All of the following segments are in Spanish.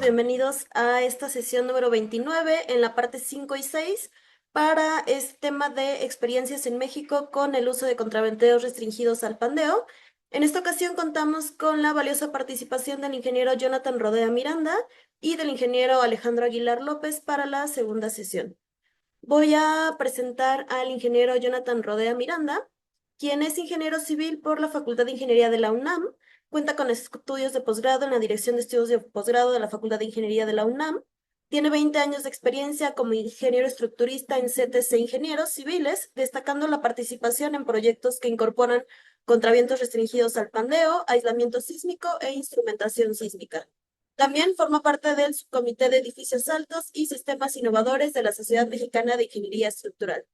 bienvenidos a esta sesión número 29 en la parte 5 y 6 para este tema de experiencias en México con el uso de contraventeos restringidos al pandeo. En esta ocasión contamos con la valiosa participación del ingeniero Jonathan Rodea Miranda y del ingeniero Alejandro Aguilar López para la segunda sesión. Voy a presentar al ingeniero Jonathan Rodea Miranda, quien es ingeniero civil por la Facultad de Ingeniería de la UNAM. Cuenta con estudios de posgrado en la Dirección de Estudios de Posgrado de la Facultad de Ingeniería de la UNAM. Tiene 20 años de experiencia como ingeniero estructurista en CTC Ingenieros Civiles, destacando la participación en proyectos que incorporan contravientos restringidos al pandeo, aislamiento sísmico e instrumentación sísmica. También forma parte del Subcomité de Edificios Altos y Sistemas Innovadores de la Sociedad Mexicana de Ingeniería Estructural.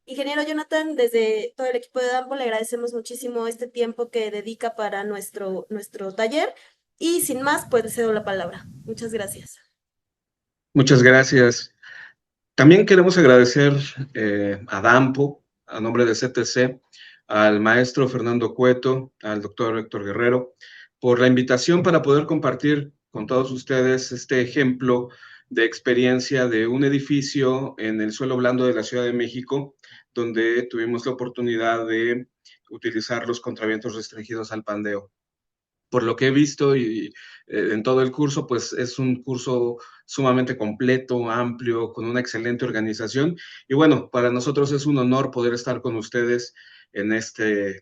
Ingeniero Jonathan, desde todo el equipo de DAMPO le agradecemos muchísimo este tiempo que dedica para nuestro taller y sin más, pues le cedo la palabra. Muchas gracias. Muchas gracias. También queremos agradecer a DAMPO, a nombre de CTC, al maestro Fernando Cueto, al doctor Héctor Guerrero, por la invitación para poder compartir con todos ustedes este ejemplo de experiencia de un edificio en el suelo blando de la Ciudad de México, donde tuvimos la oportunidad de utilizar los contravientos restringidos al pandeo. Por lo que he visto y en todo el curso, pues es un curso sumamente completo, amplio, con una excelente organización. Y bueno, para nosotros es un honor poder estar con ustedes en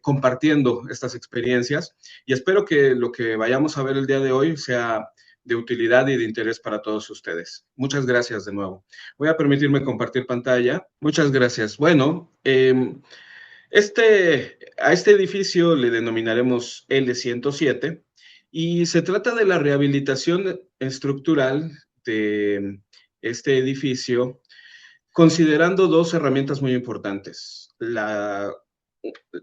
compartiendo estas experiencias. Y espero que lo que vayamos a ver el día de hoy sea de utilidad y de interés para todos ustedes. Muchas gracias de nuevo. Voy a permitirme compartir pantalla. Muchas gracias. Bueno, a este edificio le denominaremos L107 y se trata de la rehabilitación estructural de este edificio considerando dos herramientas muy importantes.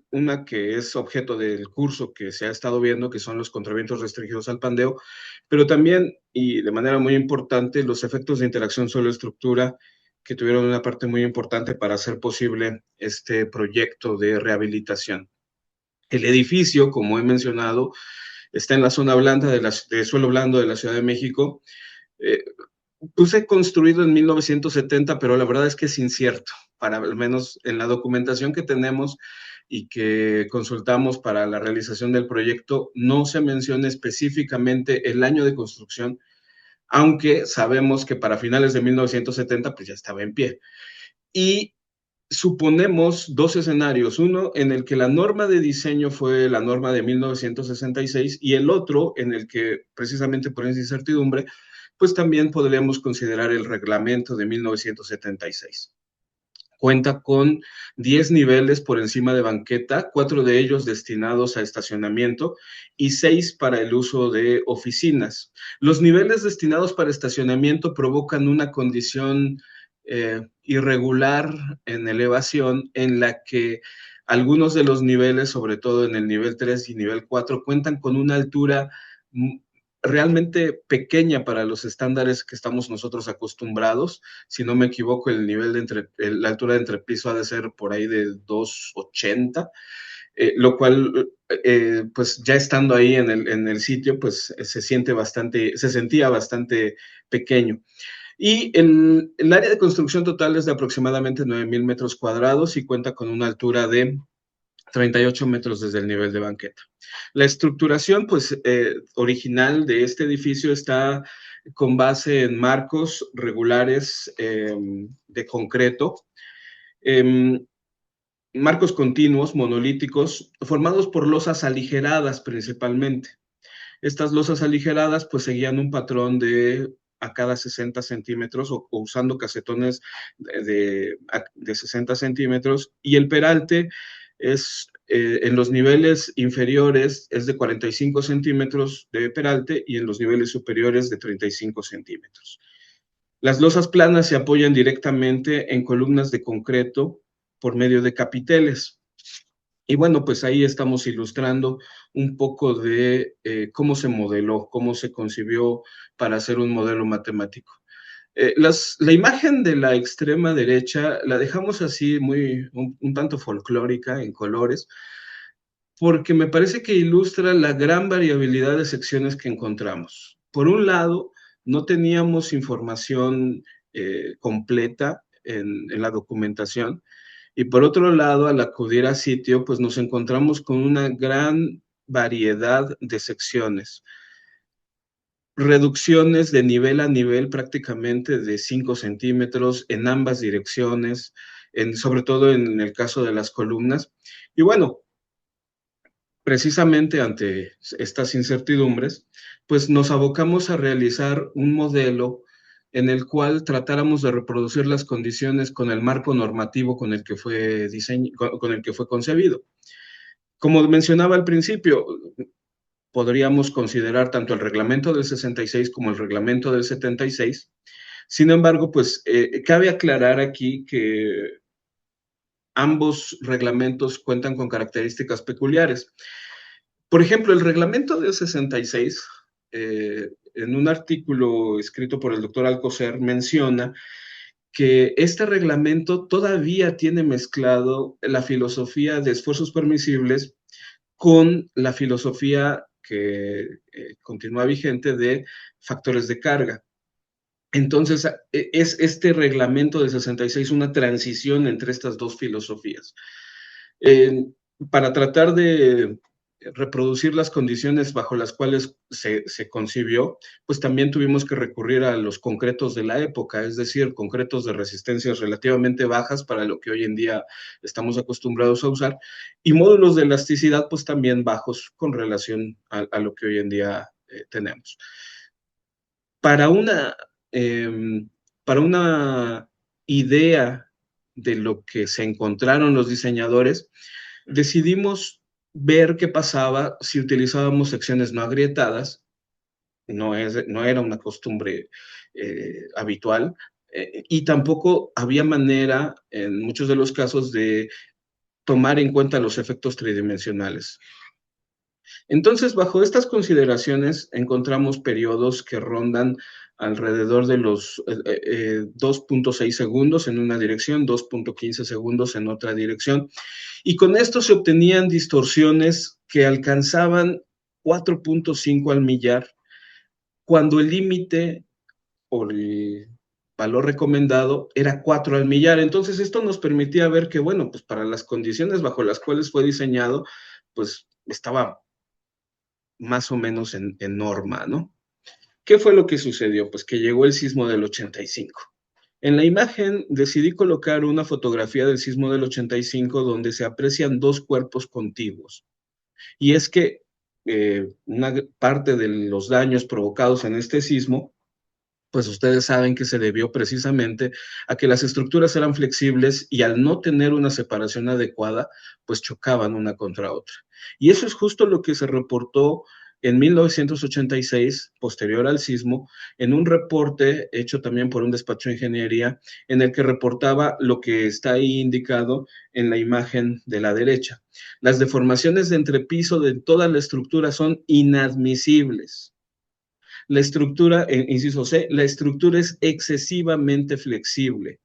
Una que es objeto del curso que se ha estado viendo, que son los contravientos restringidos al pandeo, pero también, y de manera muy importante, los efectos de interacción suelo-estructura que tuvieron una parte muy importante para hacer posible este proyecto de rehabilitación. El edificio, como he mencionado, está en la zona blanda de suelo blando de la Ciudad de México. Puse construido en 1970, pero la verdad es que es incierto, para al menos en la documentación que tenemos y que consultamos para la realización del proyecto, no se menciona específicamente el año de construcción, aunque sabemos que para finales de 1970 pues ya estaba en pie. Y suponemos dos escenarios, uno en el que la norma de diseño fue la norma de 1966 y el otro en el que precisamente por esa incertidumbre, pues también podríamos considerar el reglamento de 1976. Cuenta con 10 niveles por encima de banqueta, 4 de ellos destinados a estacionamiento y 6 para el uso de oficinas. Los niveles destinados para estacionamiento provocan una condición irregular en elevación en la que algunos de los niveles, sobre todo en el nivel 3 y nivel 4, cuentan con una altura realmente pequeña para los estándares que estamos nosotros acostumbrados. Si no me equivoco, el nivel la altura de entrepiso ha de ser por ahí de 280, lo cual, pues ya estando ahí en el sitio, pues se sentía bastante pequeño. Y el área de construcción total es de aproximadamente 9,000 metros cuadrados y cuenta con una altura de 38 metros desde el nivel de banqueta. La estructuración, pues, original de este edificio está con base en marcos regulares de concreto, marcos continuos, monolíticos, formados por losas aligeradas principalmente. Estas losas aligeradas, pues, seguían un patrón a cada 60 centímetros o usando casetones de 60 centímetros, y el peralte es en los niveles inferiores es de 45 centímetros de peralte y en los niveles superiores de 35 centímetros. Las losas planas se apoyan directamente en columnas de concreto por medio de capiteles. Y bueno, pues ahí estamos ilustrando un poco de cómo se modeló, cómo se concibió para hacer un modelo matemático. La imagen de la extrema derecha la dejamos así un tanto folclórica en colores, porque me parece que ilustra la gran variabilidad de secciones que encontramos. Por un lado, no teníamos información completa en la documentación. Y por otro lado, al acudir a sitio, pues nos encontramos con una gran variedad de secciones, reducciones de nivel a nivel prácticamente de 5 centímetros en ambas direcciones, sobre todo en el caso de las columnas. Y bueno, precisamente ante estas incertidumbres, pues nos abocamos a realizar un modelo en el cual tratáramos de reproducir las condiciones con el marco normativo con el que fue con el que fue concebido. Como mencionaba al principio, podríamos considerar tanto el reglamento del 66 como el reglamento del 76. Sin embargo, pues cabe aclarar aquí que ambos reglamentos cuentan con características peculiares. Por ejemplo, el reglamento del 66, en un artículo escrito por el doctor Alcocer, menciona que este reglamento todavía tiene mezclado la filosofía de esfuerzos permisibles con la filosofía que continúa vigente de factores de carga. Entonces, es este reglamento del 66 una transición entre estas dos filosofías. Para tratar de reproducir las condiciones bajo las cuales se concibió, pues también tuvimos que recurrir a los concretos de la época, es decir, concretos de resistencias relativamente bajas para lo que hoy en día estamos acostumbrados a usar, y módulos de elasticidad pues también bajos con relación a lo que hoy en día tenemos. Para una, para una idea de lo que se encontraron los diseñadores, decidimos ver qué pasaba si utilizábamos secciones no agrietadas. No era una costumbre habitual, y tampoco había manera, en muchos de los casos, de tomar en cuenta los efectos tridimensionales. Entonces, bajo estas consideraciones, encontramos periodos que rondan alrededor de los 2.6 segundos en una dirección, 2.15 segundos en otra dirección, y con esto se obtenían distorsiones que alcanzaban 4.5 al millar, cuando el límite o el valor recomendado era 4 al millar. Entonces, esto nos permitía ver que, bueno, pues para las condiciones bajo las cuales fue diseñado, pues estaba más o menos en norma, ¿no? ¿Qué fue lo que sucedió? Pues que llegó el sismo del 85. En la imagen decidí colocar una fotografía del sismo del 85 donde se aprecian dos cuerpos contiguos. Y es que una parte de los daños provocados en este sismo, pues ustedes saben que se debió precisamente a que las estructuras eran flexibles y al no tener una separación adecuada, pues chocaban una contra otra. Y eso es justo lo que se reportó en 1986, posterior al sismo, en un reporte hecho también por un despacho de ingeniería, en el que reportaba lo que está ahí indicado en la imagen de la derecha. Las deformaciones de entrepiso de toda la estructura son inadmisibles. La estructura, inciso C, la estructura es excesivamente flexible.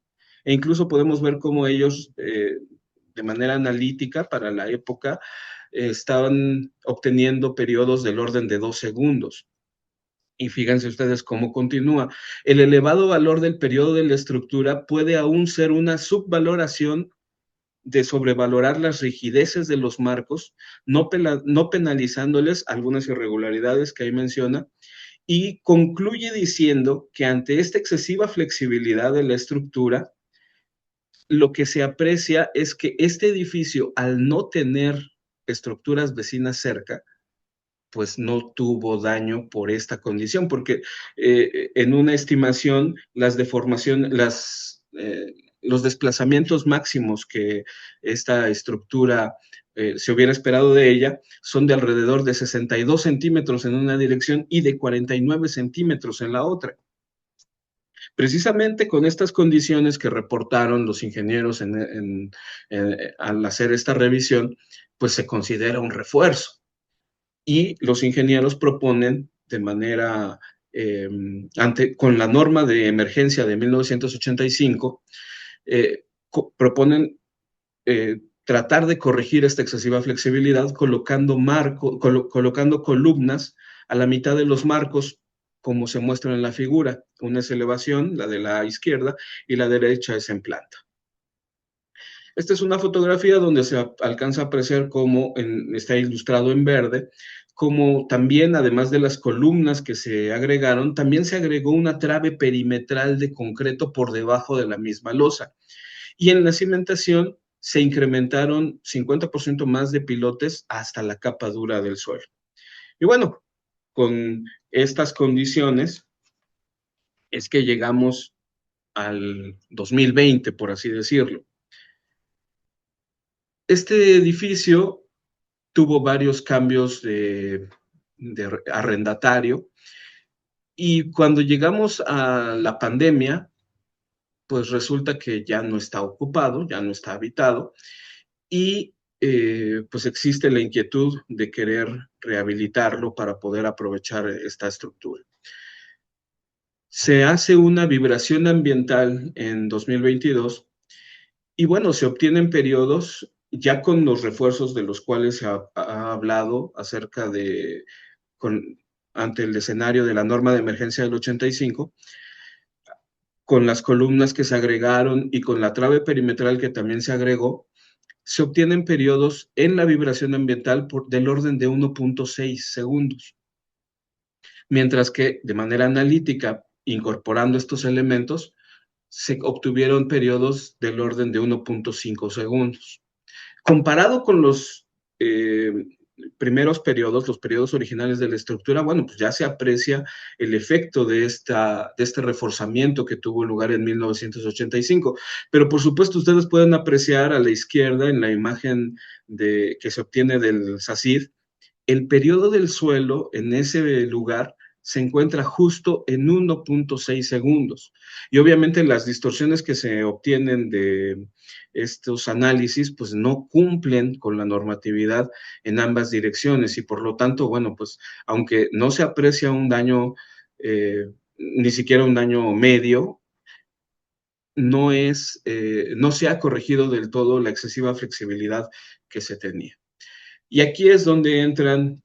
E incluso podemos ver cómo ellos, de manera analítica para la época, estaban obteniendo periodos del orden de 2 segundos. Y fíjense ustedes cómo continúa. El elevado valor del periodo de la estructura puede aún ser una subvaloración de sobrevalorar las rigideces de los marcos, no penalizándoles algunas irregularidades que ahí menciona, y concluye diciendo que ante esta excesiva flexibilidad de la estructura, lo que se aprecia es que este edificio, al no tener estructuras vecinas cerca, pues no tuvo daño por esta condición, porque en una estimación, las deformaciones, los desplazamientos máximos que esta estructura se hubiera esperado de ella son de alrededor de 62 centímetros en una dirección y de 49 centímetros en la otra. Precisamente con estas condiciones que reportaron los ingenieros al hacer esta revisión, pues se considera un refuerzo. Y los ingenieros proponen de manera, con la norma de emergencia de 1985, proponen tratar de corregir esta excesiva flexibilidad colocando columnas a la mitad de los marcos como se muestra en la figura. Una es elevación, la de la izquierda, y la derecha es en planta. Esta es una fotografía donde se alcanza a apreciar cómo está ilustrado en verde, como también, además de las columnas que se agregaron, también se agregó una trave perimetral de concreto por debajo de la misma losa. Y en la cimentación se incrementaron 50% más de pilotes hasta la capa dura del suelo. Y bueno, con estas condiciones es que llegamos al 2020, por así decirlo. Este edificio tuvo varios cambios de arrendatario, y cuando llegamos a la pandemia, pues resulta que ya no está ocupado, ya no está habitado, y pues existe la inquietud de querer rehabilitarlo para poder aprovechar esta estructura. Se hace una vibración ambiental en 2022 y bueno, se obtienen periodos ya con los refuerzos de los cuales se ha hablado acerca de, ante el escenario de la norma de emergencia del 85, con las columnas que se agregaron y con la trave perimetral que también se agregó, se obtienen periodos en la vibración ambiental del orden de 1.6 segundos. Mientras que de manera analítica, incorporando estos elementos, se obtuvieron periodos del orden de 1.5 segundos. Comparado con los primeros periodos, los periodos originales de la estructura, bueno, pues ya se aprecia el efecto de este reforzamiento que tuvo lugar en 1985. Pero por supuesto ustedes pueden apreciar a la izquierda en la imagen que se obtiene del SACID, el periodo del suelo en ese lugar se encuentra justo en 1.6 segundos. Y obviamente las distorsiones que se obtienen de estos análisis pues no cumplen con la normatividad en ambas direcciones y por lo tanto, bueno, pues aunque no se aprecia un daño, ni siquiera un daño medio, no se ha corregido del todo la excesiva flexibilidad que se tenía. Y aquí es donde entran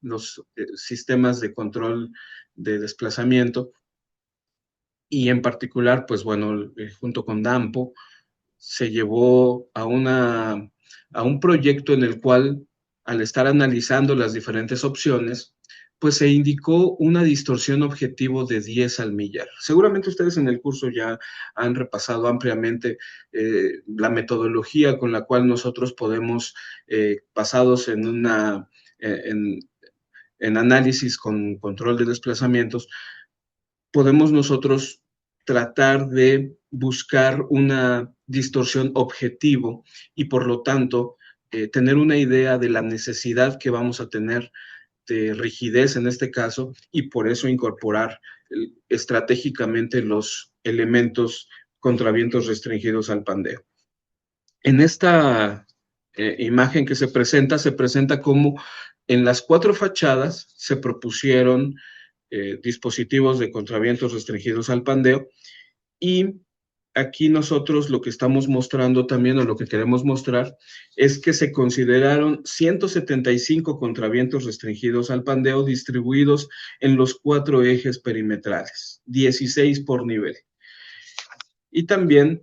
los sistemas de control de desplazamiento y en particular, pues bueno, junto con DAMPO, se llevó a un proyecto en el cual, al estar analizando las diferentes opciones, pues se indicó una distorsión objetivo de 10 al millar. Seguramente ustedes en el curso ya han repasado ampliamente la metodología con la cual nosotros podemos, basados en análisis con control de desplazamientos, podemos nosotros tratar de buscar una distorsión objetivo y por lo tanto tener una idea de la necesidad que vamos a tener de rigidez en este caso y por eso incorporar estratégicamente los elementos contra vientos restringidos al pandeo. En esta imagen que se presenta como en las 4 fachadas se propusieron dispositivos de contravientos restringidos al pandeo y aquí nosotros lo que estamos mostrando también o lo que queremos mostrar es que se consideraron 175 contravientos restringidos al pandeo distribuidos en los 4 ejes perimetrales, 16 por nivel. Y también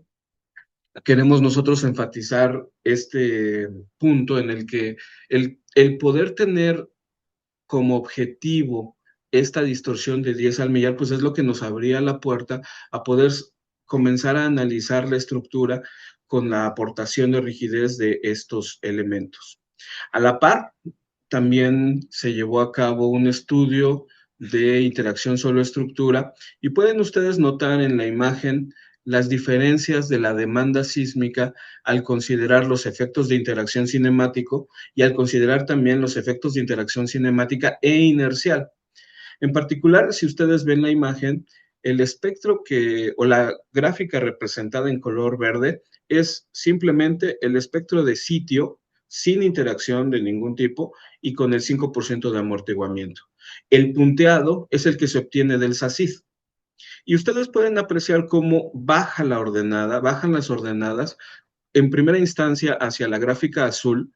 queremos nosotros enfatizar este punto en el que el poder tener como objetivo esta distorsión de 10 al millar, pues es lo que nos abría la puerta a poder comenzar a analizar la estructura con la aportación de rigidez de estos elementos. A la par, también se llevó a cabo un estudio de interacción suelo-estructura y pueden ustedes notar en la imagen las diferencias de la demanda sísmica al considerar los efectos de interacción cinemático y al considerar también los efectos de interacción cinemática e inercial. En particular, si ustedes ven la imagen, el espectro o la gráfica representada en color verde es simplemente el espectro de sitio sin interacción de ningún tipo y con el 5% de amortiguamiento. El punteado es el que se obtiene del SACID. Y ustedes pueden apreciar cómo bajan las ordenadas en primera instancia hacia la gráfica azul,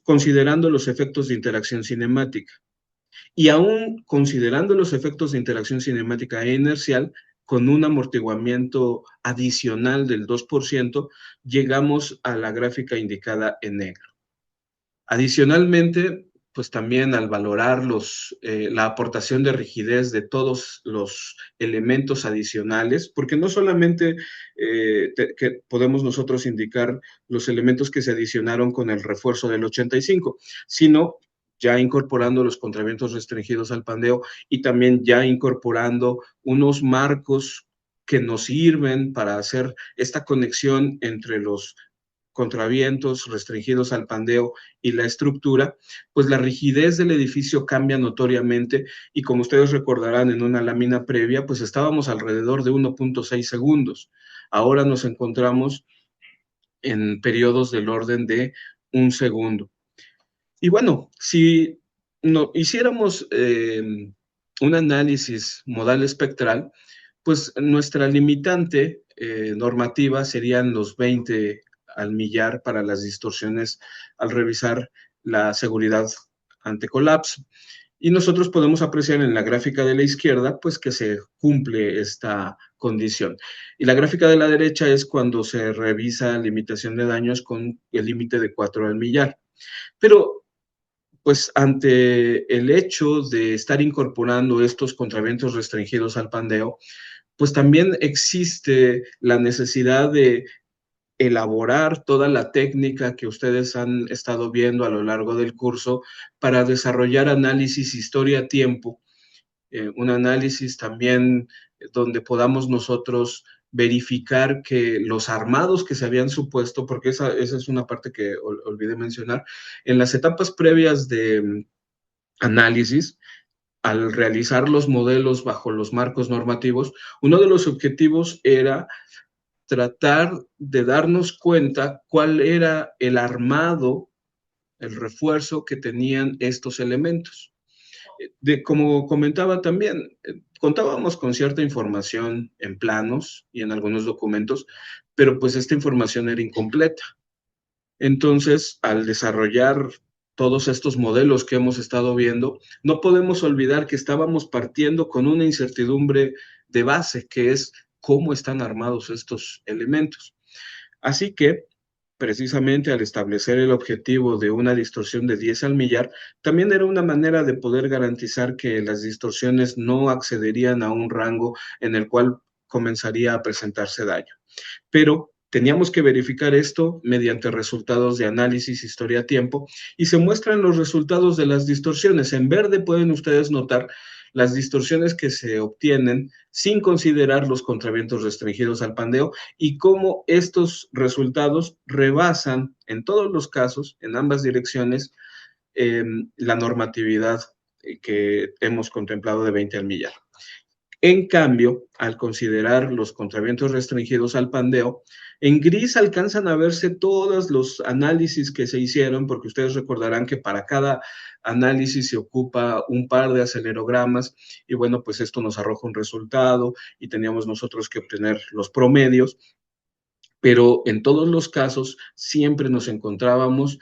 considerando los efectos de interacción cinemática. Y aún considerando los efectos de interacción cinemática e inercial, con un amortiguamiento adicional del 2%, llegamos a la gráfica indicada en negro. Adicionalmente, pues también al valorar la aportación de rigidez de todos los elementos adicionales, porque no solamente que podemos nosotros indicar los elementos que se adicionaron con el refuerzo del 85, sino ya incorporando los contravientos restringidos al pandeo y también ya incorporando unos marcos que nos sirven para hacer esta conexión entre los contravientos restringidos al pandeo y la estructura, pues la rigidez del edificio cambia notoriamente y como ustedes recordarán en una lámina previa, pues estábamos alrededor de 1.6 segundos. Ahora nos encontramos en periodos del orden de un segundo. Y bueno, si no, hiciéramos un análisis modal espectral, pues nuestra limitante normativa serían los 20 al millar para las distorsiones al revisar la seguridad ante colapso. Y nosotros podemos apreciar en la gráfica de la izquierda, pues que se cumple esta condición. Y la gráfica de la derecha es cuando se revisa limitación de daños con el límite de 4 al millar. Pero pues ante el hecho de estar incorporando estos contraventos restringidos al pandeo, pues también existe la necesidad de elaborar toda la técnica que ustedes han estado viendo a lo largo del curso para desarrollar análisis historia-tiempo, un análisis también donde podamos nosotros verificar que los armados que se habían supuesto, porque esa es una parte que olvidé mencionar, en las etapas previas de análisis, al realizar los modelos bajo los marcos normativos, uno de los objetivos era tratar de darnos cuenta cuál era el armado, el refuerzo que tenían estos elementos. Como comentaba también, contábamos con cierta información en planos y en algunos documentos, pero pues esta información era incompleta. Entonces, al desarrollar todos estos modelos que hemos estado viendo, no podemos olvidar que estábamos partiendo con una incertidumbre de base, que es cómo están armados estos elementos. Así que, precisamente al establecer el objetivo de una distorsión de 10 al millar, también era una manera de poder garantizar que las distorsiones no accederían a un rango en el cual comenzaría a presentarse daño. Pero teníamos que verificar esto mediante resultados de análisis historia-tiempo y se muestran los resultados de las distorsiones. En verde pueden ustedes notar las distorsiones que se obtienen sin considerar los contravientos restringidos al pandeo y cómo estos resultados rebasan en todos los casos, en ambas direcciones, la normatividad que hemos contemplado de 20 al millar. En cambio, al considerar los contravientos restringidos al pandeo, en gris alcanzan a verse todos los análisis que se hicieron, porque ustedes recordarán que para cada análisis se ocupa un par de acelerogramas y bueno, pues esto nos arroja un resultado y teníamos nosotros que obtener los promedios, pero en todos los casos siempre nos encontrábamos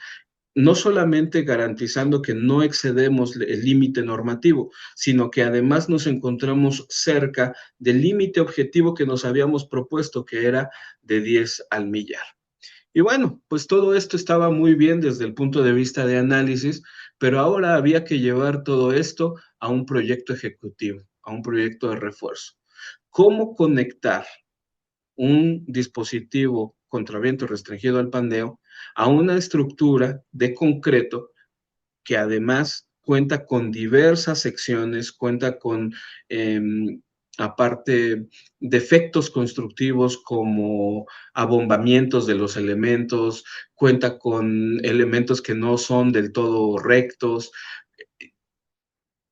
no solamente garantizando que no excedemos el límite normativo, sino que además nos encontramos cerca del límite objetivo que nos habíamos propuesto, que era de 10 al millar. Y bueno, pues todo esto estaba muy bien desde el punto de vista de análisis, pero ahora había que llevar todo esto a un proyecto ejecutivo, a un proyecto de refuerzo. ¿Cómo conectar un dispositivo contraviento restringido al pandeo a una estructura de concreto que además cuenta con diversas secciones, cuenta con, aparte, defectos constructivos como abombamientos de los elementos, cuenta con elementos que no son del todo rectos.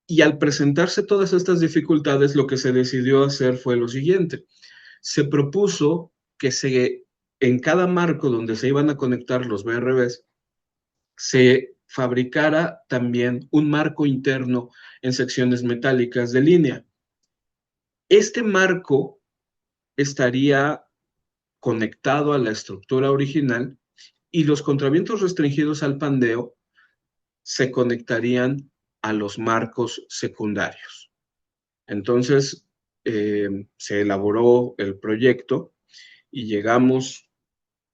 Y al presentarse todas estas dificultades, lo que se decidió hacer fue lo siguiente. Se propuso que en cada marco donde se iban a conectar los BRBs, se fabricara también un marco interno en secciones metálicas de línea. Este marco estaría conectado a la estructura original y los contravientos restringidos al pandeo se conectarían a los marcos secundarios. Entonces, se elaboró el proyecto y llegamos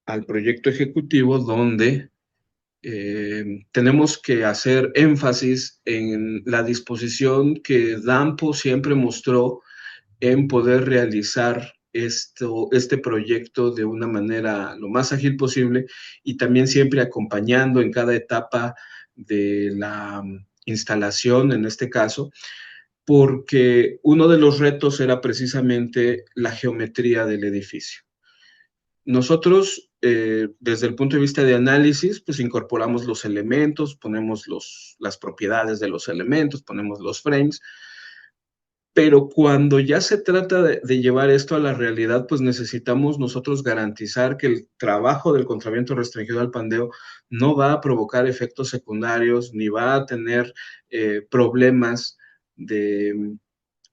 al proyecto ejecutivo donde tenemos que hacer énfasis en la disposición que DAMPO siempre mostró en poder realizar este proyecto de una manera lo más ágil posible y también siempre acompañando en cada etapa de la instalación, en este caso, porque uno de los retos era precisamente la geometría del edificio. Nosotros, desde el punto de vista de análisis, pues incorporamos los elementos, ponemos las propiedades de los elementos, ponemos los frames, pero cuando ya se trata de llevar esto a la realidad, pues necesitamos nosotros garantizar que el trabajo del contraviento restringido al pandeo no va a provocar efectos secundarios, ni va a tener problemas de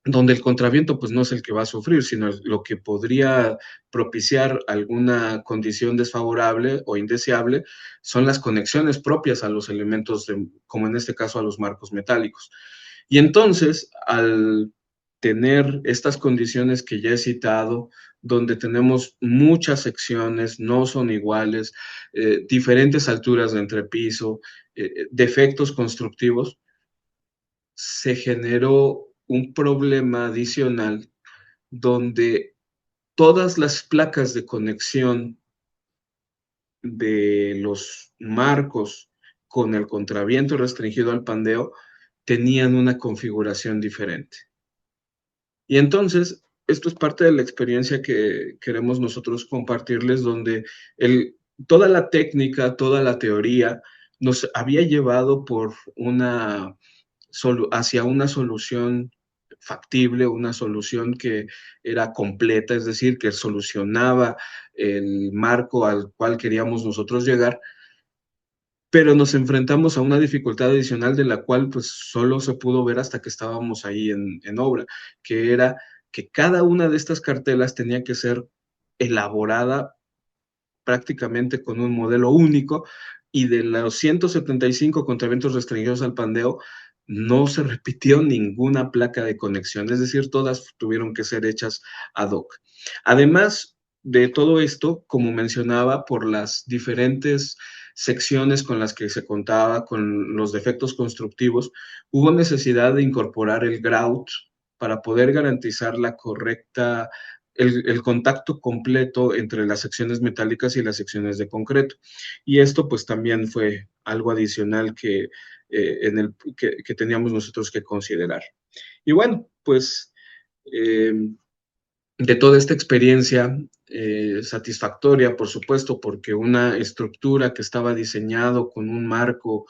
donde el contraviento pues no es el que va a sufrir, sino lo que podría propiciar alguna condición desfavorable o indeseable son las conexiones propias a los elementos, como en este caso a los marcos metálicos. Y entonces, al tener estas condiciones que ya he citado, donde tenemos muchas secciones, no son iguales, diferentes alturas de entrepiso, defectos constructivos, se generó un problema adicional donde todas las placas de conexión de los marcos con el contraviento restringido al pandeo tenían una configuración diferente. Y entonces, esto es parte de la experiencia que queremos nosotros compartirles, donde toda la técnica, toda la teoría nos había llevado hacia una solución factible, una solución que era completa, es decir, que solucionaba el marco al cual queríamos nosotros llegar, pero nos enfrentamos a una dificultad adicional de la cual pues solo se pudo ver hasta que estábamos ahí en obra, que era que cada una de estas cartelas tenía que ser elaborada prácticamente con un modelo único, y de los 175 contraventos restringidos al pandeo, no se repitió ninguna placa de conexión, es decir, todas tuvieron que ser hechas ad hoc. Además de todo esto, como mencionaba, por las diferentes secciones con las que se contaba, con los defectos constructivos, hubo necesidad de incorporar el grout para poder garantizar la correcta el contacto completo entre las secciones metálicas y las secciones de concreto. Y esto pues también fue algo adicional que teníamos nosotros que considerar. Y bueno, pues de toda esta experiencia satisfactoria, por supuesto, porque una estructura que estaba diseñado con un marco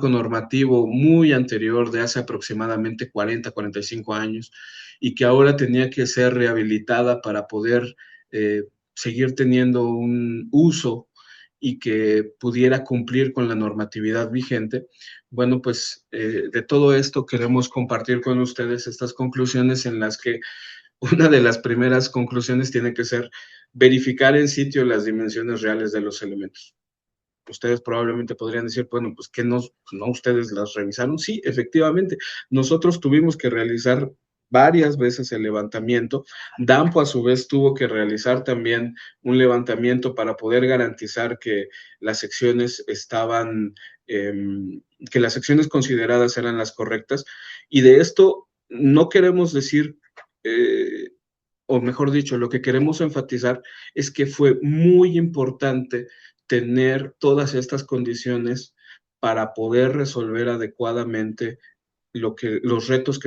normativo muy anterior de hace aproximadamente 40, 45 años, y que ahora tenía que ser rehabilitada para poder seguir teniendo un uso y que pudiera cumplir con la normatividad vigente. Bueno, pues de todo esto queremos compartir con ustedes estas conclusiones, en las que una de las primeras conclusiones tiene que ser verificar en sitio las dimensiones reales de los elementos. Ustedes probablemente podrían decir, bueno, pues que no ustedes las revisaron. Sí, efectivamente, nosotros tuvimos que realizar varias veces el levantamiento. DAMPO a su vez tuvo que realizar también un levantamiento para poder garantizar que las secciones que las secciones consideradas eran las correctas. Y de esto no queremos decir, o mejor dicho, lo que queremos enfatizar es que fue muy importante tener todas estas condiciones para poder resolver adecuadamente los retos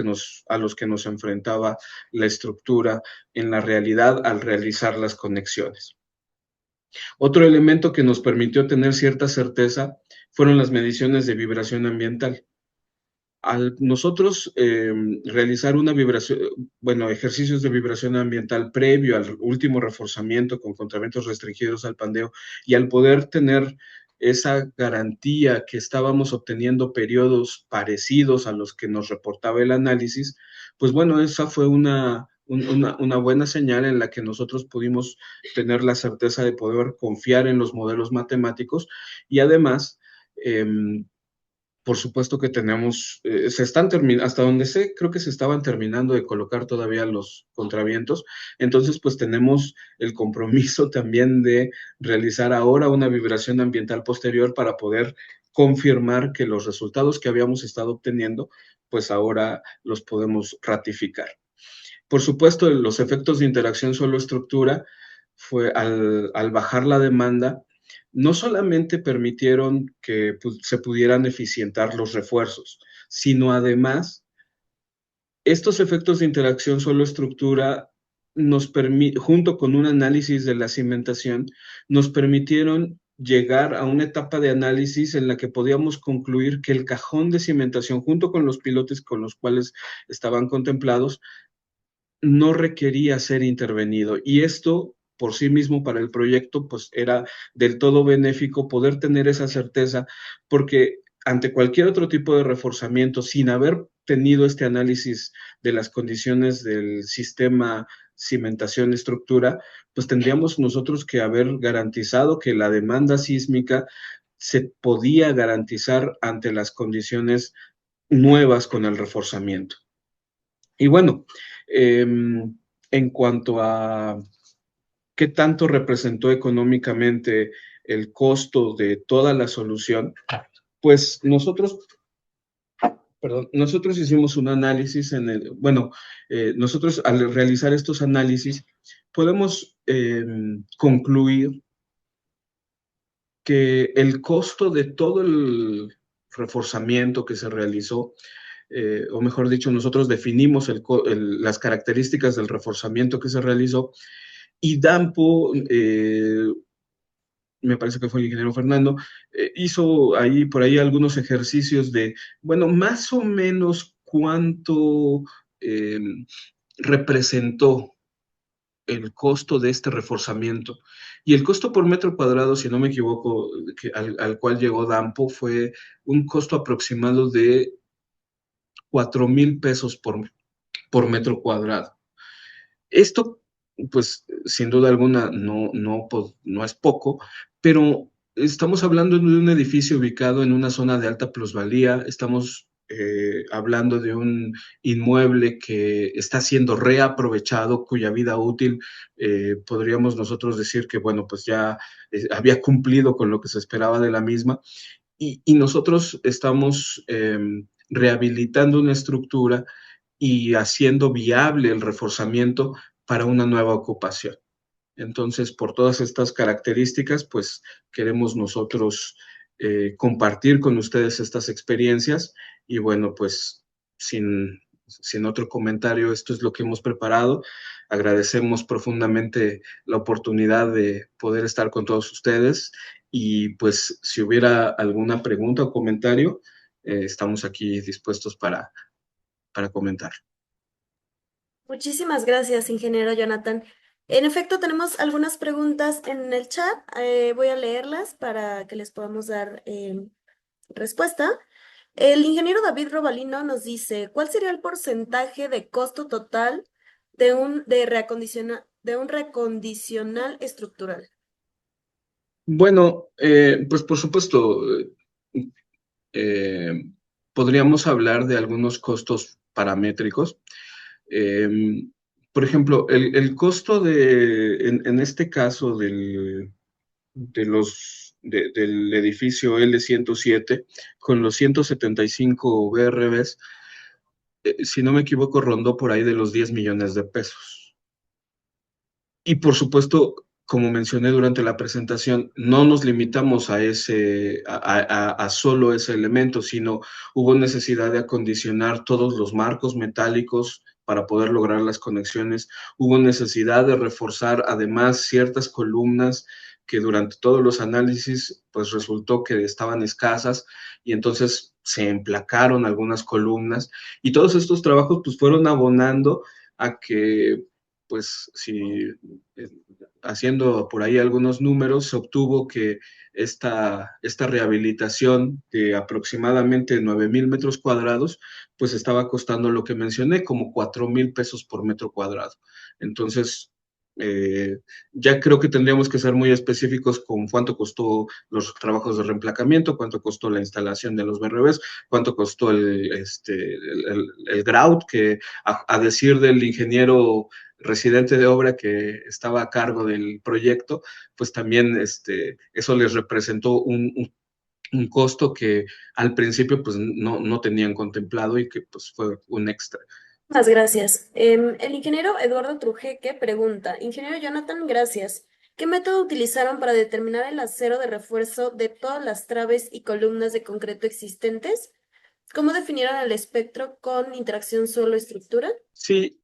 a los que nos enfrentaba la estructura en la realidad al realizar las conexiones. Otro elemento que nos permitió tener cierta certeza fueron las mediciones de vibración ambiental. Al nosotros realizar ejercicios de vibración ambiental previo al último reforzamiento con contraventos restringidos al pandeo, y al poder tener esa garantía que estábamos obteniendo periodos parecidos a los que nos reportaba el análisis, pues bueno, esa fue una buena señal en la que nosotros pudimos tener la certeza de poder confiar en los modelos matemáticos, y además por supuesto que tenemos, se están terminando, hasta donde sé, creo que se estaban terminando de colocar todavía los contravientos. Entonces, pues tenemos el compromiso también de realizar ahora una vibración ambiental posterior para poder confirmar que los resultados que habíamos estado obteniendo, pues ahora los podemos ratificar. Por supuesto, los efectos de interacción suelo-estructura fue al bajar la demanda, no solamente permitieron que pues, se pudieran eficientar los refuerzos, sino además estos efectos de interacción suelo-estructura junto con un análisis de la cimentación, nos permitieron llegar a una etapa de análisis en la que podíamos concluir que el cajón de cimentación, junto con los pilotes con los cuales estaban contemplados, no requería ser intervenido. Y esto por sí mismo para el proyecto, pues era del todo benéfico poder tener esa certeza, porque ante cualquier otro tipo de reforzamiento, sin haber tenido este análisis de las condiciones del sistema cimentación-estructura, pues tendríamos nosotros que haber garantizado que la demanda sísmica se podía garantizar ante las condiciones nuevas con el reforzamiento. Y bueno, en cuanto a qué tanto representó económicamente el costo de toda la solución, pues nosotros hicimos un análisis nosotros al realizar estos análisis podemos concluir que el costo de todo el reforzamiento que se realizó, o mejor dicho, nosotros definimos las características del reforzamiento que se realizó y Dampo, me parece que fue el ingeniero Fernando, hizo ahí por ahí algunos ejercicios de, bueno, más o menos cuánto eh, representó el costo de este reforzamiento. Y el costo por metro cuadrado, si no me equivoco, al cual llegó Dampo, fue un costo aproximado de 4,000 pesos por metro cuadrado. Esto, pues, sin duda alguna, no es poco, pero estamos hablando de un edificio ubicado en una zona de alta plusvalía, estamos hablando de un inmueble que está siendo reaprovechado, cuya vida útil podríamos nosotros decir que, bueno, pues ya había cumplido con lo que se esperaba de la misma, y nosotros estamos rehabilitando una estructura y haciendo viable el reforzamiento para una nueva ocupación. Entonces, por todas estas características, pues queremos nosotros compartir con ustedes estas experiencias y bueno, pues sin otro comentario, esto es lo que hemos preparado. Agradecemos profundamente la oportunidad de poder estar con todos ustedes y pues si hubiera alguna pregunta o comentario, estamos aquí dispuestos para comentar. Muchísimas gracias, ingeniero Jonathan. En efecto, tenemos algunas preguntas en el chat. Voy a leerlas para que les podamos dar respuesta. El ingeniero David Robalino nos dice, ¿cuál sería el porcentaje de costo total de un recondicional estructural? Bueno, pues por supuesto, eh, podríamos hablar de algunos costos paramétricos. Eh, por ejemplo, el costo en este caso del edificio L107 con los 175 BRBs, si no me equivoco, rondó por ahí de los 10 millones de pesos. Y por supuesto, como mencioné durante la presentación, no nos limitamos a solo ese elemento, sino hubo necesidad de acondicionar todos los marcos metálicos para poder lograr las conexiones. Hubo necesidad de reforzar además ciertas columnas que durante todos los análisis pues resultó que estaban escasas y entonces se emplacaron algunas columnas y todos estos trabajos pues fueron abonando a que pues si haciendo por ahí algunos números, se obtuvo que esta rehabilitación de aproximadamente 9,000 metros cuadrados, pues estaba costando lo que mencioné, como 4,000 pesos por metro cuadrado. Entonces, Eh, ya creo que tendríamos que ser muy específicos con cuánto costó los trabajos de reemplacamiento, cuánto costó la instalación de los BRBs, cuánto costó el grout, que a decir del ingeniero residente de obra que estaba a cargo del proyecto, pues también eso les representó un costo que al principio pues no tenían contemplado y que pues fue un extra. Muchas gracias. El ingeniero Eduardo Trujeque pregunta, Ingeniero Jonathan, gracias. ¿Qué método utilizaron para determinar el acero de refuerzo de todas las traves y columnas de concreto existentes? ¿Cómo definieron el espectro con interacción suelo-estructura? Sí,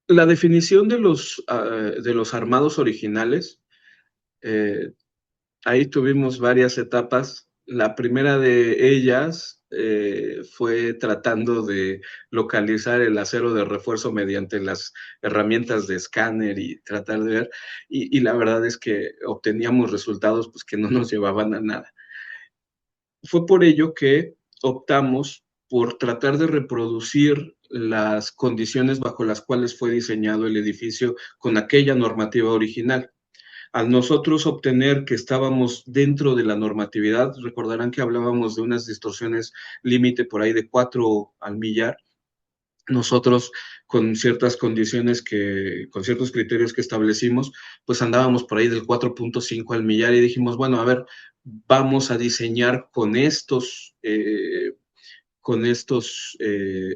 la definición de los armados originales, eh, ahí tuvimos varias etapas. La primera de ellas fue tratando de localizar el acero de refuerzo mediante las herramientas de escáner y tratar de ver, y la verdad es que obteníamos resultados pues, que no nos llevaban a nada. Fue por ello que optamos por tratar de reproducir las condiciones bajo las cuales fue diseñado el edificio con aquella normativa original. Al nosotros obtener que estábamos dentro de la normatividad, recordarán que hablábamos de unas distorsiones límite por ahí de 4 al millar. Nosotros con ciertas condiciones con ciertos criterios que establecimos, pues andábamos por ahí del 4.5 al millar y dijimos, bueno, a ver, vamos a diseñar con estos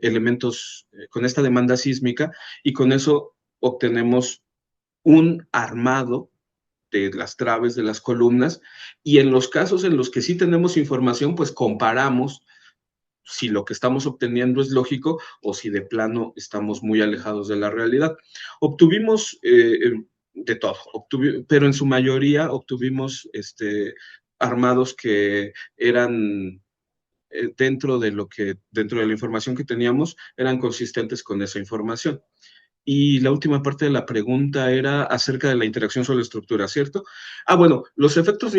elementos, con esta demanda sísmica, y con eso obtenemos un armado de las traves, de las columnas, y en los casos en los que sí tenemos información, pues comparamos si lo que estamos obteniendo es lógico o si de plano estamos muy alejados de la realidad. Obtuvimos de todo, pero en su mayoría obtuvimos armados que eran dentro de la información que teníamos, eran consistentes con esa información. Y la última parte de la pregunta era acerca de la interacción sobre la estructura, ¿cierto? Ah, bueno, los efectos,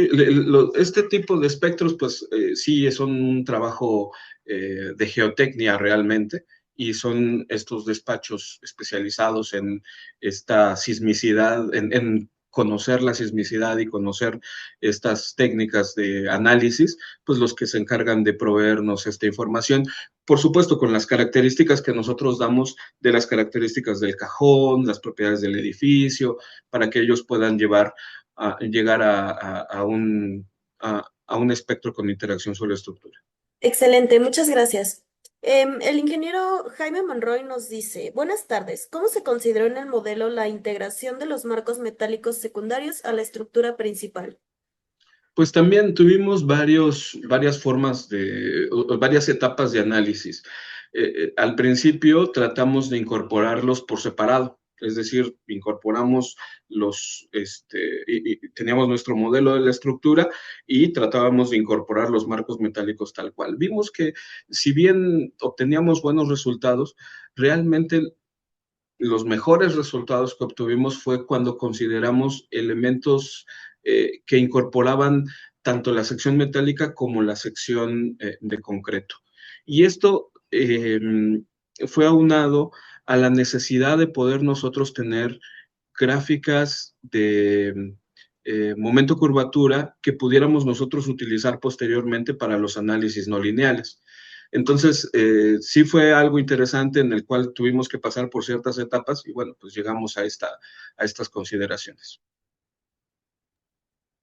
este tipo de espectros, pues sí, son un trabajo de geotecnia realmente, y son estos despachos especializados en esta sismicidad, en conocer la sismicidad y conocer estas técnicas de análisis, pues los que se encargan de proveernos esta información, por supuesto con las características que nosotros damos de las características del cajón, las propiedades del edificio, para que ellos puedan llegar a un espectro con interacción sobre la estructura. Excelente, muchas gracias. El ingeniero Jaime Monroy nos dice, buenas tardes, ¿cómo se consideró en el modelo la integración de los marcos metálicos secundarios a la estructura principal? Pues también tuvimos varias formas varias etapas de análisis. Al principio tratamos de incorporarlos por separado, es decir, incorporamos teníamos nuestro modelo de la estructura y tratábamos de incorporar los marcos metálicos tal cual. Vimos que si bien obteníamos buenos resultados, realmente los mejores resultados que obtuvimos fue cuando consideramos elementos que incorporaban tanto la sección metálica como la sección de concreto. Y esto fue aunado a la necesidad de poder nosotros tener gráficas de momento curvatura que pudiéramos nosotros utilizar posteriormente para los análisis no lineales. Entonces, sí fue algo interesante en el cual tuvimos que pasar por ciertas etapas y bueno, pues llegamos a estas consideraciones.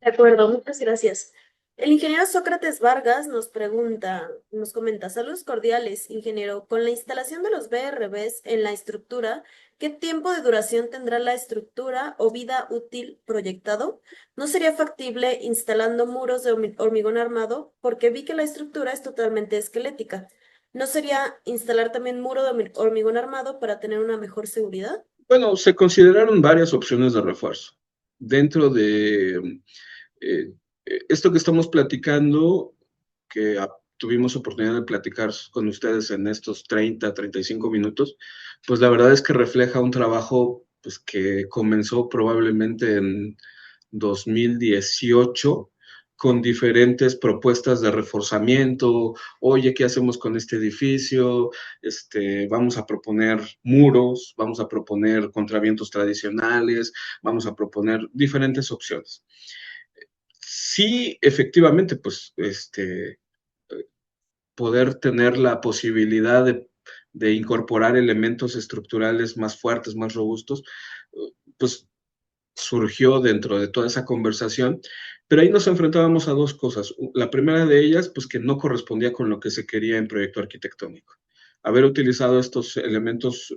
De acuerdo, muchas gracias. El ingeniero Sócrates Vargas nos pregunta, nos comenta, saludos cordiales, ingeniero, con la instalación de los BRBs en la estructura, ¿qué tiempo de duración tendrá la estructura o vida útil proyectado? ¿No sería factible instalando muros de hormigón armado? Porque vi que la estructura es totalmente esquelética. ¿No sería instalar también muro de hormigón armado para tener una mejor seguridad? Bueno, se consideraron varias opciones de refuerzo. Dentro de eh, esto que estamos platicando, que tuvimos oportunidad de platicar con ustedes en estos 35 minutos, pues la verdad es que refleja un trabajo pues, que comenzó probablemente en 2018, con diferentes propuestas de reforzamiento. Oye, ¿qué hacemos con este edificio? Vamos a proponer muros, vamos a proponer contravientos tradicionales, vamos a proponer diferentes opciones. Sí, efectivamente, pues, poder tener la posibilidad de incorporar elementos estructurales más fuertes, más robustos, pues surgió dentro de toda esa conversación, pero ahí nos enfrentábamos a dos cosas. La primera de ellas, pues que no correspondía con lo que se quería en proyecto arquitectónico. Haber utilizado estos elementos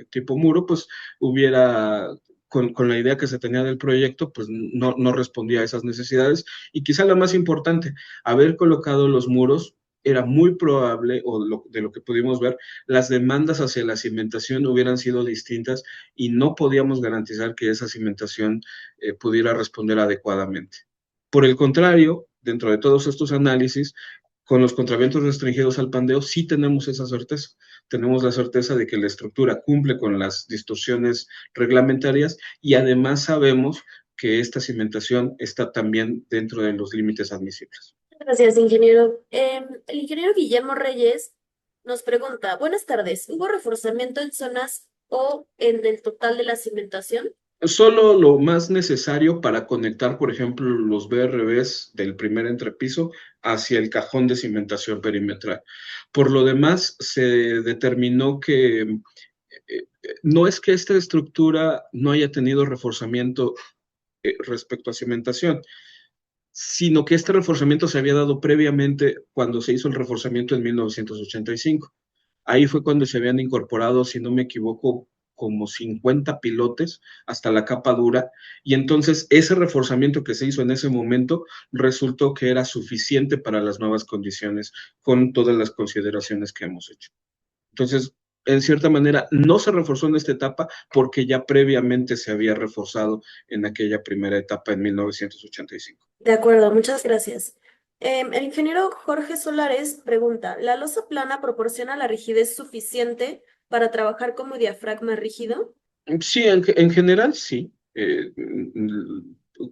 tipo muro, pues hubiera, con la idea que se tenía del proyecto, pues no respondía a esas necesidades. Y quizá la más importante, haber colocado los muros era muy probable, de lo que pudimos ver, las demandas hacia la cimentación hubieran sido distintas y no podíamos garantizar que esa cimentación pudiera responder adecuadamente. Por el contrario, dentro de todos estos análisis, con los contraventos restringidos al pandeo sí tenemos esa certeza. Tenemos la certeza de que la estructura cumple con las distorsiones reglamentarias y además sabemos que esta cimentación está también dentro de los límites admisibles. Gracias, ingeniero. El ingeniero Guillermo Reyes nos pregunta, buenas tardes, ¿hubo reforzamiento en zonas o en el total de la cimentación? Solo lo más necesario para conectar, por ejemplo, los BRBs del primer entrepiso hacia el cajón de cimentación perimetral. Por lo demás, se determinó que no es que esta estructura no haya tenido reforzamiento respecto a cimentación, sino que este reforzamiento se había dado previamente cuando se hizo el reforzamiento en 1985. Ahí fue cuando se habían incorporado, si no me equivoco, como 50 pilotes hasta la capa dura, y entonces ese reforzamiento que se hizo en ese momento resultó que era suficiente para las nuevas condiciones con todas las consideraciones que hemos hecho. Entonces, en cierta manera, no se reforzó en esta etapa porque ya previamente se había reforzado en aquella primera etapa en 1985. De acuerdo, muchas gracias. El ingeniero Jorge Solares pregunta, ¿la losa plana proporciona la rigidez suficiente para trabajar como diafragma rígido? Sí, en general sí.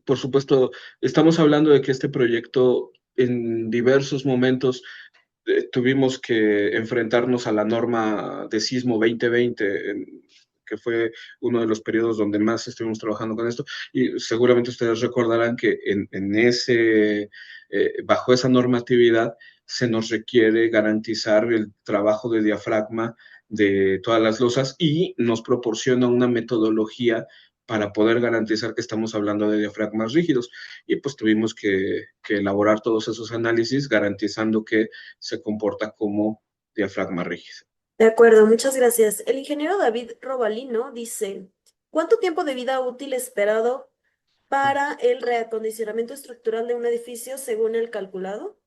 Por supuesto, estamos hablando de que este proyecto en diversos momentos tuvimos que enfrentarnos a la norma de sismo 2020, que fue uno de los periodos donde más estuvimos trabajando con esto. Y seguramente ustedes recordarán que bajo esa normatividad se nos requiere garantizar el trabajo de diafragma de todas las losas y nos proporciona una metodología para poder garantizar que estamos hablando de diafragmas rígidos. Y pues tuvimos que elaborar todos esos análisis garantizando que se comporta como diafragma rígido. De acuerdo, muchas gracias. El ingeniero David Robalino dice, ¿cuánto tiempo de vida útil esperado para el reacondicionamiento estructural de un edificio según el calculado?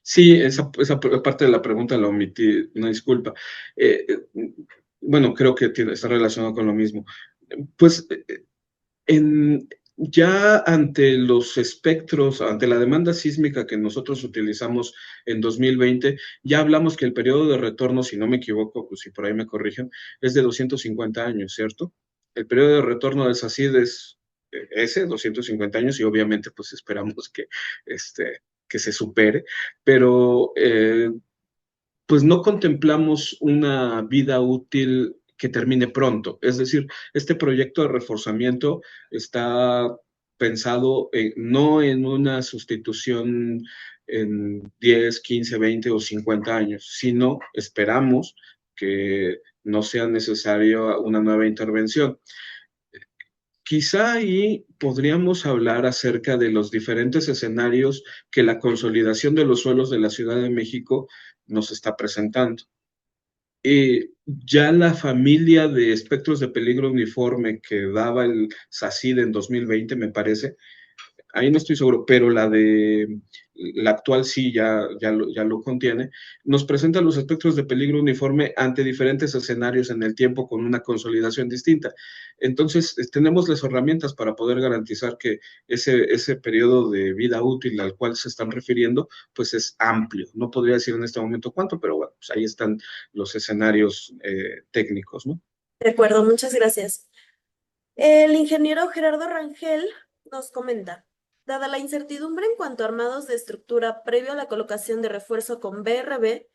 Sí, esa parte de la pregunta la omití, una disculpa. Eh, eh, bueno, creo que está relacionado con lo mismo. Pues en, ya ante los espectros, ante la demanda sísmica que nosotros utilizamos en 2020, ya hablamos que el periodo de retorno, si no me equivoco, pues si por ahí me corrigen, es de 250 años, ¿cierto? El periodo de retorno del SACID es ese, 250 años, y obviamente pues esperamos que se supere, pero pues no contemplamos una vida útil que termine pronto. Es decir, este proyecto de reforzamiento está pensado no en una sustitución en 10, 15, 20 o 50 años, sino esperamos que no sea necesaria una nueva intervención. Quizá ahí podríamos hablar acerca de los diferentes escenarios que la consolidación de los suelos de la Ciudad de México nos está presentando. Ya la familia de espectros de peligro uniforme que daba el SACID en 2020, me parece, ahí no estoy seguro, pero la actual sí ya lo contiene, nos presenta los espectros de peligro uniforme ante diferentes escenarios en el tiempo con una consolidación distinta. Entonces, tenemos las herramientas para poder garantizar que ese periodo de vida útil al cual se están refiriendo, pues es amplio. No podría decir en este momento cuánto, pero bueno, pues ahí están los escenarios técnicos, ¿no? De acuerdo, muchas gracias. El ingeniero Gerardo Rangel nos comenta. Dada la incertidumbre en cuanto a armados de estructura previo a la colocación de refuerzo con BRB,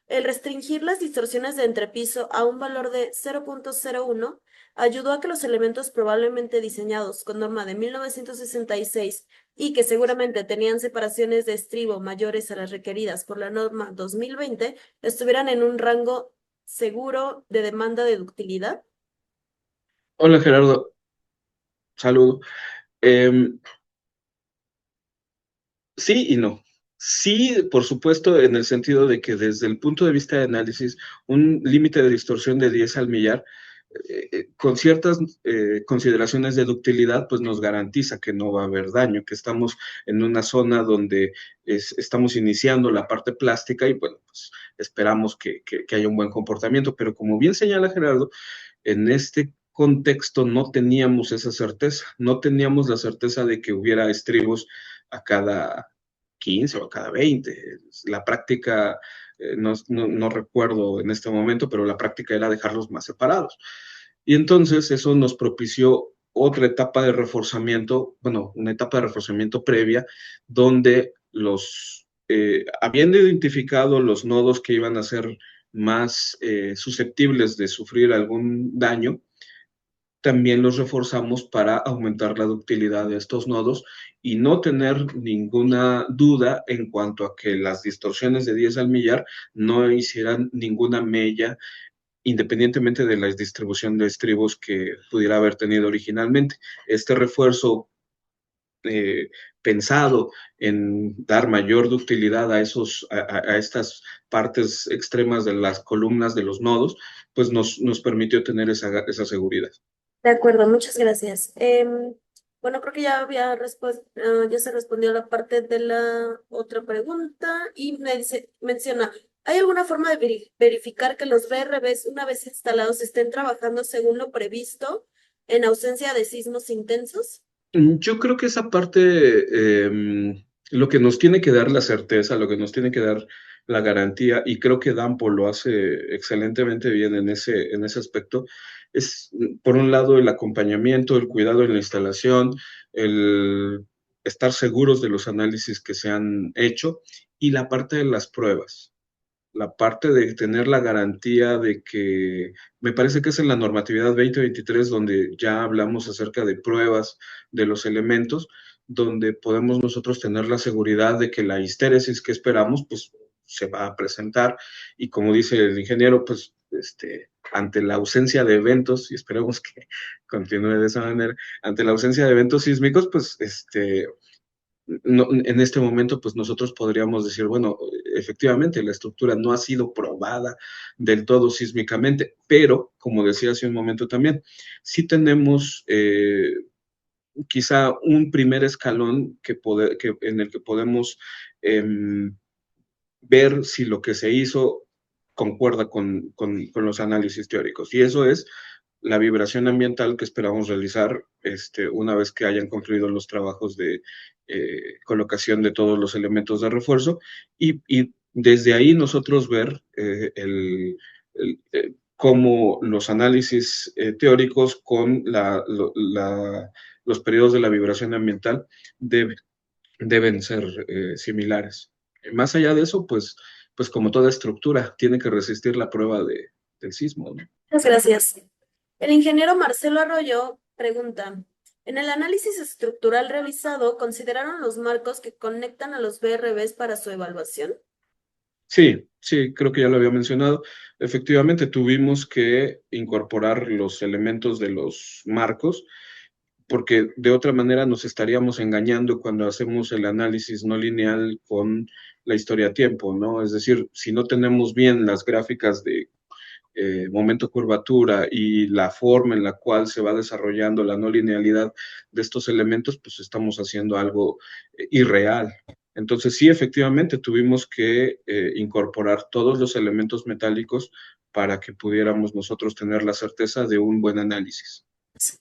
el restringir las distorsiones de entrepiso a un valor de 0.01 ayudó a que los elementos probablemente diseñados con norma de 1966 y que seguramente tenían separaciones de estribo mayores a las requeridas por la norma 2020 estuvieran en un rango seguro de demanda de ductilidad. Hola Gerardo, saludo. Em, sí y no. Sí, por supuesto, en el sentido de que desde el punto de vista de análisis, un límite de distorsión de 10 al millar, con ciertas consideraciones de ductilidad, pues nos garantiza que no va a haber daño, que estamos en una zona donde estamos iniciando la parte plástica y bueno, pues esperamos que haya un buen comportamiento. Pero como bien señala Gerardo, en este contexto no teníamos esa certeza, no teníamos la certeza de que hubiera estribos a cada 15 o a cada 20. La práctica, no recuerdo en este momento, pero la práctica era dejarlos más separados. Y entonces eso nos propició otra etapa de reforzamiento, bueno, una etapa de reforzamiento previa, donde habiendo identificado los nodos que iban a ser más susceptibles de sufrir algún daño, también los reforzamos para aumentar la ductilidad de estos nodos y no tener ninguna duda en cuanto a que las distorsiones de 10 al millar no hicieran ninguna mella independientemente de la distribución de estribos que pudiera haber tenido originalmente. Este refuerzo eh, pensado en dar mayor ductilidad a estas partes extremas de las columnas de los nodos, pues nos permitió tener esa seguridad. De acuerdo, muchas gracias. Bueno, creo que ya se respondió la parte de la otra pregunta y menciona, ¿hay alguna forma de verificar que los BRBs, una vez instalados, estén trabajando según lo previsto en ausencia de sismos intensos? Yo creo que esa parte, lo que nos tiene que dar la certeza, lo que nos tiene que dar la garantía, y creo que Dampo lo hace excelentemente bien en ese aspecto, es, por un lado, el acompañamiento, el cuidado en la instalación, el estar seguros de los análisis que se han hecho, y la parte de las pruebas, la parte de tener la garantía de que, me parece que es en la normatividad 2023 donde ya hablamos acerca de pruebas de los elementos, donde podemos nosotros tener la seguridad de que la histéresis que esperamos, pues se va a presentar y como dice el ingeniero, pues ante la ausencia de eventos, y esperemos que continúe de esa manera, ante la ausencia de eventos sísmicos, pues no, en este momento, pues nosotros podríamos decir, bueno, efectivamente, la estructura no ha sido probada del todo sísmicamente, pero, como decía hace un momento también, sí tenemos quizá un primer escalón en el que podemos eh, ver si lo que se hizo concuerda con los análisis teóricos. Y eso es la vibración ambiental que esperamos realizar una vez que hayan concluido los trabajos de colocación de todos los elementos de refuerzo y desde ahí nosotros ver cómo los análisis teóricos con los periodos de la vibración ambiental debe, deben ser similares. Más allá de eso, pues como toda estructura, tiene que resistir la prueba del sismo, ¿no? Muchas gracias. El ingeniero Marcelo Arroyo pregunta, en el análisis estructural realizado, ¿consideraron los marcos que conectan a los BRBs para su evaluación? Sí, sí, creo que ya lo había mencionado. Efectivamente, tuvimos que incorporar los elementos de los marcos, porque de otra manera nos estaríamos engañando cuando hacemos el análisis no lineal con la historia a tiempo, ¿no? Es decir, si no tenemos bien las gráficas de momento curvatura y la forma en la cual se va desarrollando la no linealidad de estos elementos, pues estamos haciendo algo irreal. Entonces sí, efectivamente, tuvimos que incorporar todos los elementos metálicos para que pudiéramos nosotros tener la certeza de un buen análisis.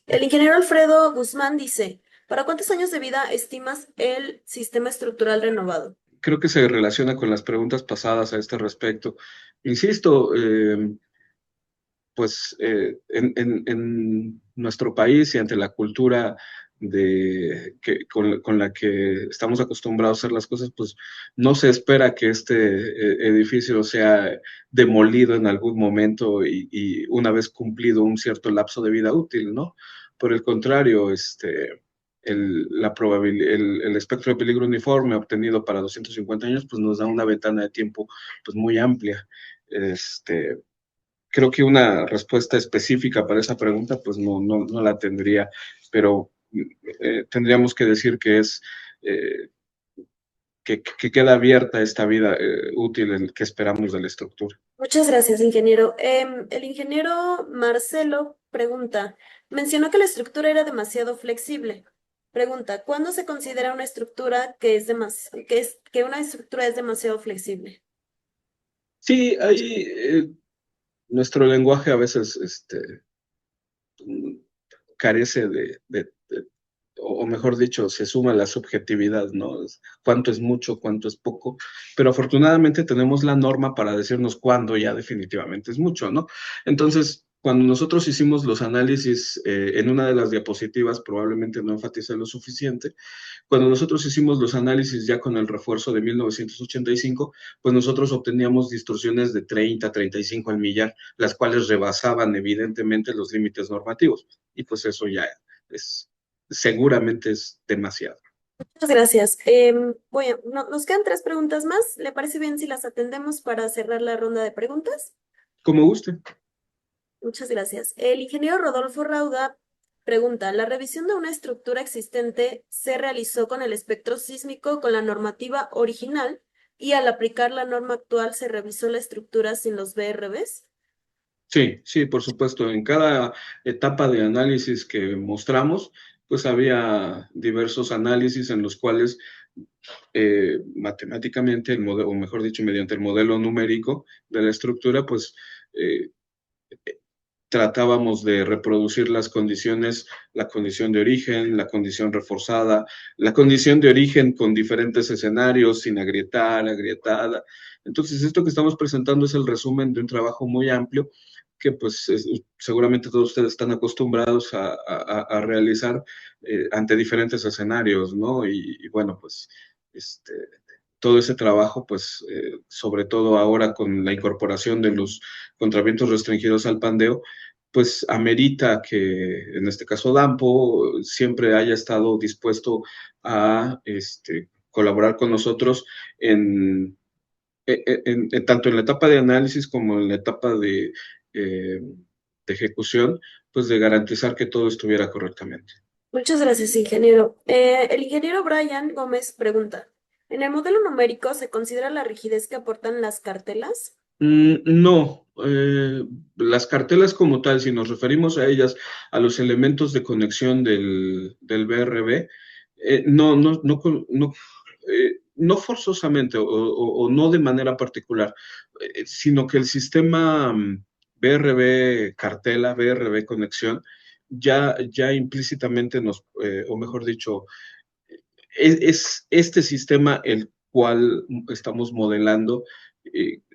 El ingeniero Alfredo Guzmán dice, ¿para cuántos años de vida estimas el sistema estructural renovado? Creo que se relaciona con las preguntas pasadas a este respecto. Insisto, pues en nuestro país y ante la cultura con la que estamos acostumbrados a hacer las cosas, pues no se espera que este edificio sea demolido en algún momento y una vez cumplido un cierto lapso de vida útil, ¿no? Por el contrario, el espectro de peligro uniforme obtenido para 250 años, pues nos da una ventana de tiempo pues muy amplia. Este, Creo que una respuesta específica para esa pregunta, pues no la tendría, pero tendríamos que decir que eh, que queda abierta esta vida útil que esperamos de la estructura. Muchas gracias, ingeniero. El ingeniero Marcelo pregunta, mencionó que la estructura era demasiado flexible. Pregunta, ¿cuándo se considera una estructura que una estructura es demasiado flexible? Sí, ahí nuestro lenguaje a veces carece o mejor dicho, se suma la subjetividad, ¿no? Cuánto es mucho, cuánto es poco, pero afortunadamente tenemos la norma para decirnos cuándo ya definitivamente es mucho, ¿no? Entonces, cuando nosotros hicimos los análisis en una de las diapositivas, probablemente no enfaticé lo suficiente, cuando nosotros hicimos los análisis ya con el refuerzo de 1985, pues nosotros obteníamos distorsiones de 30, 35 al millar, las cuales rebasaban evidentemente los límites normativos. Y pues eso ya es, seguramente es demasiado. Muchas gracias. Nos quedan tres preguntas más. ¿Le parece bien si las atendemos para cerrar la ronda de preguntas? Como guste. Muchas gracias. El ingeniero Rodolfo Rauda pregunta, ¿la revisión de una estructura existente se realizó con el espectro sísmico con la normativa original y al aplicar la norma actual se revisó la estructura sin los VRBs? Sí, sí, por supuesto. En cada etapa de análisis que mostramos, pues había diversos análisis en los cuales matemáticamente, el modelo, o mejor dicho, mediante el modelo numérico de la estructura, pues eh, tratábamos de reproducir las condiciones, la condición de origen, la condición reforzada, la condición de origen con diferentes escenarios, sin agrietar, agrietada. Entonces, esto que estamos presentando es el resumen de un trabajo muy amplio que pues seguramente todos ustedes están acostumbrados a realizar ante diferentes escenarios, ¿no? Y bueno, pues este, todo ese trabajo, pues sobre todo ahora con la incorporación de los contravientos restringidos al pandeo, pues amerita que en este caso Dampo siempre haya estado dispuesto a colaborar con nosotros tanto en la etapa de análisis como en la etapa eh, de ejecución, pues de garantizar que todo estuviera correctamente. Muchas gracias, ingeniero. El ingeniero Brian Gómez pregunta, ¿en el modelo numérico se considera la rigidez que aportan las cartelas? No, las cartelas como tal, si nos referimos a ellas, a los elementos de conexión del BRB, no forzosamente o no de manera particular, sino que el sistema BRB cartela, BRB conexión, ya implícitamente o mejor dicho, es este sistema el cual estamos modelando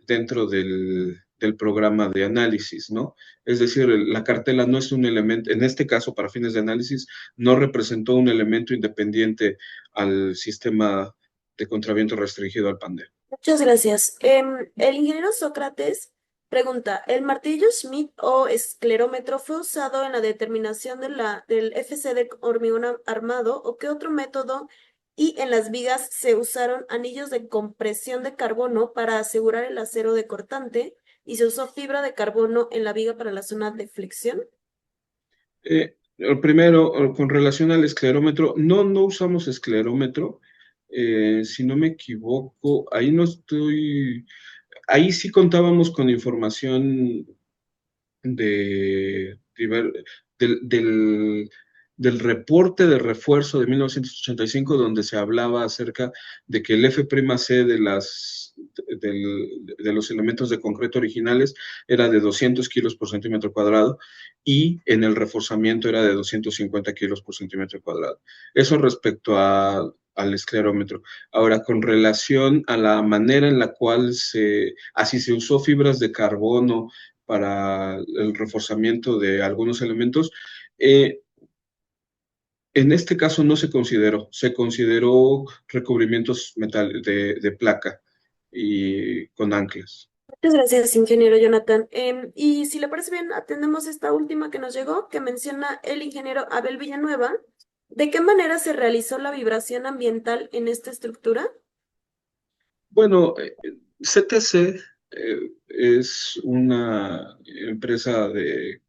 dentro del programa de análisis, ¿no? Es decir, la cartela no es un elemento, en este caso, para fines de análisis, no representó un elemento independiente al sistema de contraviento restringido al pandero. Muchas gracias. El ingeniero Sócrates pregunta, ¿el martillo Schmidt o esclerómetro fue usado en la determinación del FC de hormigón armado o qué otro método? Y en las vigas se usaron anillos de compresión de carbono para asegurar el acero de cortante y se usó fibra de carbono en la viga para la zona de flexión. El primero, con relación al esclerómetro, no usamos esclerómetro. Si no me equivoco, ahí no estoy. Ahí sí contábamos con información de, del, del, del reporte de refuerzo de 1985, donde se hablaba acerca de que el F'C de los elementos de concreto originales era de 200 kilos por centímetro cuadrado y en el reforzamiento era de 250 kilos por centímetro cuadrado. Eso respecto al esclerómetro. Ahora, con relación a la manera en la cual así se usó fibras de carbono para el reforzamiento de algunos elementos, eh, En este caso no se consideró recubrimientos de placa y con anclas. Muchas gracias, ingeniero Jonathan. Y si le parece bien, atendemos esta última que nos llegó, que menciona el ingeniero Abel Villanueva. ¿De qué manera se realizó la vibración ambiental en esta estructura? Bueno, CTC es una empresa de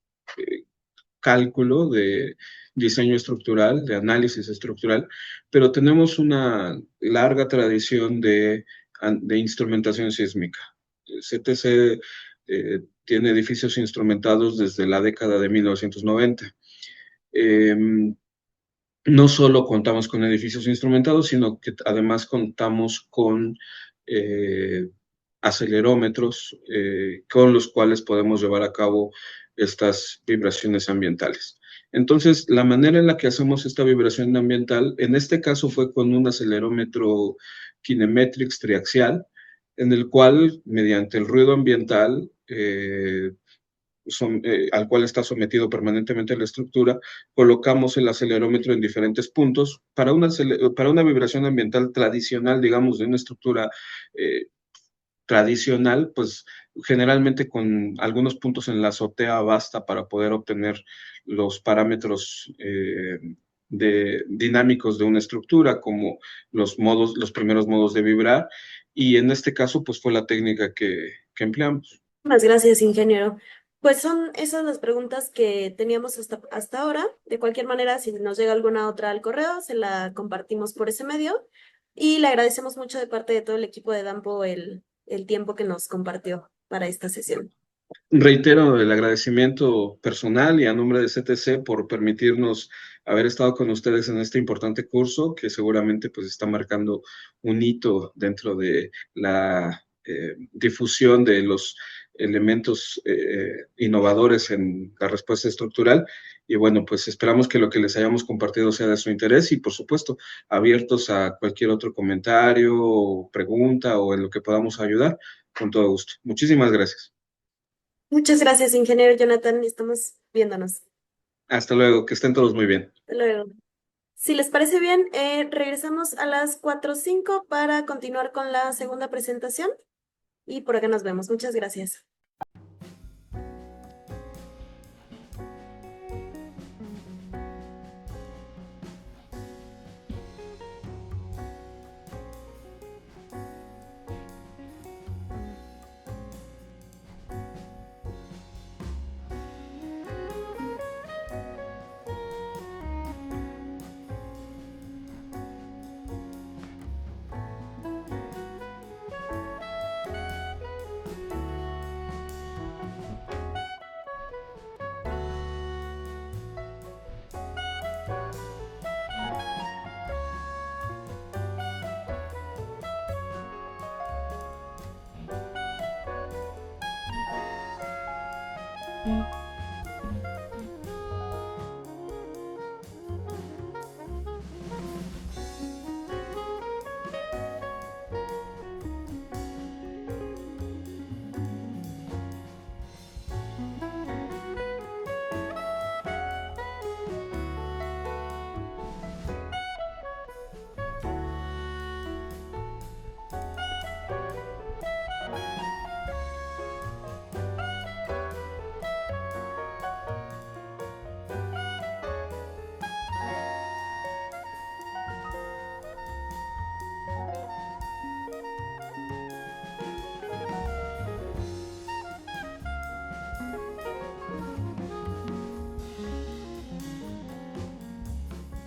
cálculo, de diseño estructural, de análisis estructural, pero tenemos una larga tradición de instrumentación sísmica. CTC tiene edificios instrumentados desde la década de 1990. Eh, no solo contamos con edificios instrumentados, sino que además contamos con eh, acelerómetros con los cuales podemos llevar a cabo estas vibraciones ambientales. Entonces, la manera en la que hacemos esta vibración ambiental, en este caso fue con un acelerómetro Kinemetrix triaxial, en el cual, mediante el ruido ambiental, al cual está sometido permanentemente la estructura, colocamos el acelerómetro en diferentes puntos para una vibración ambiental tradicional, digamos, de una estructura tradicional, pues generalmente con algunos puntos en la azotea basta para poder obtener los parámetros dinámicos de una estructura, como los primeros modos de vibrar, y en este caso, pues fue la técnica que empleamos. Muchas gracias, ingeniero. Pues son esas las preguntas que teníamos hasta ahora. De cualquier manera, si nos llega alguna otra al correo, se la compartimos por ese medio. Y le agradecemos mucho de parte de todo el equipo de Dampo el tiempo que nos compartió para esta sesión. Reitero el agradecimiento personal y a nombre de CTC por permitirnos haber estado con ustedes en este importante curso que seguramente pues está marcando un hito dentro de la difusión de los elementos innovadores en la respuesta estructural. Y bueno, pues esperamos que lo que les hayamos compartido sea de su interés y por supuesto abiertos a cualquier otro comentario o pregunta o en lo que podamos ayudar, con todo gusto. Muchísimas gracias. Muchas gracias, ingeniero Jonathan. Estamos viéndonos. Hasta luego, que estén todos muy bien. Hasta luego. Si les parece bien, regresamos a las 4:05 para continuar con la segunda presentación y por acá nos vemos. Muchas gracias.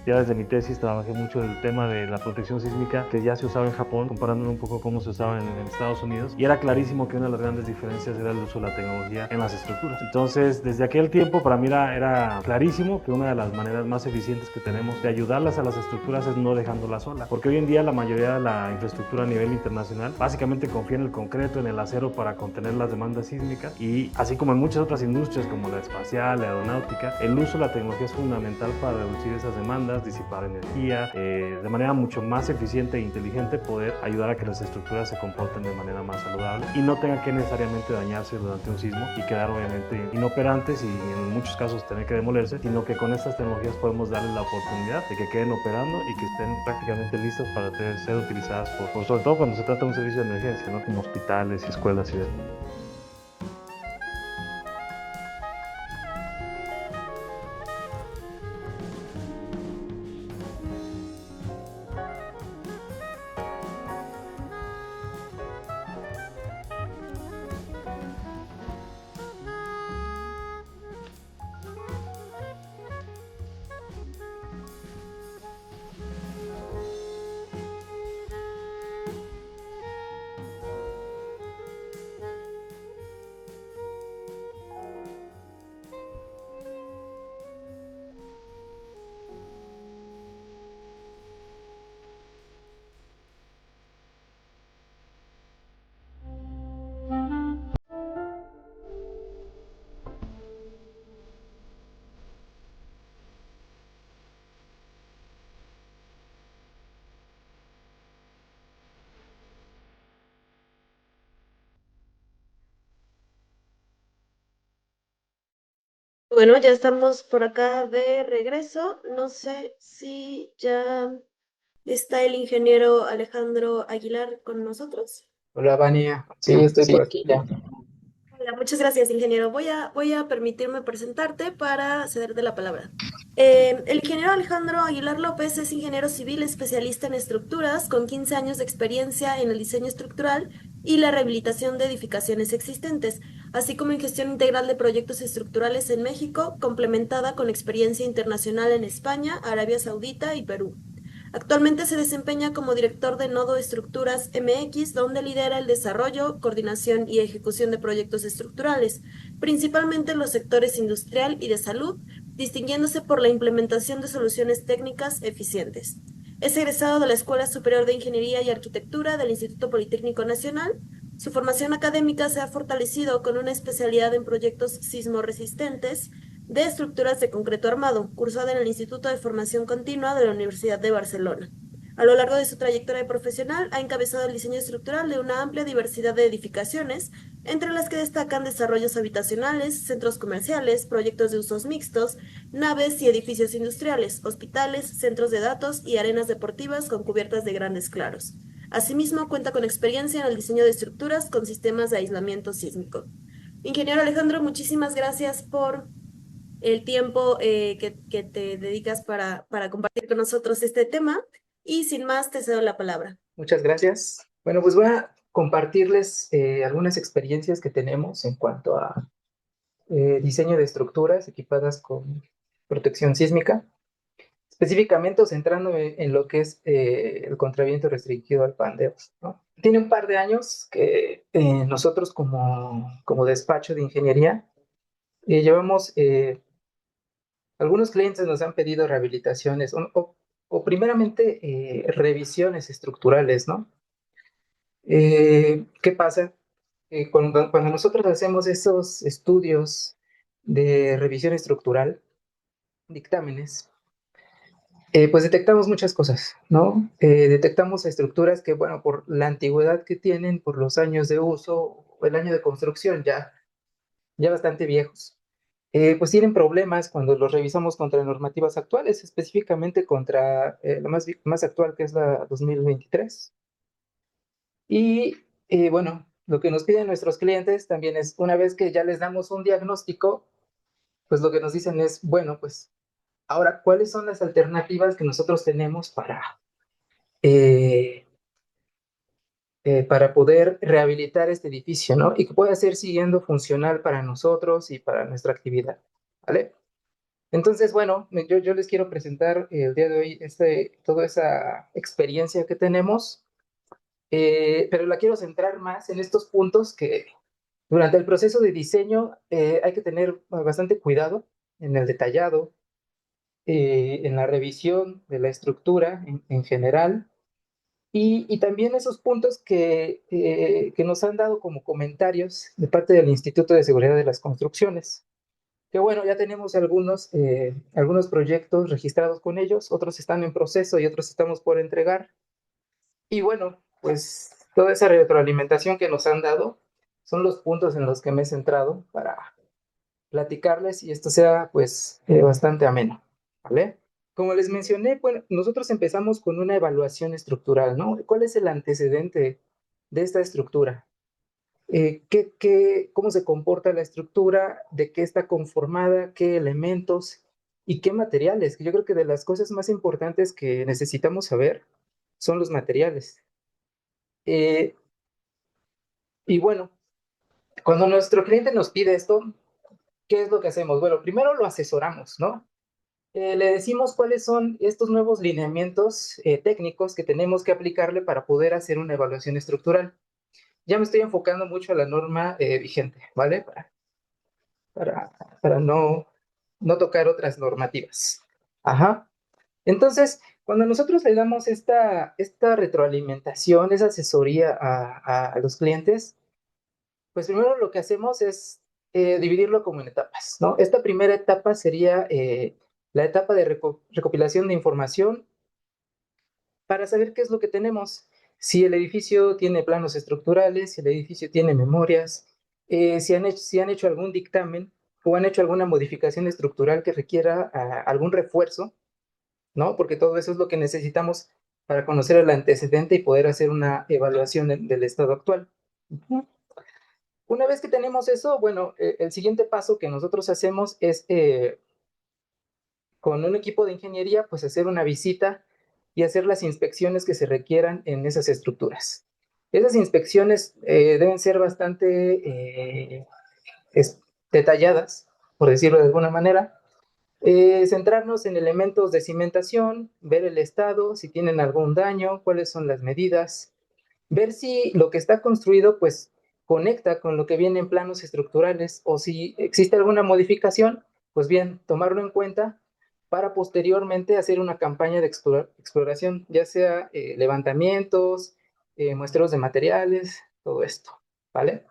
Ya desde mi tesis trabajé mucho el tema de la protección sísmica que ya se usaba en Japón, comparándolo un poco cómo se usaba en Estados Unidos, y era clarísimo que una de las grandes diferencias era el uso de la tecnología en las estructuras. Entonces, desde aquel tiempo para mí era clarísimo que una de las maneras más eficientes que tenemos de ayudarlas a las estructuras es no dejándolas solas, porque hoy en día la mayoría de la infraestructura a nivel internacional básicamente confía en el concreto, en el acero para contener las demandas sísmicas, y así como en muchas otras industrias como la espacial, la aeronáutica, el uso de la tecnología es fundamental para reducir esas demandas eléctricas, disipar energía, de manera mucho más eficiente e inteligente poder ayudar a que las estructuras se comporten de manera más saludable y no tengan que necesariamente dañarse durante un sismo y quedar obviamente inoperantes y en muchos casos tener que demolerse, sino que con estas tecnologías podemos darles la oportunidad de que queden operando y que estén prácticamente listas para ser utilizadas sobre todo cuando se trata de un servicio de emergencia, ¿no? Como hospitales y escuelas y demás. Bueno, ya estamos por acá de regreso. No sé si ya está el ingeniero Alejandro Aguilar con nosotros. Hola, Vania. Sí, estoy por aquí ya. Hola, muchas gracias, ingeniero. Voy a permitirme presentarte para cederte la palabra. El ingeniero Alejandro Aguilar López es ingeniero civil especialista en estructuras con 15 años de experiencia en el diseño estructural y la rehabilitación de edificaciones existentes, así como en gestión integral de proyectos estructurales en México, complementada con experiencia internacional en España, Arabia Saudita y Perú. Actualmente se desempeña como director de Nodo Estructuras MX, donde lidera el desarrollo, coordinación y ejecución de proyectos estructurales, principalmente en los sectores industrial y de salud, distinguiéndose por la implementación de soluciones técnicas eficientes. Es egresado de la Escuela Superior de Ingeniería y Arquitectura del Instituto Politécnico Nacional. Su formación académica se ha fortalecido con una especialidad en proyectos sismoresistentes de estructuras de concreto armado, cursada en el Instituto de Formación Continua de la Universidad de Barcelona. A lo largo de su trayectoria profesional ha encabezado el diseño estructural de una amplia diversidad de edificaciones, entre las que destacan desarrollos habitacionales, centros comerciales, proyectos de usos mixtos, naves y edificios industriales, hospitales, centros de datos y arenas deportivas con cubiertas de grandes claros. Asimismo, cuenta con experiencia en el diseño de estructuras con sistemas de aislamiento sísmico. Ingeniero Alejandro, muchísimas gracias por el tiempo que te dedicas para compartir con nosotros este tema. Y sin más, te cedo la palabra. Muchas gracias. Bueno, pues voy a compartirles algunas experiencias que tenemos en cuanto a diseño de estructuras equipadas con protección sísmica, específicamente centrándome en lo que es el contraviento restringido al pandeo, ¿no? Tiene un par de años que nosotros como despacho de ingeniería llevamos algunos clientes nos han pedido rehabilitaciones o primeramente revisiones estructurales, ¿no? ¿Qué pasa? Cuando nosotros hacemos esos estudios de revisión estructural, dictámenes, pues detectamos muchas cosas, ¿no? Detectamos estructuras que, bueno, por la antigüedad que tienen, por los años de uso, o el año de construcción ya bastante viejos, pues tienen problemas cuando los revisamos contra normativas actuales, específicamente contra la más actual, que es la 2023. Y bueno, lo que nos piden nuestros clientes también es, una vez que ya les damos un diagnóstico, pues lo que nos dicen es, bueno, pues ahora, ¿cuáles son las alternativas que nosotros tenemos eh, para poder rehabilitar este edificio, ¿no? Y que pueda ser siguiendo funcional para nosotros y para nuestra actividad, ¿vale? Entonces, bueno, yo les quiero presentar el día de hoy toda esa experiencia que tenemos, pero la quiero centrar más en estos puntos que durante el proceso de diseño hay que tener bastante cuidado en el detallado, en la revisión de la estructura en general y también esos puntos que nos han dado como comentarios de parte del Instituto de Seguridad de las Construcciones. que bueno, ya tenemos algunos proyectos registrados con ellos, otros están en proceso y otros estamos por entregar. Y bueno, pues toda esa retroalimentación que nos han dado son los puntos en los que me he centrado para platicarles y esto sea pues bastante ameno, ¿vale? Como les mencioné, bueno, nosotros empezamos con una evaluación estructural, ¿no? ¿Cuál es el antecedente de esta estructura? ¿Cómo se comporta la estructura? ¿De qué está conformada? ¿Qué elementos? ¿Y qué materiales? Yo creo que de las cosas más importantes que necesitamos saber son los materiales. Eh, y bueno, cuando nuestro cliente nos pide esto, ¿qué es lo que hacemos? Bueno, primero lo asesoramos, ¿no? Le decimos cuáles son estos nuevos lineamientos técnicos que tenemos que aplicarle para poder hacer una evaluación estructural. Ya me estoy enfocando mucho a la norma vigente, ¿vale? Para, para no tocar otras normativas. Ajá. Entonces, cuando nosotros le damos esta retroalimentación, esa asesoría a los clientes, pues primero lo que hacemos es dividirlo como en etapas, ¿no? Esta primera etapa sería la etapa de recopilación de información para saber qué es lo que tenemos, si el edificio tiene planos estructurales, si el edificio tiene memorias, si han hecho algún dictamen o han hecho alguna modificación estructural que requiera algún refuerzo, ¿no? Porque todo eso es lo que necesitamos para conocer el antecedente y poder hacer una evaluación del estado actual. Uh-huh. Una vez que tenemos eso, bueno, el siguiente paso que nosotros hacemos es con un equipo de ingeniería, pues hacer una visita y hacer las inspecciones que se requieran en esas estructuras. Esas inspecciones deben ser bastante detalladas, por decirlo de alguna manera. Centrarnos en elementos de cimentación, ver el estado, si tienen algún daño, cuáles son las medidas, ver si lo que está construido pues conecta con lo que viene en planos estructurales o si existe alguna modificación, pues bien, tomarlo en cuenta para posteriormente hacer una campaña de exploración, ya sea levantamientos, muestreos de materiales, todo esto, ¿vale?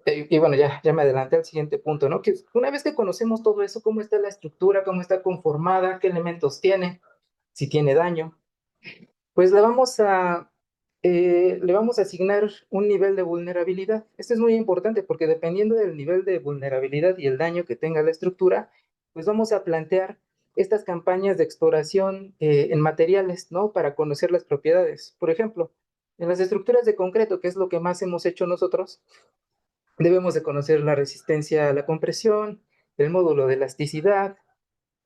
Y bueno, ya me adelanté al siguiente punto, ¿no? Que una vez que conocemos todo eso, cómo está la estructura, cómo está conformada, qué elementos tiene, si tiene daño, pues le vamos a asignar un nivel de vulnerabilidad. Esto es muy importante porque dependiendo del nivel de vulnerabilidad y el daño que tenga la estructura, pues vamos a plantear estas campañas de exploración en materiales, ¿no? Para conocer las propiedades. Por ejemplo, en las estructuras de concreto, que es lo que más hemos hecho nosotros, debemos de conocer la resistencia a la compresión, el módulo de elasticidad,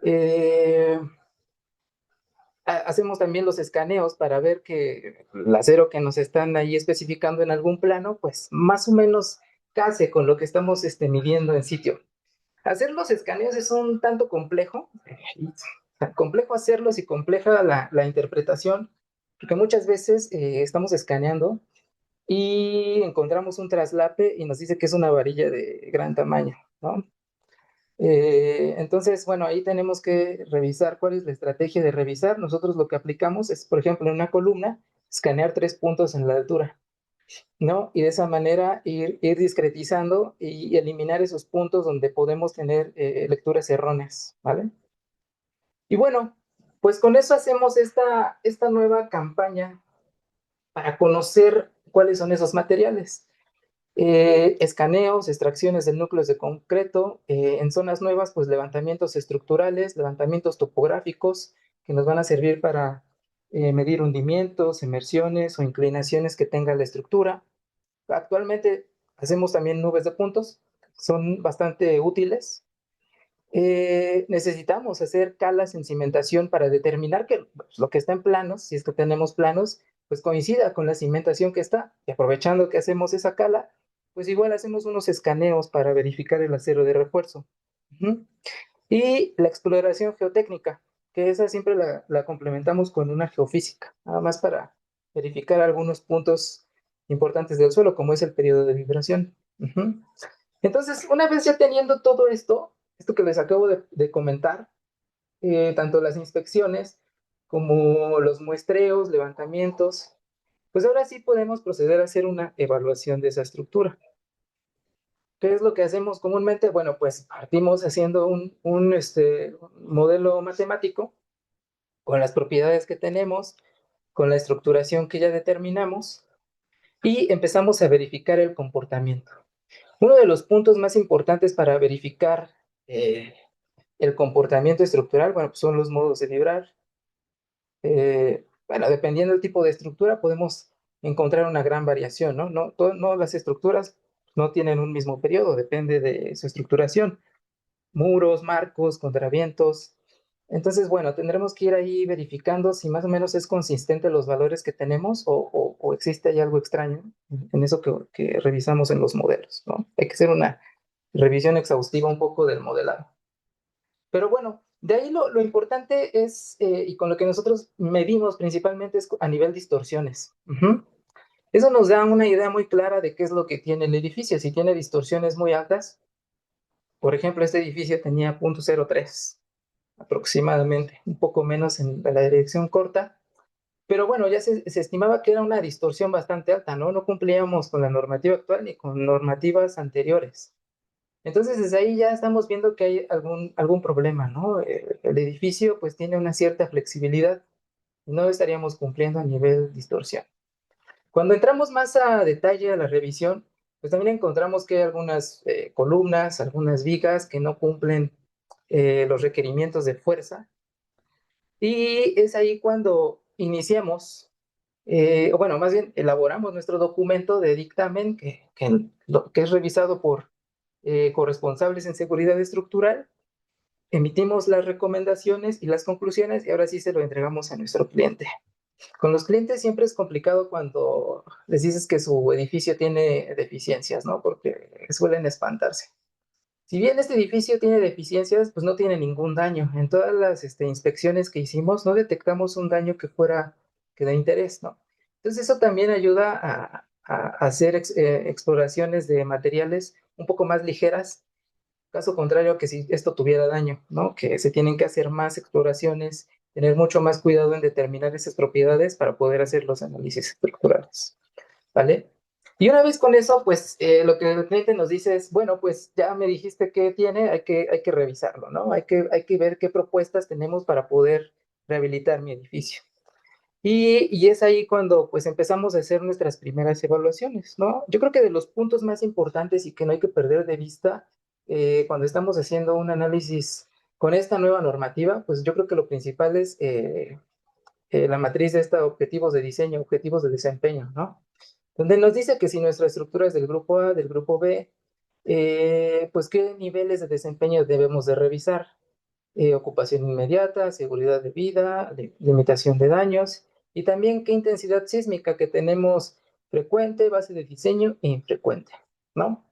eh, hacemos también los escaneos para ver que el acero que nos están ahí especificando en algún plano, pues más o menos case con lo que estamos midiendo en sitio. Hacer los escaneos es un tanto complejo, complejo hacerlos y compleja la interpretación, porque muchas veces estamos escaneando y encontramos un traslape y nos dice que es una varilla de gran tamaño, ¿no? Entonces, bueno, ahí tenemos que revisar cuál es la estrategia de revisar. Nosotros lo que aplicamos es, por ejemplo, en una columna, escanear 3 puntos en la altura, ¿no? Y de esa manera ir discretizando y eliminar esos puntos donde podemos tener lecturas erróneas, ¿vale? Y bueno, pues con eso hacemos esta nueva campaña para conocer cuáles son esos materiales. Escaneos, extracciones de núcleos de concreto, en zonas nuevas, pues levantamientos estructurales, levantamientos topográficos que nos van a servir para medir hundimientos, emersiones o inclinaciones que tenga la estructura. Actualmente hacemos también nubes de puntos, son bastante útiles. Necesitamos hacer calas en cimentación para determinar que pues, lo que está en planos, si es que tenemos planos, pues coincida con la cimentación que está. Y aprovechando que hacemos esa cala, pues igual hacemos unos escaneos para verificar el acero de refuerzo. Uh-huh. Y la exploración geotécnica, que esa siempre la complementamos con una geofísica, nada más para verificar algunos puntos importantes del suelo, como es el periodo de vibración. Uh-huh. Entonces, una vez ya teniendo todo esto que les acabo de comentar, tanto las inspecciones como los muestreos, levantamientos, pues ahora sí podemos proceder a hacer una evaluación de esa estructura. ¿qué es lo que hacemos comúnmente? Bueno, pues partimos haciendo un modelo matemático con las propiedades que tenemos, con la estructuración que ya determinamos y empezamos a verificar el comportamiento. Uno de los puntos más importantes para verificar el comportamiento estructural, bueno, pues son los modos de vibrar. Bueno, dependiendo del tipo de estructura, podemos encontrar una gran variación, ¿no? No las estructuras no tienen un mismo periodo, depende de su estructuración. Muros, marcos, contravientos. Entonces, bueno, tendremos que ir ahí verificando si más o menos es consistente los valores que tenemos o existe ahí algo extraño en eso que revisamos en los modelos, ¿no? Hay que hacer una revisión exhaustiva un poco del modelado. Pero bueno, de ahí lo importante es, y con lo que nosotros medimos principalmente es a nivel distorsiones. Eso nos da una idea muy clara de qué es lo que tiene el edificio. Si tiene distorsiones muy altas, por ejemplo, este edificio tenía 0.03 aproximadamente, un poco menos en la dirección corta, pero bueno, ya se estimaba que era una distorsión bastante alta, ¿no? No cumplíamos con la normativa actual ni con normativas anteriores. Entonces, desde ahí ya estamos viendo que hay algún problema, ¿no? El edificio pues tiene una cierta flexibilidad y no estaríamos cumpliendo a nivel distorsión. Cuando entramos más a detalle a la revisión, pues también encontramos que hay algunas columnas, algunas vigas que no cumplen los requerimientos de fuerza. Y es ahí cuando iniciamos, o bueno, más bien elaboramos nuestro documento de dictamen que es revisado por corresponsables en seguridad estructural, emitimos las recomendaciones y las conclusiones y ahora sí se lo entregamos a nuestro cliente. Con los clientes siempre es complicado cuando les dices que su edificio tiene deficiencias, ¿no? Porque suelen espantarse. Si bien este edificio tiene deficiencias, pues no tiene ningún daño. En todas las inspecciones que hicimos no detectamos un daño que de interés, ¿no? Entonces eso también ayuda a hacer exploraciones de materiales un poco más ligeras, caso contrario que si esto tuviera daño, ¿no? Que se tienen que hacer más exploraciones, tener mucho más cuidado en determinar esas propiedades para poder hacer los análisis estructurales, ¿vale? Y una vez con eso, pues lo que el cliente nos dice es, bueno, pues ya me dijiste que tiene, hay que revisarlo, ¿no? Hay que ver qué propuestas tenemos para poder rehabilitar mi edificio. Y es ahí cuando pues empezamos a hacer nuestras primeras evaluaciones, ¿no? Yo creo que de los puntos más importantes y que no hay que perder de vista cuando estamos haciendo un análisis con esta nueva normativa, pues yo creo que lo principal es la matriz de estos objetivos de diseño, objetivos de desempeño, ¿no? Donde nos dice que si nuestra estructura es del grupo A, del grupo B, pues qué niveles de desempeño debemos de revisar. Ocupación inmediata, seguridad de vida, limitación de daños y también qué intensidad sísmica que tenemos frecuente, base de diseño e infrecuente, ¿no?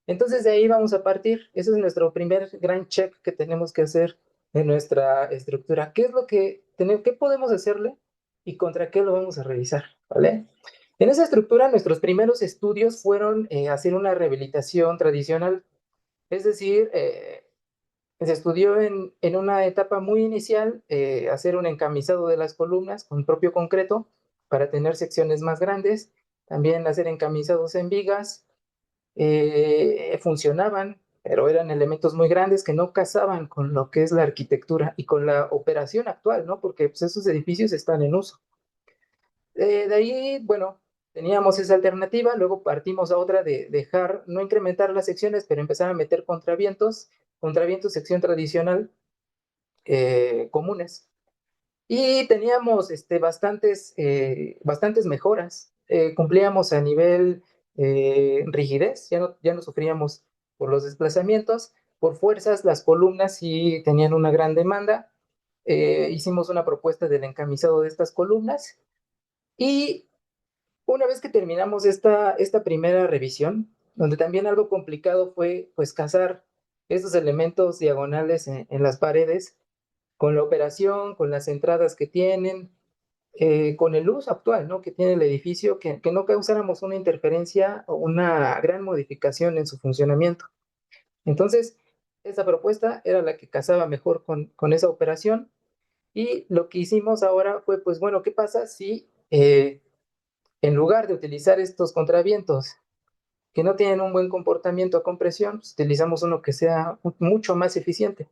Entonces de ahí vamos a partir. Ese es nuestro primer gran check que tenemos que hacer en nuestra estructura. ¿Qué es lo que tenemos, qué podemos hacerle y contra qué lo vamos a revisar, ¿vale? En esa estructura, nuestros primeros estudios fueron hacer una rehabilitación tradicional, es decir, se estudió en una etapa muy inicial hacer un encamisado de las columnas con propio concreto para tener secciones más grandes, también hacer encamisados en vigas, funcionaban, pero eran elementos muy grandes que no casaban con lo que es la arquitectura y con la operación actual, ¿no? Porque pues, esos edificios están en uso. De ahí, bueno, teníamos esa alternativa, luego partimos a otra de dejar, no incrementar las secciones, pero empezar a meter contravientos, sección tradicional, comunes. Y teníamos bastantes mejoras. Cumplíamos a nivel rigidez, ya no sufríamos por los desplazamientos, por fuerzas, las columnas sí tenían una gran demanda. Hicimos una propuesta del encamisado de estas columnas y una vez que terminamos esta primera revisión, donde también algo complicado fue pues cazar estos elementos diagonales en las paredes, con la operación, con las entradas que tienen, con el uso actual, ¿no? Que tiene el edificio, que no causáramos una interferencia o una gran modificación en su funcionamiento. Entonces, esa propuesta era la que casaba mejor con esa operación y lo que hicimos ahora fue, pues bueno, ¿qué pasa si en lugar de utilizar estos contravientos que no tienen un buen comportamiento a compresión, pues utilizamos uno que sea mucho más eficiente.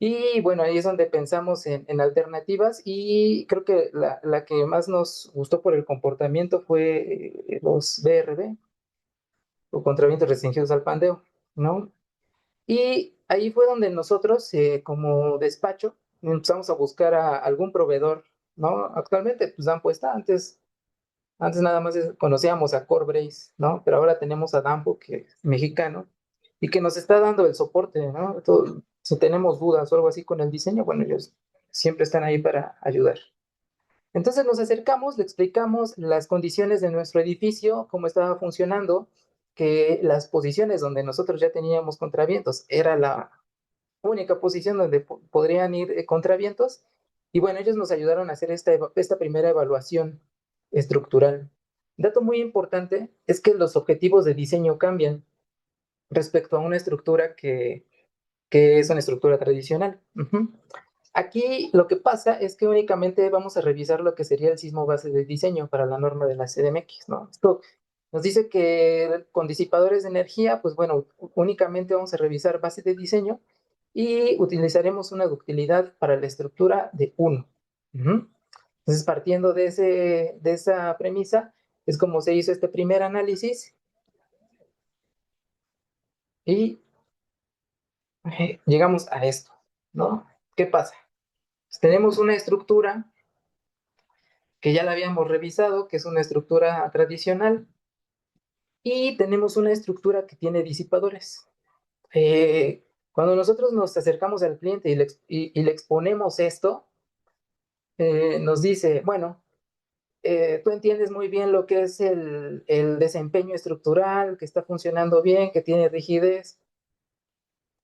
Y bueno, ahí es donde pensamos en alternativas y creo que la que más nos gustó por el comportamiento fue los BRB o contravientos restringidos al pandeo, ¿no? Y ahí fue donde nosotros, como despacho, empezamos a buscar a algún proveedor, ¿no? Actualmente, pues dan puesta, antes nada más conocíamos a Core Brace, ¿no? Pero ahora tenemos a Dampo, que es mexicano, y que nos está dando el soporte, ¿no? Si tenemos dudas o algo así con el diseño, bueno, ellos siempre están ahí para ayudar. Entonces nos acercamos, le explicamos las condiciones de nuestro edificio, cómo estaba funcionando, que las posiciones donde nosotros ya teníamos contravientos era la única posición donde podrían ir contravientos. Y bueno, ellos nos ayudaron a hacer esta primera evaluación estructural. Dato muy importante es que los objetivos de diseño cambian respecto a una estructura que es una estructura tradicional. Aquí lo que pasa es que únicamente vamos a revisar lo que sería el sismo base de diseño para la norma de la CDMX, ¿no? Esto nos dice que con disipadores de energía, pues bueno, únicamente vamos a revisar base de diseño y utilizaremos una ductilidad para la estructura de 1. Entonces, partiendo de esa premisa, es como se hizo este primer análisis y llegamos a esto, ¿no? ¿Qué pasa? Pues tenemos una estructura que ya la habíamos revisado, que es una estructura tradicional, y tenemos una estructura que tiene disipadores. Cuando nosotros nos acercamos al cliente y le exponemos esto, nos dice, bueno, tú entiendes muy bien lo que es el desempeño estructural, que está funcionando bien, que tiene rigidez,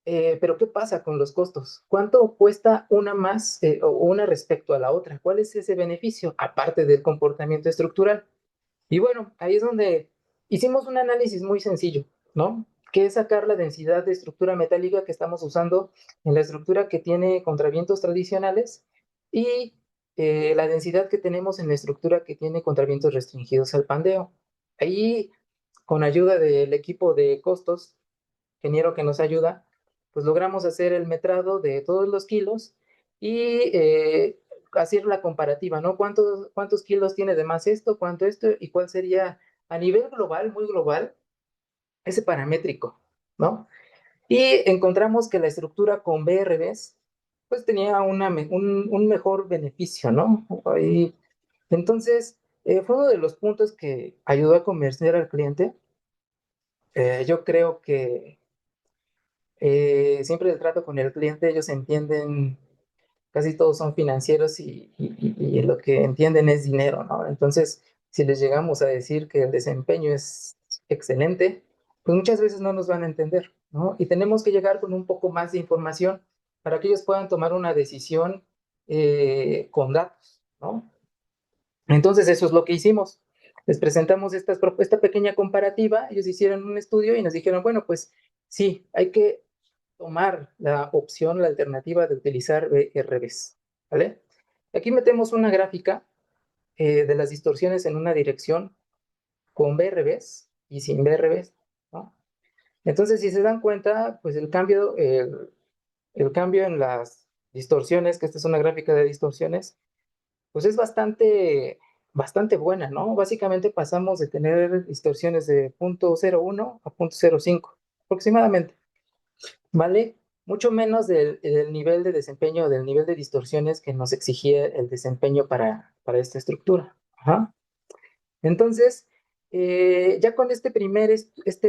pero ¿qué pasa con los costos? ¿Cuánto cuesta una más o una respecto a la otra? ¿Cuál es ese beneficio aparte del comportamiento estructural? Y bueno, ahí es donde hicimos un análisis muy sencillo, ¿no? Que es sacar la densidad de estructura metálica que estamos usando en la estructura que tiene contravientos tradicionales y la densidad que tenemos en la estructura que tiene contravientos restringidos al pandeo. Ahí, con ayuda del equipo de costos, ingeniero que nos ayuda, pues logramos hacer el metrado de todos los kilos y hacer la comparativa, ¿no? ¿Cuántos kilos tiene de más esto, cuánto esto y cuál sería a nivel global, muy global, ese paramétrico, ¿no? Y encontramos que la estructura con BRBs, pues tenía un mejor beneficio, ¿no? Y, entonces, fue uno de los puntos que ayudó a convencer al cliente. Yo creo que siempre el trato con el cliente, ellos entienden, casi todos son financieros y lo que entienden es dinero, ¿no? Entonces, si les llegamos a decir que el desempeño es excelente, pues muchas veces no nos van a entender, ¿no? Y tenemos que llegar con un poco más de información para que ellos puedan tomar una decisión con datos, ¿no? Entonces, eso es lo que hicimos. Les presentamos esta pequeña comparativa, ellos hicieron un estudio y nos dijeron, bueno, pues sí, hay que tomar la opción, la alternativa de utilizar BRBs, ¿vale? Aquí metemos una gráfica de las distorsiones en una dirección con BRBs y sin BRBs, ¿no? Entonces, si se dan cuenta, pues el cambio en las distorsiones, que esta es una gráfica de distorsiones, pues es bastante buena, ¿no? Básicamente pasamos de tener distorsiones de 0.01 a 0.05 aproximadamente, ¿vale? Mucho menos del nivel de desempeño, del nivel de distorsiones que nos exigía el desempeño para esta estructura. Ajá. Entonces, ya con este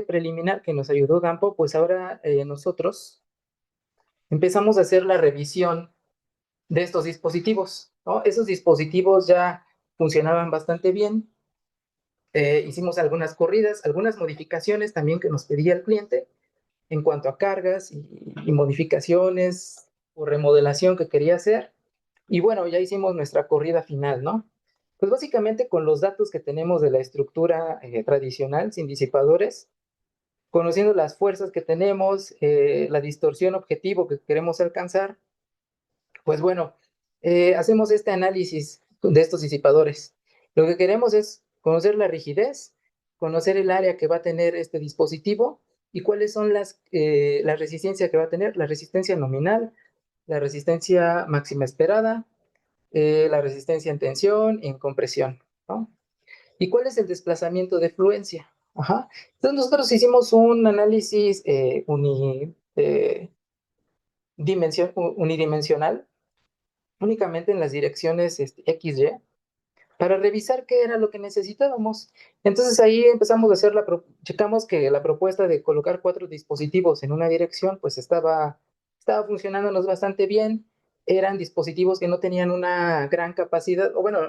preliminar que nos ayudó Gampo, pues ahora nosotros empezamos a hacer la revisión de estos dispositivos, ¿no? Esos dispositivos ya funcionaban bastante bien. Hicimos algunas corridas, algunas modificaciones también que nos pedía el cliente en cuanto a cargas y modificaciones o remodelación que quería hacer. Y bueno, ya hicimos nuestra corrida final, ¿no? Pues básicamente con los datos que tenemos de la estructura tradicional, sin disipadores, conociendo las fuerzas que tenemos, la distorsión objetivo que queremos alcanzar, pues bueno, hacemos este análisis de estos disipadores. Lo que queremos es conocer la rigidez, conocer el área que va a tener este dispositivo y cuáles son la resistencia que va a tener, la resistencia nominal, la resistencia máxima esperada, la resistencia en tensión y en compresión, ¿no? ¿Y cuál es el desplazamiento de fluencia? Ajá. Entonces nosotros hicimos un análisis unidimensional, únicamente en las direcciones XY, para revisar qué era lo que necesitábamos. Entonces ahí empezamos a hacer checamos que la propuesta de colocar 4 dispositivos en una dirección, pues estaba funcionándonos bastante bien. Eran dispositivos que no tenían una gran capacidad, o bueno,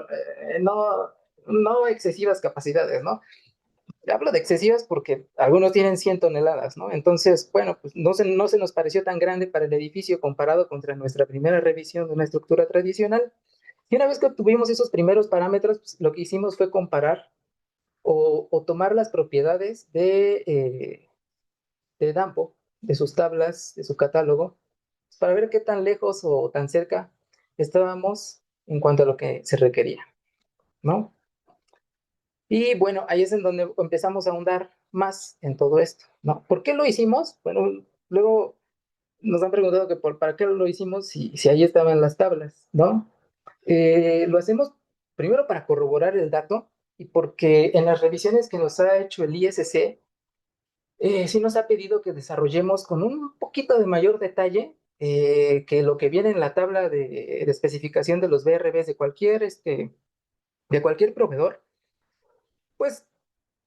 no excesivas capacidades, ¿no? Hablo de excesivas porque algunos tienen 100 toneladas, ¿no? Entonces, bueno, pues no se nos pareció tan grande para el edificio comparado contra nuestra primera revisión de una estructura tradicional. Y una vez que obtuvimos esos primeros parámetros, pues, lo que hicimos fue comparar o tomar las propiedades de Dampo, de sus tablas, de su catálogo, para ver qué tan lejos o tan cerca estábamos en cuanto a lo que se requería, ¿no? Y bueno, ahí es en donde empezamos a ahondar más en todo esto, ¿no? ¿Por qué lo hicimos? Bueno, luego nos han preguntado que para qué lo hicimos si ahí estaban las tablas, ¿no? Lo hacemos primero para corroborar el dato y porque en las revisiones que nos ha hecho el ISC, sí nos ha pedido que desarrollemos con un poquito de mayor detalle que lo que viene en la tabla de especificación de los BRBs de cualquier proveedor, pues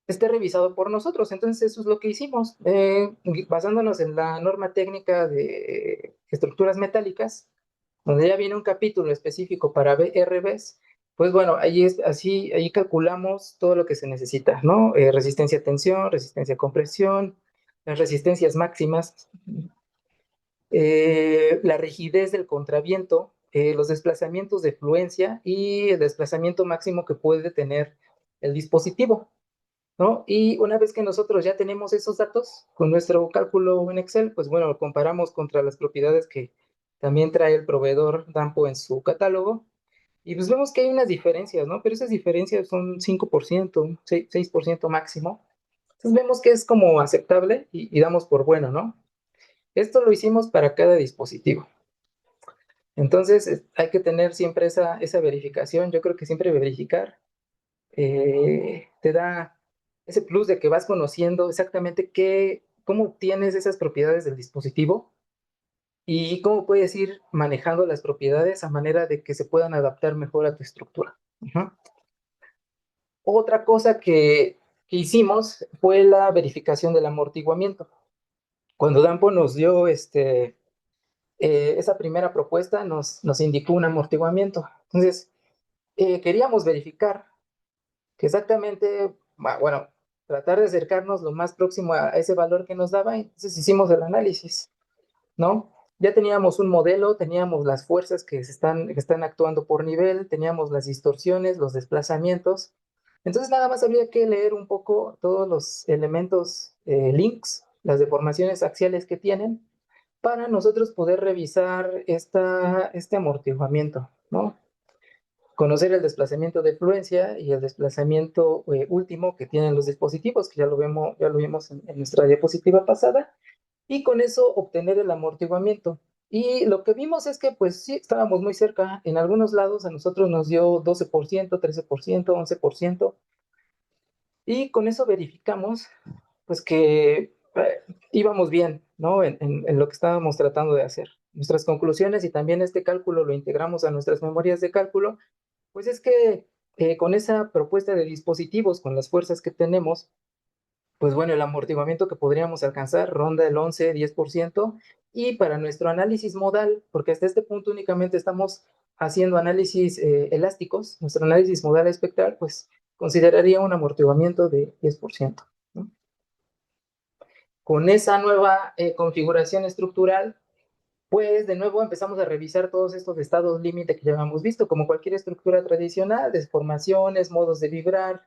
esté revisado por nosotros. Entonces eso es lo que hicimos, basándonos en la norma técnica de estructuras metálicas, donde ya viene un capítulo específico para BRBs. Pues bueno, ahí calculamos todo lo que se necesita, ¿no? Resistencia a tensión, resistencia a compresión, las resistencias máximas, la rigidez del contraviento, los desplazamientos de fluencia y el desplazamiento máximo que puede tener el dispositivo, ¿no? Y una vez que nosotros ya tenemos esos datos con nuestro cálculo en Excel, pues bueno, lo comparamos contra las propiedades que también trae el proveedor Dampo en su catálogo. Y pues vemos que hay unas diferencias, ¿no? Pero esas diferencias son 5%, 6% máximo. Entonces vemos que es como aceptable y damos por bueno, ¿no? Esto lo hicimos para cada dispositivo. Entonces hay que tener siempre esa verificación. Yo creo que siempre verificar te da ese plus de que vas conociendo exactamente cómo obtienes esas propiedades del dispositivo y cómo puedes ir manejando las propiedades a manera de que se puedan adaptar mejor a tu estructura. Uh-huh. Otra cosa que hicimos fue la verificación del amortiguamiento. Cuando Dampo nos dio esa primera propuesta, nos indicó un amortiguamiento. Entonces, queríamos verificar que exactamente, bueno, tratar de acercarnos lo más próximo a ese valor que nos daba, entonces hicimos el análisis, ¿no? Ya teníamos un modelo, teníamos las fuerzas que están actuando por nivel, teníamos las distorsiones, los desplazamientos, entonces nada más habría que leer un poco todos los elementos links, las deformaciones axiales que tienen, para nosotros poder revisar este amortiguamiento, ¿no? Conocer el desplazamiento de fluencia y el desplazamiento último que tienen los dispositivos, que ya lo vimos en nuestra diapositiva pasada, y con eso obtener el amortiguamiento. Y lo que vimos es que pues sí, estábamos muy cerca. En algunos lados a nosotros nos dio 12%, 13%, 11%, y con eso verificamos pues que íbamos bien, ¿no? En lo que estábamos tratando de hacer. Nuestras conclusiones y también este cálculo lo integramos a nuestras memorias de cálculo, pues es que con esa propuesta de dispositivos, con las fuerzas que tenemos, pues bueno, el amortiguamiento que podríamos alcanzar ronda el 11-10%, y para nuestro análisis modal, porque hasta este punto únicamente estamos haciendo análisis elásticos, nuestro análisis modal espectral, pues consideraría un amortiguamiento de 10%, ¿no? Con esa nueva configuración estructural, pues de nuevo empezamos a revisar todos estos estados límite que ya habíamos visto, como cualquier estructura tradicional, deformaciones, modos de vibrar,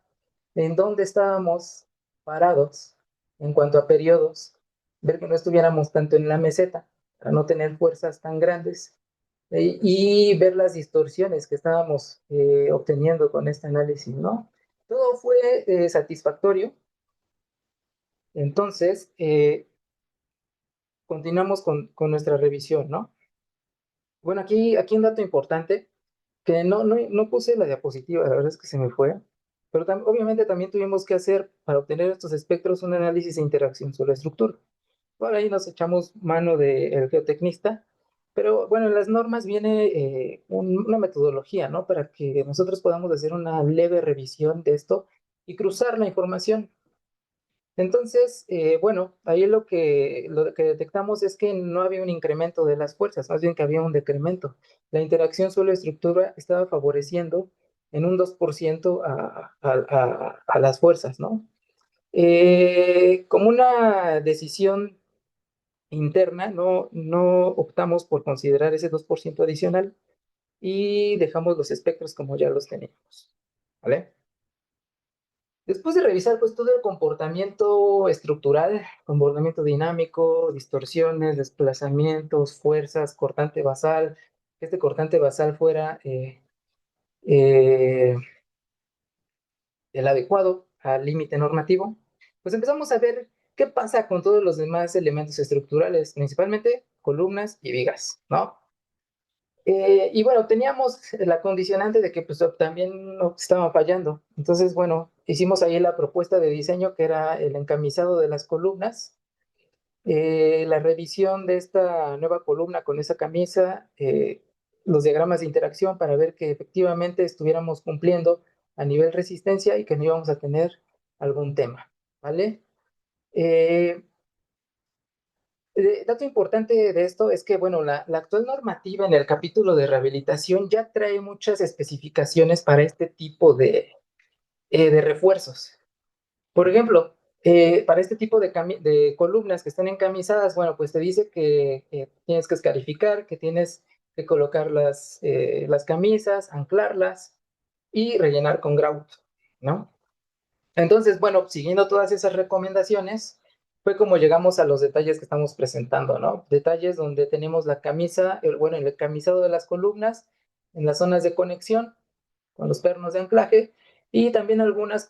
en dónde estábamos parados en cuanto a periodos, ver que no estuviéramos tanto en la meseta, para no tener fuerzas tan grandes, y ver las distorsiones que estábamos obteniendo con este análisis, ¿no? Todo fue satisfactorio, Entonces, continuamos con nuestra revisión, ¿no? Bueno, aquí un dato importante, que no puse la diapositiva, la verdad es que se me fue, pero obviamente también tuvimos que hacer, para obtener estos espectros, un análisis de interacción sobre la estructura. Por ahí nos echamos mano del geotecnista, pero bueno, en las normas viene una metodología, ¿no? Para que nosotros podamos hacer una leve revisión de esto y cruzar la información. Entonces, bueno, ahí lo que detectamos es que no había un incremento de las fuerzas, más bien que había un decremento. La interacción suelo-estructura estaba favoreciendo en un 2% a las fuerzas, ¿no? Como una decisión interna, no optamos por considerar ese 2% adicional y dejamos los espectros como ya los teníamos, ¿vale? Después de revisar pues todo el comportamiento estructural, comportamiento dinámico, distorsiones, desplazamientos, fuerzas, cortante basal, que este cortante basal fuera eh, el adecuado al límite normativo, pues empezamos a ver qué pasa con todos los demás elementos estructurales, principalmente columnas y vigas, ¿no? Y bueno, teníamos la condicionante de que pues también nos estaban fallando. Entonces, bueno, hicimos ahí la propuesta de diseño que era el encamisado de las columnas, la revisión de esta nueva columna con esa camisa, los diagramas de interacción para ver que efectivamente estuviéramos cumpliendo a nivel resistencia y que no íbamos a tener algún tema, ¿vale? Eh, Dato importante de esto es que, bueno, la actual normativa en el capítulo de rehabilitación ya trae muchas especificaciones para este tipo de refuerzos. Por ejemplo, para este tipo de columnas que están encamisadas, bueno, pues te dice que tienes que escarificar, que tienes que colocar las camisas, anclarlas y rellenar con grout, ¿no? Entonces, bueno, siguiendo todas esas recomendaciones, fue como llegamos a los detalles que estamos presentando, ¿no? Detalles donde tenemos la camisa, bueno, el camisado de las columnas, en las zonas de conexión, con los pernos de anclaje, y también algunas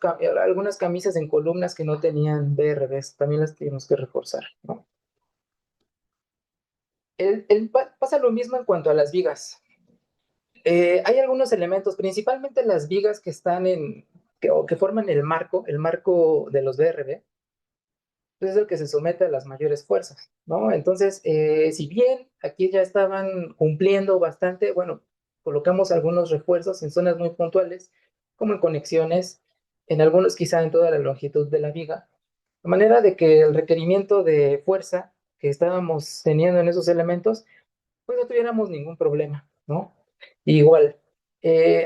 camisas en columnas que no tenían BRBs, también las tuvimos que reforzar, ¿no? Pasa lo mismo en cuanto a las vigas. Hay algunos elementos, principalmente las vigas que están o que forman el marco de los BRB, es el que se somete a las mayores fuerzas, ¿no? Entonces, si bien aquí ya estaban cumpliendo bastante, bueno, colocamos algunos refuerzos en zonas muy puntuales, como en conexiones, en algunos quizá en toda la longitud de la viga, de manera de que el requerimiento de fuerza que estábamos teniendo en esos elementos pues no tuviéramos ningún problema, ¿no? Igual,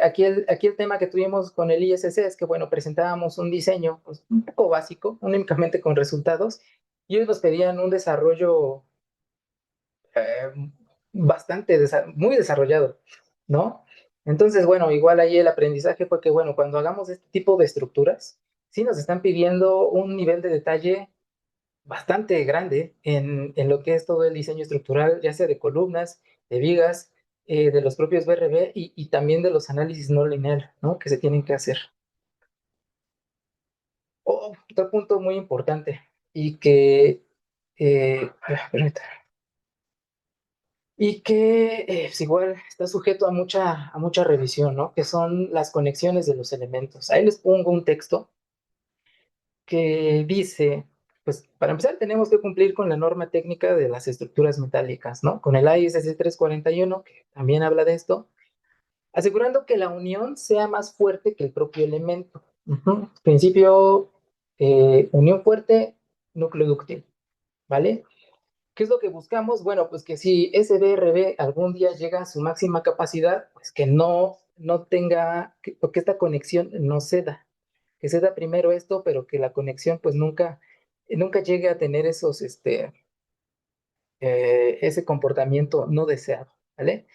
aquí el tema que tuvimos con el ISC es que, bueno, presentábamos un diseño pues, un poco básico, únicamente con resultados, y ellos nos pedían un desarrollo eh, muy desarrollado, ¿no? Entonces, bueno, igual ahí el aprendizaje fue que, bueno, cuando hagamos este tipo de estructuras, sí nos están pidiendo un nivel de detalle bastante grande en lo que es todo el diseño estructural, ya sea de columnas, de vigas, de los propios BRB y también de los análisis no lineal, ¿no? Que se tienen que hacer. Otro punto muy importante y que, permítame, y que pues igual está sujeto a mucha revisión, ¿no? Que son las conexiones de los elementos. Ahí les pongo un texto que dice, pues para empezar tenemos que cumplir con la norma técnica de las estructuras metálicas, ¿no? Con el ISC 341, que también habla de esto, asegurando que la unión sea más fuerte que el propio elemento. Principio, unión fuerte, núcleo dúctil, ¿vale? ¿Qué es lo que buscamos? Bueno, pues que si ese BRB algún día llega a su máxima capacidad, pues que no tenga, que esta conexión no ceda, que se da primero esto, pero que la conexión pues nunca llegue a tener ese comportamiento no deseado, ¿vale?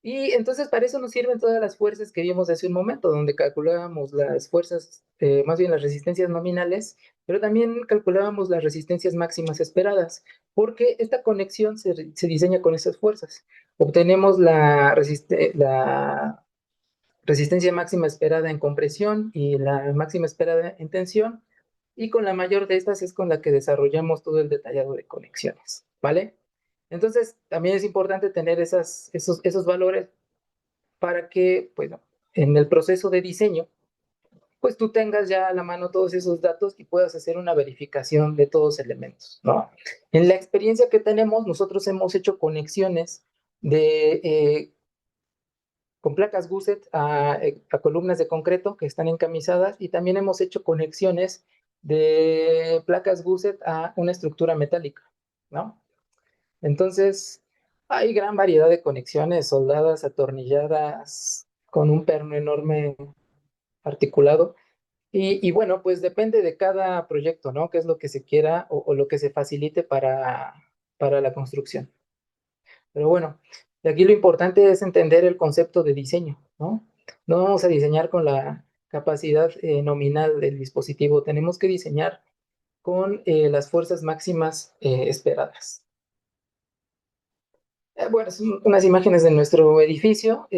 Y entonces para eso nos sirven todas las fuerzas que vimos hace un momento, donde calculábamos las fuerzas, más bien las resistencias nominales, pero también calculábamos las resistencias máximas esperadas, porque esta conexión se diseña con esas fuerzas. Obtenemos la resistencia máxima esperada en compresión y la máxima esperada en tensión, y con la mayor de estas es con la que desarrollamos todo el detallado de conexiones, ¿vale? Entonces, también es importante tener esos valores para que, pues, en el proceso de diseño, pues tú tengas ya a la mano todos esos datos y puedas hacer una verificación de todos los elementos, ¿no? En la experiencia que tenemos, nosotros hemos hecho conexiones con placas gusset a columnas de concreto que están encamisadas y también hemos hecho conexiones de placas gusset a una estructura metálica, ¿no? Entonces, hay gran variedad de conexiones soldadas, atornilladas, con un perno enorme articulado. Y bueno, pues depende de cada proyecto, ¿no? Qué es lo que se quiera o lo que se facilite para la construcción. Pero bueno, de aquí lo importante es entender el concepto de diseño, ¿no? No vamos a diseñar con la capacidad nominal del dispositivo, tenemos que diseñar con las fuerzas máximas esperadas. Bueno, son unas imágenes de nuestro edificio.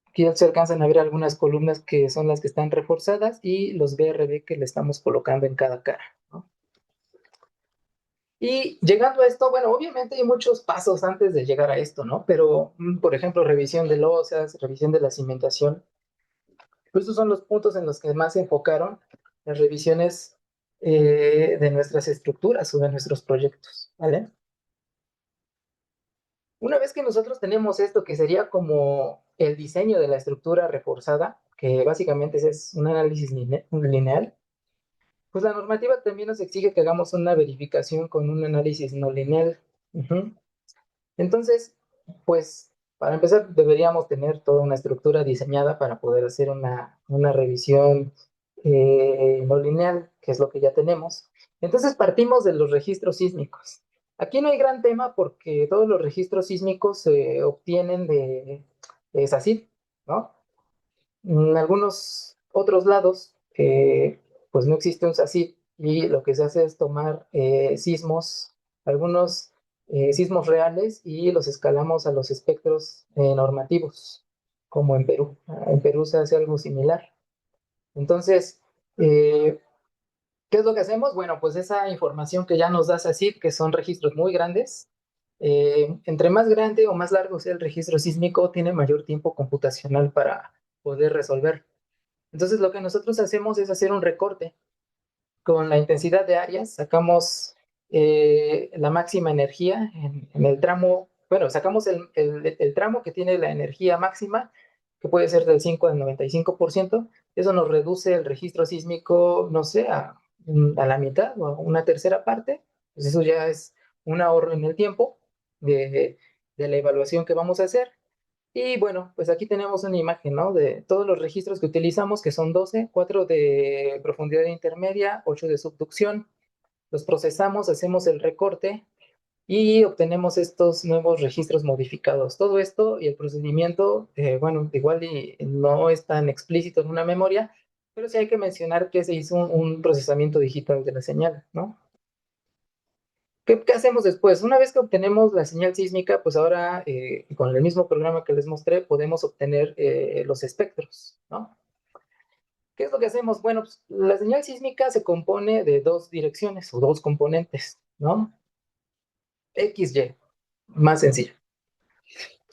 Aquí se alcanzan a ver algunas columnas que son las que están reforzadas y los BRB que le estamos colocando en cada cara, ¿no? Y llegando a esto, bueno, obviamente hay muchos pasos antes de llegar a esto, ¿no? Pero, por ejemplo, revisión de losas, revisión de la cimentación. Pues estos son los puntos en los que más se enfocaron las revisiones de nuestras estructuras o de nuestros proyectos, ¿vale? Una vez que nosotros tenemos esto, que sería como el diseño de la estructura reforzada, que básicamente es un análisis lineal, pues la normativa también nos exige que hagamos una verificación con un análisis no lineal. Ujú. Entonces, pues para empezar deberíamos tener toda una estructura diseñada para poder hacer una revisión no lineal, que es lo que ya tenemos. Entonces partimos de los registros sísmicos. Aquí no hay gran tema porque todos los registros sísmicos se obtienen de SACID, ¿no? En algunos otros lados, pues no existe un SACID y lo que se hace es tomar sismos, algunos sismos reales y los escalamos a los espectros normativos, como en Perú. En Perú se hace algo similar. Entonces, eh, ¿qué es lo que hacemos? Bueno, pues esa información que ya nos da SACID, que son registros muy grandes, entre más grande o más largo sea el registro sísmico, tiene mayor tiempo computacional para poder resolver. Entonces, lo que nosotros hacemos es hacer un recorte con la intensidad de áreas, sacamos la máxima energía en el tramo, bueno, sacamos el tramo que tiene la energía máxima, que puede ser del 5 al 95%, eso nos reduce el registro sísmico, no sé, a la mitad o a una tercera parte, pues eso ya es un ahorro en el tiempo de la evaluación que vamos a hacer. Y bueno, pues aquí tenemos una imagen, ¿no? De todos los registros que utilizamos, que son 12, 4 de profundidad intermedia, 8 de subducción. Los procesamos, hacemos el recorte y obtenemos estos nuevos registros modificados. Todo esto y el procedimiento, bueno, igual y no es tan explícito en una memoria, pero sí hay que mencionar que se hizo un procesamiento digital de la señal, ¿no? ¿Qué hacemos después? Una vez que obtenemos la señal sísmica, pues ahora con el mismo programa que les mostré podemos obtener los espectros, ¿no? ¿Qué es lo que hacemos? Bueno, pues, la señal sísmica se compone de dos direcciones o dos componentes, ¿no? X, Y, más sencillo.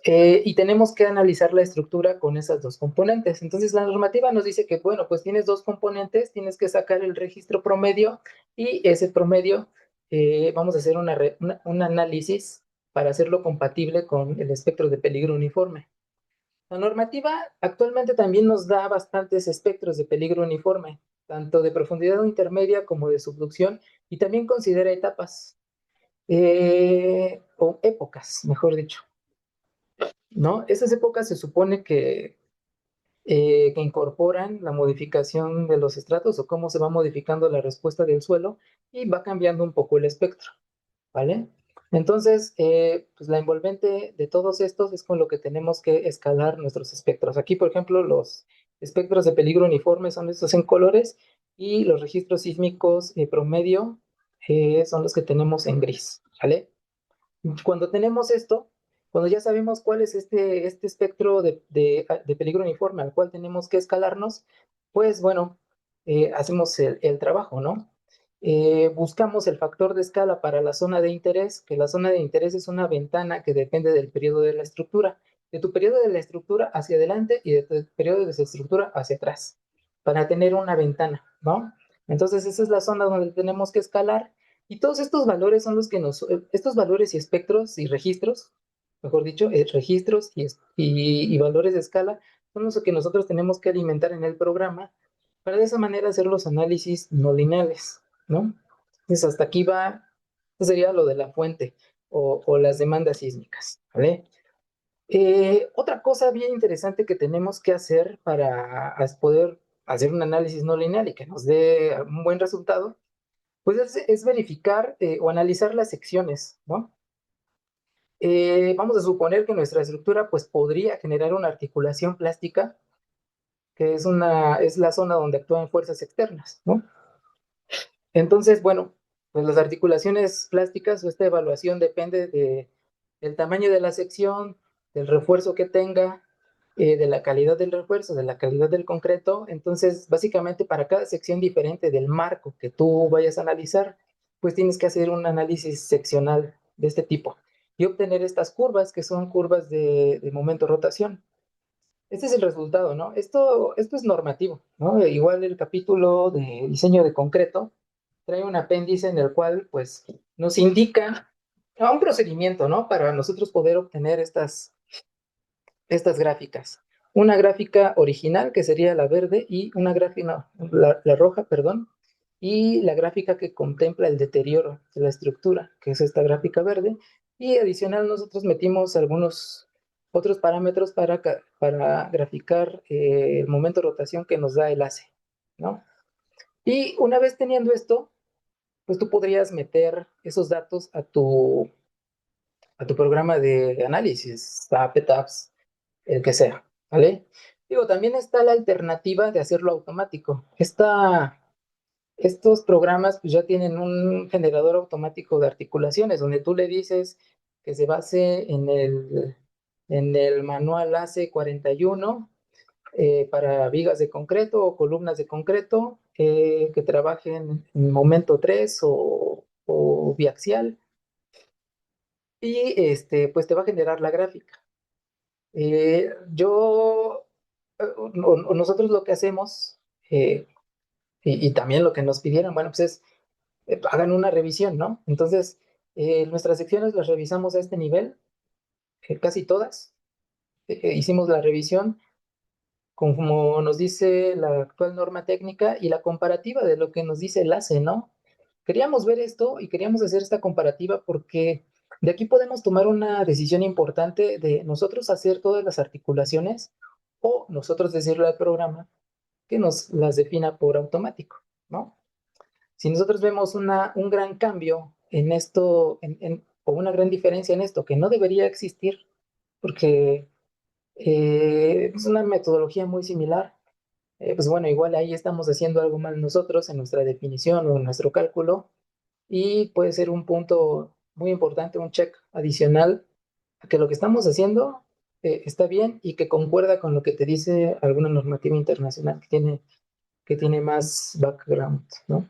Y tenemos que analizar la estructura con esas dos componentes. Entonces, la normativa nos dice que, bueno, pues tienes dos componentes, tienes que sacar el registro promedio y ese promedio vamos a hacer un análisis para hacerlo compatible con el espectro de peligro uniforme. La normativa actualmente también nos da bastantes espectros de peligro uniforme, tanto de profundidad intermedia como de subducción, y también considera etapas o épocas, mejor dicho. ¿No? Esas épocas se supone que incorporan la modificación de los estratos o cómo se va modificando la respuesta del suelo y va cambiando un poco el espectro, ¿vale? Entonces, pues la envolvente de todos estos es con lo que tenemos que escalar nuestros espectros. Aquí, por ejemplo, los espectros de peligro uniforme son estos en colores y los registros sísmicos promedio son los que tenemos en gris, ¿vale? Cuando tenemos esto, cuando ya sabemos cuál es este espectro de peligro uniforme al cual tenemos que escalarnos, pues bueno, hacemos el trabajo, ¿no? Buscamos el factor de escala para la zona de interés, que la zona de interés es una ventana que depende del periodo de la estructura, de tu periodo de la estructura hacia adelante y de tu periodo de la estructura hacia atrás, para tener una ventana, ¿no? Entonces esa es la zona donde tenemos que escalar y todos estos valores son los que estos valores y espectros y registros, mejor dicho, registros y valores de escala son los que nosotros tenemos que alimentar en el programa para de esa manera hacer los análisis no lineales, ¿no? Entonces hasta aquí va, esto sería lo de la fuente o las demandas sísmicas, ¿vale? Otra cosa bien interesante que tenemos que hacer para poder hacer un análisis no lineal y que nos dé un buen resultado, pues es verificar o analizar las secciones, ¿no? Vamos a suponer que nuestra estructura pues podría generar una articulación plástica, que es la zona donde actúan fuerzas externas, ¿no? Entonces, bueno, pues las articulaciones plásticas o esta evaluación depende del tamaño de la sección, del refuerzo que tenga, de la calidad del refuerzo, de la calidad del concreto. Entonces, básicamente para cada sección diferente del marco que tú vayas a analizar, pues tienes que hacer un análisis seccional de este tipo y obtener estas curvas que son curvas de momento rotación. Este es el resultado, ¿no? Esto es normativo, ¿no? Igual el capítulo de diseño de concreto trae un apéndice en el cual, pues, nos indica un procedimiento, ¿no? Para nosotros poder obtener estas gráficas. Una gráfica original, que sería la verde, y una gráfica, no, la roja, perdón, y la gráfica que contempla el deterioro de la estructura, que es esta gráfica verde, y adicional nosotros metimos algunos otros parámetros para graficar el momento de rotación que nos da el ACE, ¿no? Y una vez teniendo esto, pues tú podrías meter esos datos a tu programa de análisis, SAP, TAPS, el que sea, ¿vale? Digo, también está la alternativa de hacerlo automático. Estos programas pues, ya tienen un generador automático de articulaciones, donde tú le dices que se base en el manual AC41 para vigas de concreto o columnas de concreto que trabajen en momento 3 o biaxial y pues te va a generar la gráfica. Nosotros lo que hacemos, y también lo que nos pidieron, bueno, pues es hagan una revisión, ¿no? Entonces, nuestras secciones las revisamos a este nivel, casi todas. Hicimos la revisión como nos dice la actual norma técnica y la comparativa de lo que nos dice el ACE, ¿no? Queríamos ver esto y queríamos hacer esta comparativa porque de aquí podemos tomar una decisión importante de nosotros hacer todas las articulaciones o nosotros decirle al programa que nos las defina por automático, ¿no? Si nosotros vemos un gran cambio en esto, o una gran diferencia en esto, que no debería existir, porque es una metodología muy similar, pues bueno, igual ahí estamos haciendo algo mal nosotros en nuestra definición o en nuestro cálculo, y puede ser un punto muy importante, un check adicional, a que lo que estamos haciendo está bien y que concuerda con lo que te dice alguna normativa internacional que tiene más background, ¿no?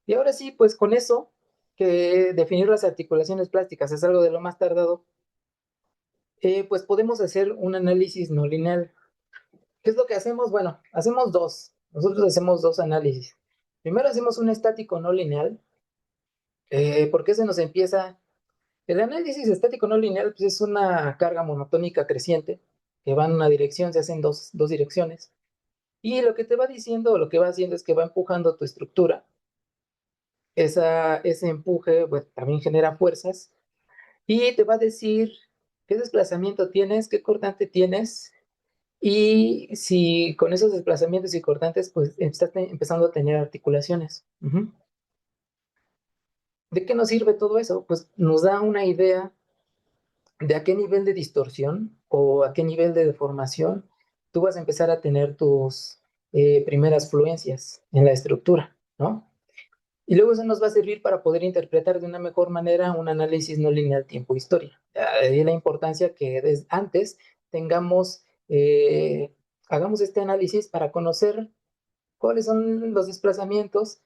Y ahora sí, pues con eso, que definir las articulaciones plásticas es algo de lo más tardado, pues podemos hacer un análisis no lineal. ¿Qué es lo que hacemos? Bueno, hacemos dos. Nosotros hacemos dos análisis. Primero hacemos un estático no lineal, porque se nos empieza. El análisis estático no lineal pues es una carga monotónica creciente que va en una dirección, se hacen dos direcciones. Y lo que te va diciendo, o lo que va haciendo es que va empujando tu estructura. Ese empuje pues, también genera fuerzas y te va a decir qué desplazamiento tienes, qué cortante tienes y si con esos desplazamientos y cortantes pues estás empezando a tener articulaciones. ¿De qué nos sirve todo eso? Pues nos da una idea de a qué nivel de distorsión o a qué nivel de deformación tú vas a empezar a tener tus primeras fluencias en la estructura, ¿no? Y luego eso nos va a servir para poder interpretar de una mejor manera un análisis no lineal tiempo-historia. De ahí la importancia que antes tengamos, hagamos este análisis para conocer cuáles son los desplazamientos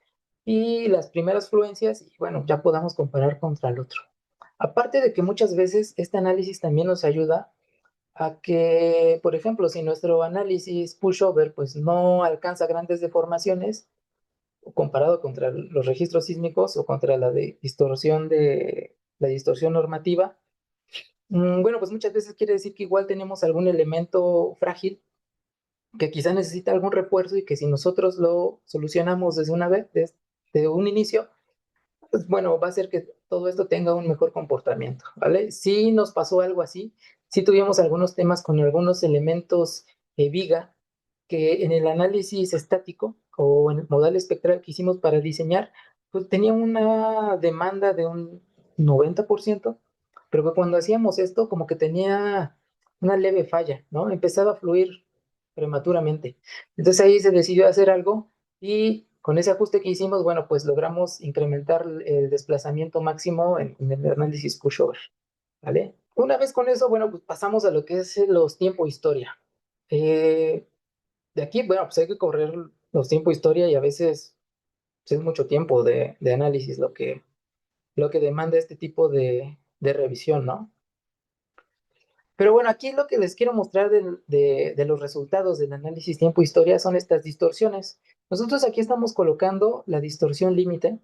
y las primeras fluencias, y bueno, ya podamos comparar contra el otro. Aparte de que muchas veces este análisis también nos ayuda a que, por ejemplo, si nuestro análisis pushover pues no alcanza grandes deformaciones comparado contra los registros sísmicos o contra la distorsión normativa, bueno, pues muchas veces quiere decir que igual tenemos algún elemento frágil que quizá necesita algún refuerzo y que si nosotros lo solucionamos desde una vez, desde un inicio, pues bueno, va a hacer que todo esto tenga un mejor comportamiento, ¿vale? Sí nos pasó algo así, sí tuvimos algunos temas con algunos elementos viga que en el análisis estático o en el modal espectral que hicimos para diseñar, pues tenía una demanda de un 90%, pero que cuando hacíamos esto como que tenía una leve falla, ¿no? Empezaba a fluir prematuramente. Entonces ahí se decidió hacer algo y con ese ajuste que hicimos, bueno, pues logramos incrementar el desplazamiento máximo en el análisis pushover, ¿vale? Una vez con eso, bueno, pues pasamos a lo que es los tiempo-historia. De aquí, bueno, pues hay que correr los tiempo-historia y a veces pues, es mucho tiempo de análisis lo que demanda este tipo de revisión, ¿no? Pero bueno, aquí lo que les quiero mostrar de los resultados del análisis tiempo-historia son estas distorsiones. Nosotros aquí estamos colocando la distorsión límite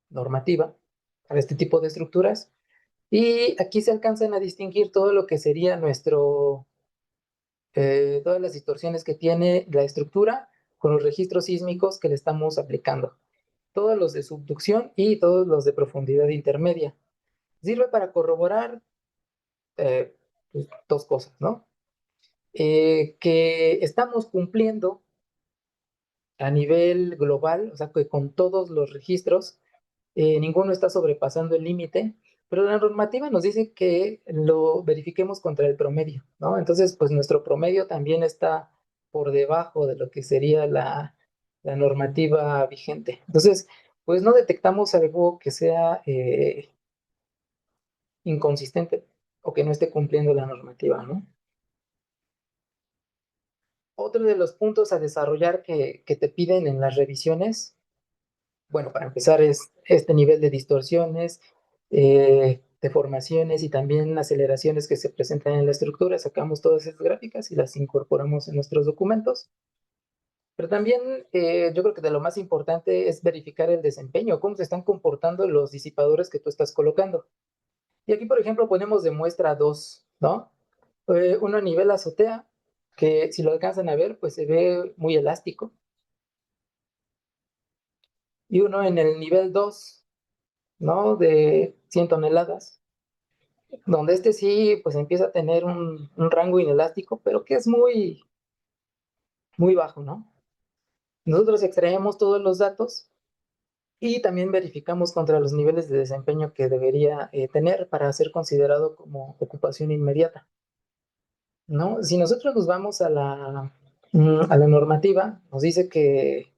normativa para este tipo de estructuras y aquí se alcanzan a distinguir todo lo que sería todas las distorsiones que tiene la estructura con los registros sísmicos que le estamos aplicando. Todos los de subducción y todos los de profundidad intermedia. Sirve para corroborar pues, dos cosas, ¿no? Que estamos cumpliendo a nivel global, o sea, que con todos los registros, ninguno está sobrepasando el límite, pero la normativa nos dice que lo verifiquemos contra el promedio, ¿no? Entonces, pues nuestro promedio también está por debajo de lo que sería la normativa vigente. Entonces, pues no detectamos algo que sea inconsistente o que no esté cumpliendo la normativa, ¿no? Otro de los puntos a desarrollar que te piden en las revisiones, bueno, para empezar es este nivel de distorsiones, deformaciones y también aceleraciones que se presentan en la estructura. Sacamos todas estas gráficas y las incorporamos en nuestros documentos. Pero también yo creo que de lo más importante es verificar el desempeño, cómo se están comportando los disipadores que tú estás colocando. Y aquí, por ejemplo, ponemos de muestra dos, ¿no? Uno a nivel azotea, que si lo alcanzan a ver, pues se ve muy elástico. Y uno en el nivel 2, ¿no? De 100 toneladas, donde este sí, pues empieza a tener un rango inelástico, pero que es muy, muy bajo, ¿no? Nosotros extraemos todos los datos y también verificamos contra los niveles de desempeño que debería tener para ser considerado como ocupación inmediata, ¿no? Si nosotros nos vamos a la normativa, nos dice que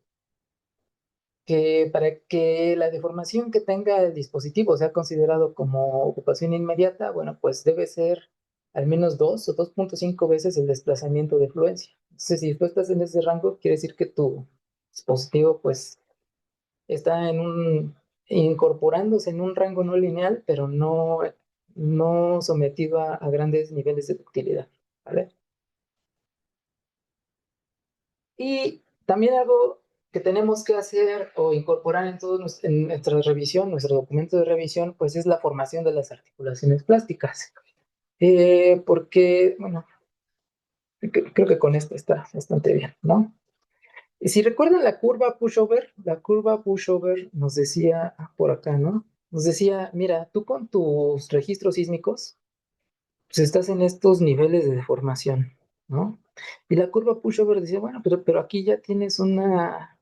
para que la deformación que tenga el dispositivo sea considerado como ocupación inmediata, bueno, pues debe ser al menos 2 o 2.5 veces el desplazamiento de fluencia. Entonces, si tú estás en ese rango, quiere decir que tu dispositivo, pues, está incorporándose en un rango no lineal, pero no sometido a grandes niveles de ductilidad, ¿vale? Y también algo que tenemos que hacer o incorporar en nuestra revisión, nuestro documento de revisión, pues es la formación de las articulaciones plásticas. Porque, bueno, creo que con esto está bastante bien, ¿no? Y si recuerdan la curva pushover nos decía por acá, ¿no? Nos decía, mira, tú con tus registros sísmicos, pues estás en estos niveles de deformación, ¿no? Y la curva pushover decía, bueno, pero aquí ya tienes una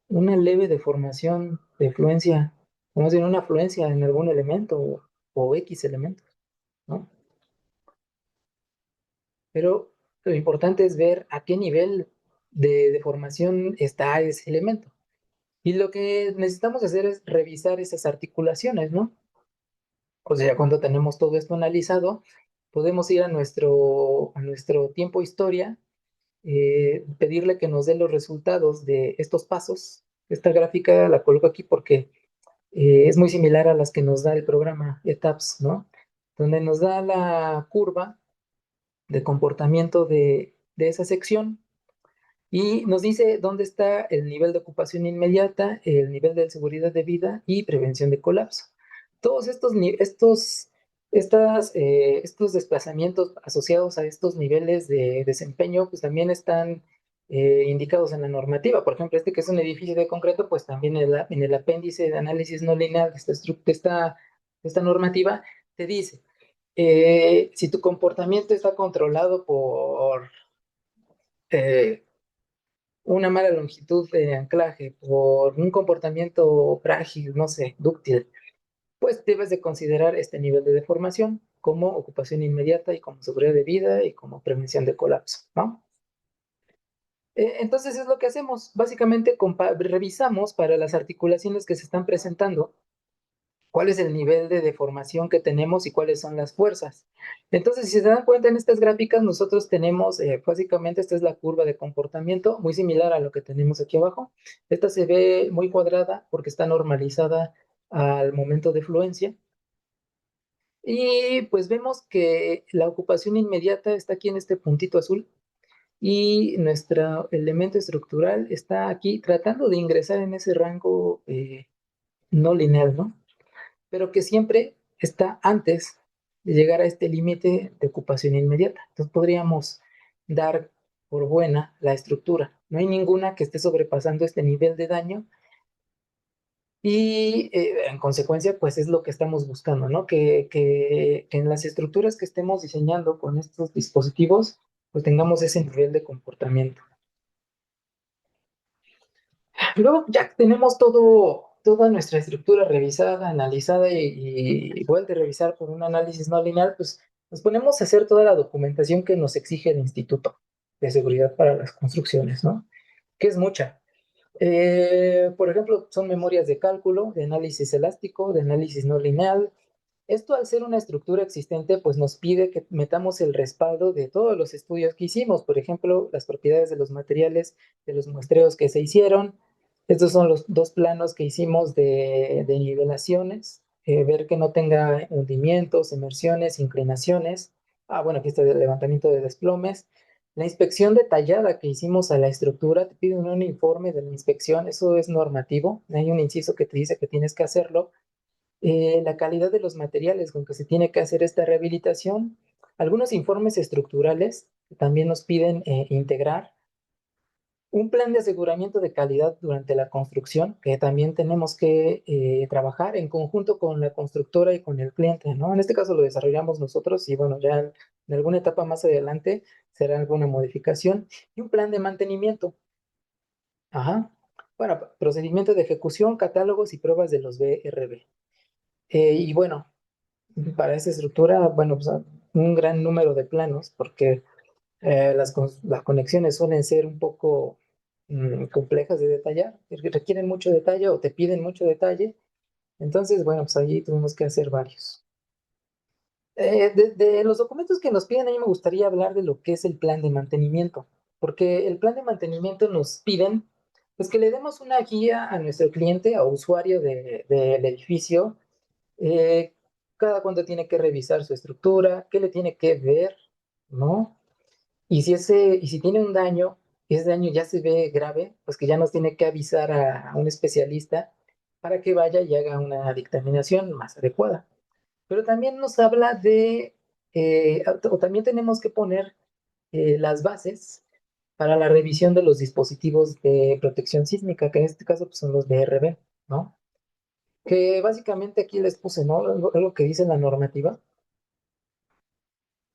leve deformación de fluencia, vamos a decir, una fluencia en algún elemento o X elementos, ¿no? Pero lo importante es ver a qué nivel de deformación está ese elemento. Y lo que necesitamos hacer es revisar esas articulaciones, ¿no? O sea, cuando tenemos todo esto analizado, podemos ir a nuestro tiempo historia pedirle que nos dé los resultados de estos pasos. Esta gráfica la coloco aquí porque es muy similar a las que nos da el programa ETAPS, ¿no? Donde nos da la curva de comportamiento de esa sección y nos dice dónde está el nivel de ocupación inmediata, el nivel de seguridad de vida y prevención de colapso. Todos estos desplazamientos asociados a estos niveles de desempeño, pues también están indicados en la normativa. Por ejemplo, este que es un edificio de concreto, pues también en el apéndice de análisis no lineal de esta normativa, te dice, si tu comportamiento está controlado por eh, una mala longitud de anclaje, por un comportamiento frágil, no sé, dúctil, pues debes de considerar este nivel de deformación como ocupación inmediata y como seguridad de vida y como prevención de colapso, ¿no? Entonces es lo que hacemos, básicamente revisamos para las articulaciones que se están presentando cuál es el nivel de deformación que tenemos y cuáles son las fuerzas. Entonces, si se dan cuenta en estas gráficas, nosotros tenemos, básicamente, esta es la curva de comportamiento, muy similar a lo que tenemos aquí abajo. Esta se ve muy cuadrada porque está normalizada al momento de fluencia. Y pues vemos que la ocupación inmediata está aquí en este puntito azul y nuestro elemento estructural está aquí tratando de ingresar en ese rango no lineal, ¿no? Pero que siempre está antes de llegar a este límite de ocupación inmediata. Entonces podríamos dar por buena la estructura. No hay ninguna que esté sobrepasando este nivel de daño y en consecuencia pues es lo que estamos buscando, ¿no? Que en las estructuras que estemos diseñando con estos dispositivos pues tengamos ese nivel de comportamiento. Luego ya tenemos toda nuestra estructura revisada, analizada y igual de revisar por un análisis no lineal, pues nos ponemos a hacer toda la documentación que nos exige el Instituto de Seguridad para las Construcciones, ¿no? Que es mucha. Por ejemplo, son memorias de cálculo, de análisis elástico, de análisis no lineal. Esto al ser una estructura existente, pues nos pide que metamos el respaldo de todos los estudios que hicimos, por ejemplo, las propiedades de los materiales, de los muestreos que se hicieron. Estos son los dos planos que hicimos de nivelaciones, ver que no tenga hundimientos, emersiones, inclinaciones. Bueno, aquí está el levantamiento de desplomes. La inspección detallada que hicimos a la estructura, te piden un informe de la inspección, eso es normativo, hay un inciso que te dice que tienes que hacerlo. La calidad de los materiales con que se tiene que hacer esta rehabilitación, algunos informes estructurales que también nos piden integrar, un plan de aseguramiento de calidad durante la construcción, que también tenemos que trabajar en conjunto con la constructora y con el cliente, ¿no? En este caso lo desarrollamos nosotros y bueno, ya en alguna etapa más adelante será alguna modificación y un plan de mantenimiento. Ajá. Bueno, procedimiento de ejecución, catálogos y pruebas de los BRB. Y bueno, para esa estructura, bueno, pues un gran número de planos, porque las conexiones suelen ser un poco complejas de detallar, requieren mucho detalle o te piden mucho detalle. Entonces, bueno, pues allí tuvimos que hacer varios. De los documentos que nos piden, a mí me gustaría hablar de lo que es el plan de mantenimiento, porque el plan de mantenimiento nos piden, pues que le demos una guía a nuestro cliente o usuario del edificio, eh, cada cuánto tiene que revisar su estructura, qué le tiene que ver, ¿no? Y si tiene un daño, y ese daño ya se ve grave, pues que ya nos tiene que avisar a un especialista para que vaya y haga una dictaminación más adecuada. Pero también nos habla o también tenemos que poner las bases para la revisión de los dispositivos de protección sísmica, que en este caso pues, son los DRB, ¿no? Que básicamente aquí les puse, ¿no? Algo que dice la normativa.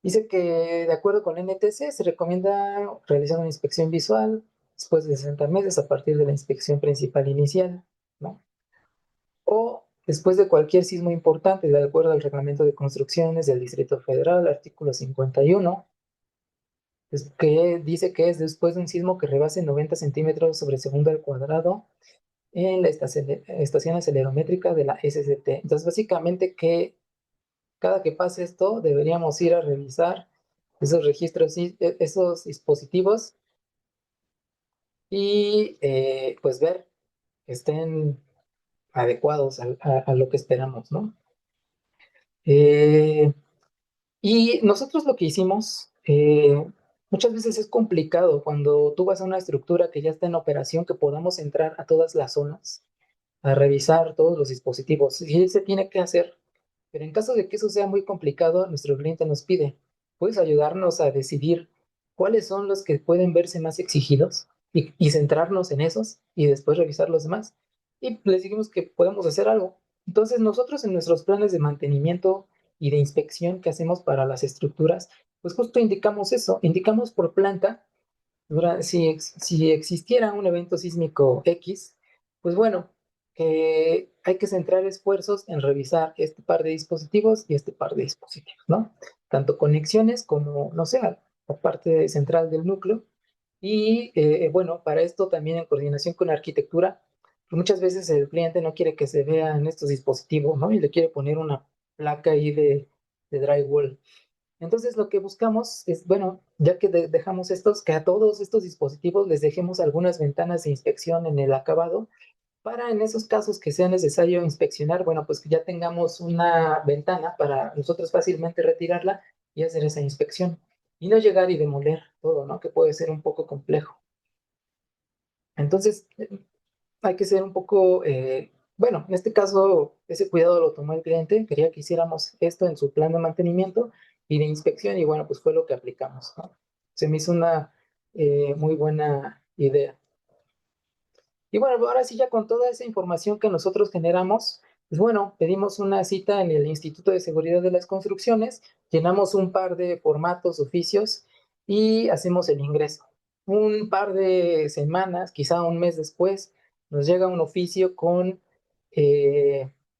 Dice que de acuerdo con la NTC se recomienda realizar una inspección visual después de 60 meses a partir de la inspección principal inicial, ¿no? O después de cualquier sismo importante, de acuerdo al Reglamento de Construcciones del Distrito Federal, artículo 51, que dice que es después de un sismo que rebase 90 centímetros sobre segundo al cuadrado en la estación acelerométrica de la SCT. Entonces, básicamente que cada que pase esto, deberíamos ir a revisar esos registros, esos dispositivos y pues ver que estén adecuados a lo que esperamos, ¿no? Eh, y nosotros lo que hicimos, muchas veces es complicado cuando tú vas a una estructura que ya está en operación, que podamos entrar a todas las zonas, a revisar todos los dispositivos. Y se tiene que hacer, pero en caso de que eso sea muy complicado, nuestro cliente nos pide, ¿puedes ayudarnos a decidir cuáles son los que pueden verse más exigidos y centrarnos en esos y después revisar los demás? Y les dijimos que podemos hacer algo. Entonces nosotros en nuestros planes de mantenimiento y de inspección que hacemos para las estructuras, pues justo indicamos eso, indicamos por planta, si existiera un evento sísmico X, pues bueno, hay que centrar esfuerzos en revisar este par de dispositivos y este par de dispositivos, ¿no? Tanto conexiones como, no sé, la parte central del núcleo. Y bueno, para esto también en coordinación con arquitectura, pues muchas veces el cliente no quiere que se vean estos dispositivos, ¿no? Y le quiere poner una placa ahí de drywall. Entonces lo que buscamos es, bueno, ya que dejamos estos, que a todos estos dispositivos les dejemos algunas ventanas de inspección en el acabado, para en esos casos que sea necesario inspeccionar, bueno, pues que ya tengamos una ventana para nosotros fácilmente retirarla y hacer esa inspección. Y no llegar y demoler todo, ¿no? Que puede ser un poco complejo. Entonces, hay que ser un poco, bueno, en este caso, ese cuidado lo tomó el cliente, quería que hiciéramos esto en su plan de mantenimiento y de inspección, y bueno, pues fue lo que aplicamos, ¿no? Se me hizo una muy buena idea. Y bueno, ahora sí, ya con toda esa información que nosotros generamos, pues bueno, pedimos una cita en el Instituto de Seguridad de las Construcciones, llenamos un par de formatos, oficios y hacemos el ingreso. Un par de semanas, quizá un mes después, nos llega un oficio con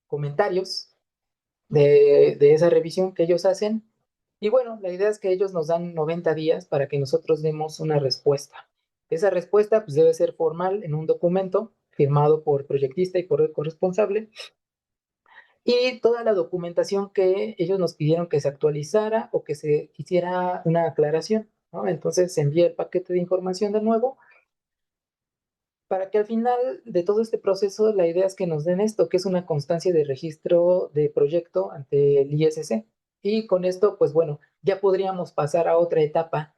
comentarios de esa revisión que ellos hacen. Y bueno, la idea es que ellos nos dan 90 días para que nosotros demos una respuesta. Esa respuesta pues debe ser formal en un documento firmado por proyectista y por el corresponsable, y toda la documentación que ellos nos pidieron que se actualizara o que se hiciera una aclaración, ¿no? Entonces se envía el paquete de información de nuevo para que al final de todo este proceso la idea es que nos den esto, que es una constancia de registro de proyecto ante el ISC. Y con esto, pues bueno, ya podríamos pasar a otra etapa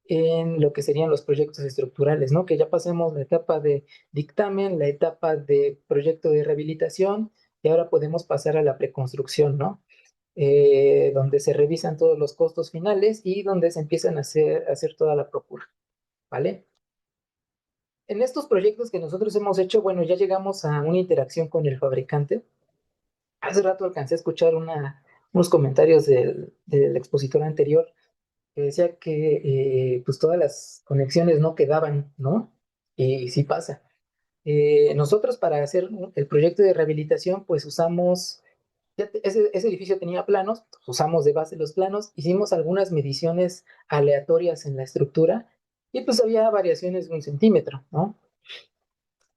en lo que serían los proyectos estructurales, ¿no? Que ya pasemos la etapa de dictamen, la etapa de proyecto de rehabilitación, y ahora podemos pasar a la preconstrucción, ¿no? Donde se revisan todos los costos finales y donde se empiezan a hacer toda la procura, ¿vale? En estos proyectos que nosotros hemos hecho, bueno, ya llegamos a una interacción con el fabricante. Hace rato alcancé a escuchar unos comentarios del expositor anterior que decía que pues todas las conexiones no quedaban, ¿no? Y sí pasa. Nosotros para hacer el proyecto de rehabilitación, pues usamos, ese edificio tenía planos, pues usamos de base los planos, hicimos algunas mediciones aleatorias en la estructura y pues había variaciones de 1 centímetro, ¿no?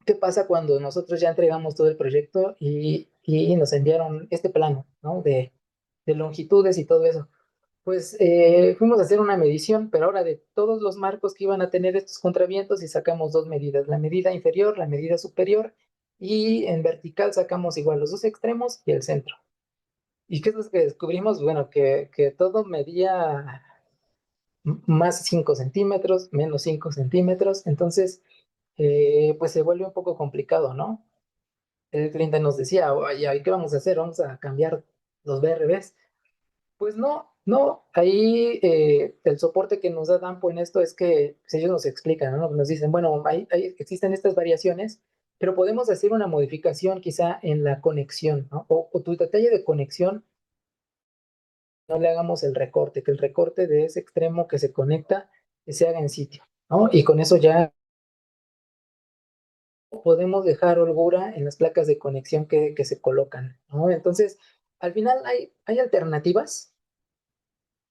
¿Qué pasa cuando nosotros ya entregamos todo el proyecto y nos enviaron este plano, ¿no? De longitudes y todo eso. Pues fuimos a hacer una medición, pero ahora de todos los marcos que iban a tener estos contravientos y sacamos dos medidas, la medida inferior, la medida superior, y en vertical sacamos igual los dos extremos y el centro. ¿Y qué es lo que descubrimos? Bueno, que todo medía más 5 centímetros, menos 5 centímetros, entonces pues se vuelve un poco complicado, ¿no? El cliente nos decía, oye, ¿qué vamos a hacer? ¿Vamos a cambiar los BRBs? Pues no, no, ahí el soporte que nos da Dampo en esto es que pues, ellos nos explican, ¿no? Nos dicen, bueno, existen estas variaciones, pero podemos hacer una modificación quizá en la conexión, ¿no? O tu detalle de conexión, no le hagamos el recorte, que el recorte de ese extremo que se conecta se haga en sitio, ¿no? Y con eso ya podemos dejar holgura en las placas de conexión que se colocan, ¿no? Entonces, al final hay alternativas.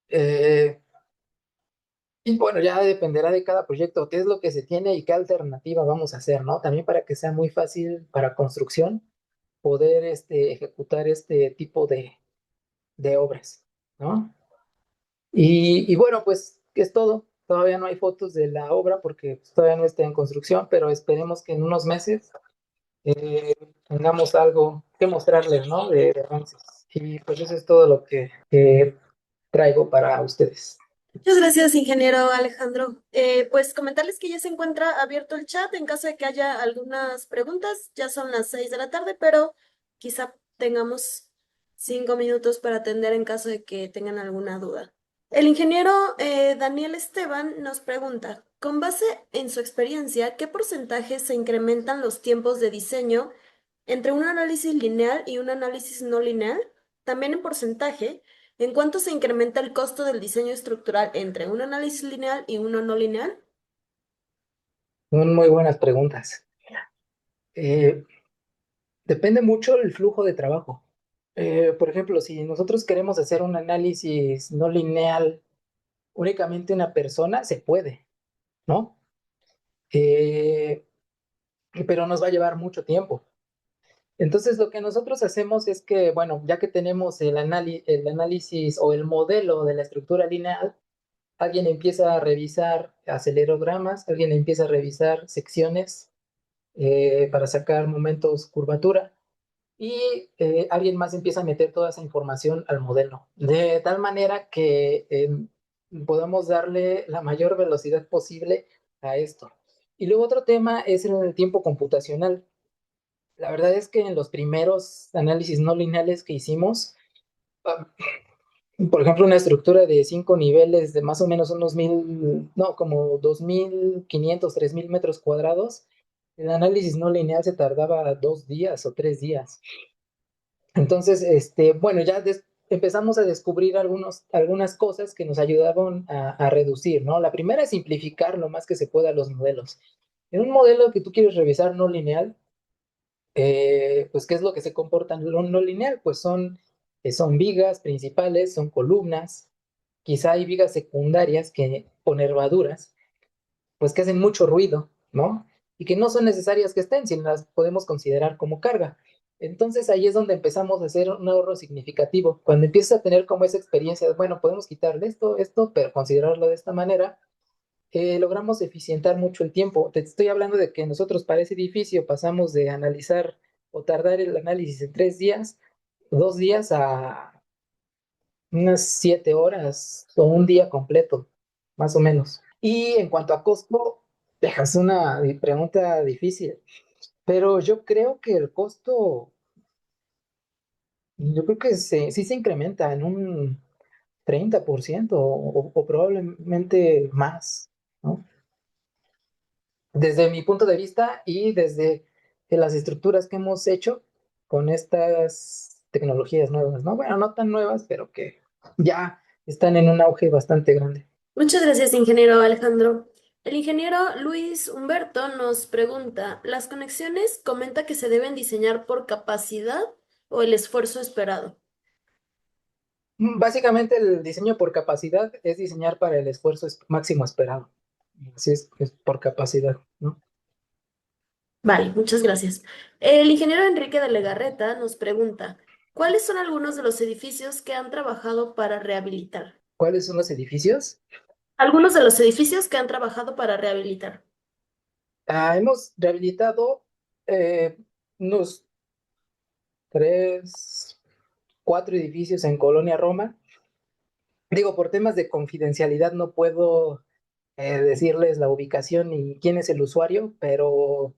eh, Y bueno, ya dependerá de cada proyecto, qué es lo que se tiene y qué alternativa vamos a hacer, ¿no? También para que sea muy fácil para construcción poder ejecutar este tipo de obras, ¿no? Y bueno, pues es todo. Todavía no hay fotos de la obra porque pues, todavía no está en construcción, pero esperemos que en unos meses eh, tengamos algo que mostrarles, ¿no? De avances. Y pues eso es todo lo que traigo para ustedes. Muchas gracias, ingeniero Alejandro. Pues comentarles que ya se encuentra abierto el chat en caso de que haya algunas preguntas. Ya son las 6 de la tarde, pero quizá tengamos 5 minutos para atender en caso de que tengan alguna duda. El ingeniero Daniel Esteban nos pregunta, con base en su experiencia, ¿qué porcentaje se incrementan los tiempos de diseño entre un análisis lineal y un análisis no lineal? También en porcentaje. ¿En cuánto se incrementa el costo del diseño estructural entre un análisis lineal y uno no lineal? Son muy buenas preguntas. Eh, Depende mucho el flujo de trabajo. Por ejemplo, si nosotros queremos hacer un análisis no lineal únicamente una persona, se puede, ¿no? Eh, pero nos va a llevar mucho tiempo. Entonces, lo que nosotros hacemos es que, bueno, ya que tenemos el análisis o el modelo de la estructura lineal, alguien empieza a revisar acelerogramas, alguien empieza a revisar secciones para sacar momentos curvatura y alguien más empieza a meter toda esa información al modelo, de tal manera que podamos darle la mayor velocidad posible a esto. Y luego otro tema es el tiempo computacional. La verdad es que en los primeros análisis no lineales que hicimos, ah, por ejemplo, una estructura de 5 niveles de más o menos unos no, como 2.500, 3.000 metros cuadrados, el análisis no lineal se tardaba 2 días o 3 días. Entonces, bueno, ya empezamos a descubrir algunas cosas que nos ayudaban a reducir, ¿no? La primera es simplificar lo más que se pueda los modelos. En un modelo que tú quieres revisar no lineal, pues, ¿qué es lo que se comporta en lo no lineal? Pues son vigas principales, son columnas, quizá hay vigas secundarias o nervaduras, pues que hacen mucho ruido, ¿no? Y que no son necesarias que estén, si las podemos considerar como carga. Entonces ahí es donde empezamos a hacer un ahorro significativo. Cuando empiezas a tener como esa experiencia, de, bueno, podemos quitarle esto, pero considerarlo de esta manera, logramos eficientar mucho el tiempo. Te estoy hablando de que nosotros para ese edificio pasamos de analizar o tardar el análisis en 3 días, 2 días a unas 7 horas o un día completo, más o menos. Y en cuanto a costo, dejas una pregunta difícil, pero yo creo que sí se incrementa en un 30% o probablemente más, ¿no? Desde mi punto de vista y desde las estructuras que hemos hecho con estas tecnologías nuevas, ¿no? Bueno, no tan nuevas, pero que ya están en un auge bastante grande. Muchas gracias, ingeniero Alejandro. El ingeniero Luis Humberto nos pregunta, ¿las conexiones comenta que se deben diseñar por capacidad o el esfuerzo esperado? Básicamente el diseño por capacidad es diseñar para el esfuerzo máximo esperado. Así es por capacidad, ¿no? Vale, muchas gracias. El ingeniero Enrique de Legarreta nos pregunta, ¿cuáles son algunos de los edificios que han trabajado para rehabilitar? ¿Cuáles son los edificios? Algunos de los edificios que han trabajado para rehabilitar. Hemos rehabilitado eh, unos 3, 4 edificios en Colonia Roma. Digo, por temas de confidencialidad no puedo decirles la ubicación ni quién es el usuario, pero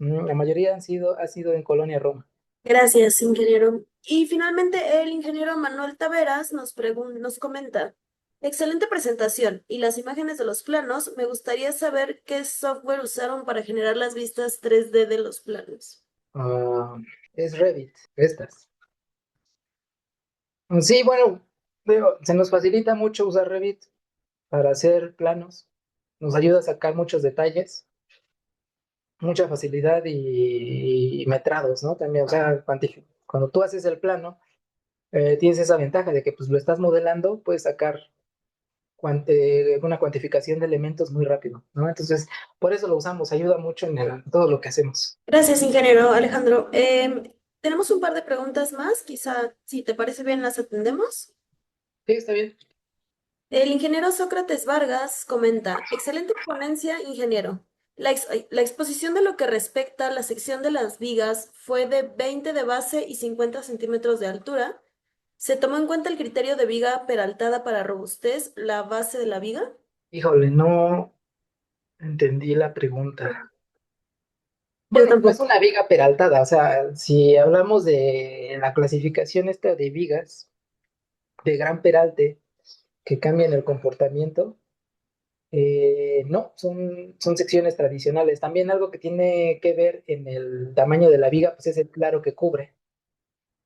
la mayoría ha sido en Colonia Roma. Gracias, ingeniero. Y finalmente, el ingeniero Manuel Taveras nos comenta, excelente presentación y las imágenes de los planos. Me gustaría saber qué software usaron para generar las vistas 3D de los planos. Ah, es Revit, estas. Sí, bueno, se nos facilita mucho usar Revit para hacer planos. Nos ayuda a sacar muchos detalles, mucha facilidad y metrados, ¿no? También, o sea, cuando tú haces el plano, tienes esa ventaja de que pues lo estás modelando, puedes sacar una cuantificación de elementos muy rápido, ¿no? Entonces, por eso lo usamos, ayuda mucho en todo lo que hacemos. Gracias, ingeniero Alejandro. Tenemos un par de preguntas más, quizá si te parece bien las atendemos. Sí, está bien. El ingeniero Sócrates Vargas comenta, excelente ponencia, ingeniero. La exposición de lo que respecta a la sección de las vigas fue de 20 de base y 50 centímetros de altura. ¿Se tomó en cuenta el criterio de viga peraltada para robustez, la base de la viga? Híjole, no entendí la pregunta. Yo Bueno, no es tampoco. una viga peraltada, o sea, si hablamos de la clasificación esta de vigas de gran peralte que cambian el comportamiento, no, son secciones tradicionales. También algo que tiene que ver en el tamaño de la viga, pues es el claro que cubre,